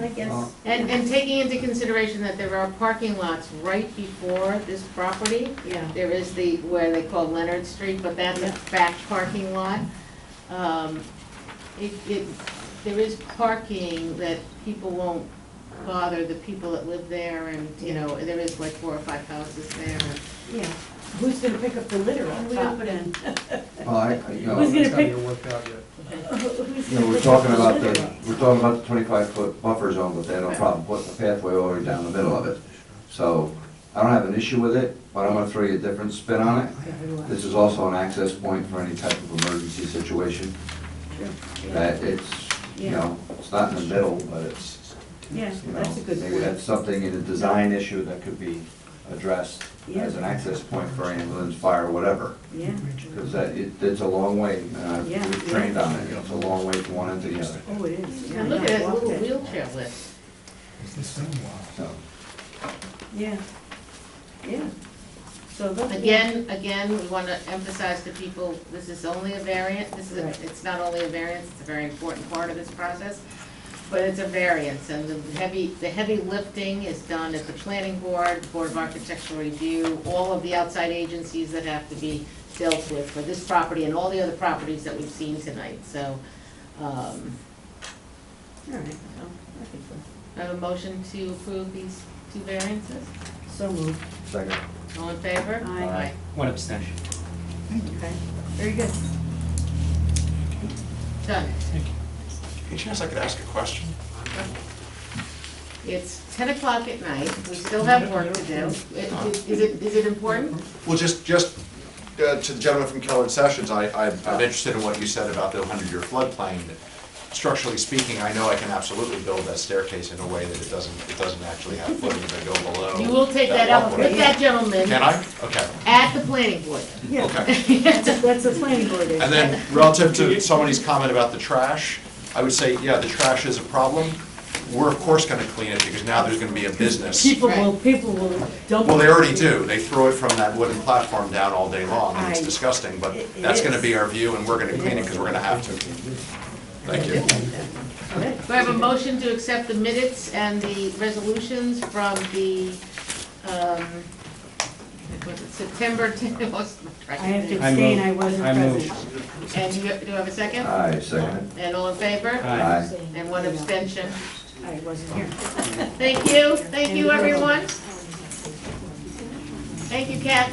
I guess. And taking into consideration that there are parking lots right before this property. Yeah. There is where they call Leonard Street, but that's a back parking lot. There is parking that people won't bother the people that live there, and, you know, there is like 4 or 5 houses there. Yeah. Who's gonna pick up the litter on top then? Well, Who's you know, gonna It's not pick? even worked out yet. Who's you know, gonna we're pick talking up about litter the, up? we're talking about the 25-foot buffer zone, but they had no problem putting a pathway all the way down the middle of it. So, I don't have an issue with it, but I'm gonna throw you a different spin on it. This is also an access point for any type of emergency situation. That it's, you know, it's not in the middle, but it's, Yeah, you know, that's a good maybe point. that's something in a design issue that could be addressed as an access point for ambulance, fire, whatever. Yeah. Because it's a long way, and Yeah. I've trained on it, it's a long way from one end to the other. Oh, it is. And look at it, a Walked little it. wheelchair lift. So, Yeah, yeah. So that's. Again, we want to emphasize to people, this is only a variant, Right. it's not only a variance, it's a very important part of this process, but it's a variance, and the heavy lifting is done at the planning board, Board of Architectural Review, all of the outside agencies that have to be dealt with for this property and all the other properties that we've seen tonight, so, All right, so, I think so. I have a motion to approve these 2 variances. So moved. second. All in favor? Aye. One abstention. Okay, very good. Done. Any chance I could ask a question? It's 10 o'clock at night, we still have work to do. Is it important? Well, just to the gentleman from Keller Sessions, I'm interested in what you said about the 100-year floodplain. Structurally speaking, I know I can absolutely build that staircase in a way that it doesn't actually have footings that go below. You will take that up walkway. with that gentleman. Can I? Okay. At the planning board. Yeah, Okay. that's a planning board issue. And then relative to somebody's comment about the trash, I would say, yeah, the trash is a problem. We're of course gonna clean it because now there's gonna be a business. People will dump. Well, they it. already do. They throw it from that wooden platform down all day long, and it's I- disgusting, but it that's gonna is. be our view, and we're gonna clean it because we're gonna have to. Thank you. Do I have a motion to accept the minutes and the resolutions from the, was it September 10th? I have to I abstain, move. I wasn't I move. present. And do you have a second? Aye, second. And all in favor? Aye. And one abstention. I wasn't here. Thank you, everyone. Thank you, Kathy.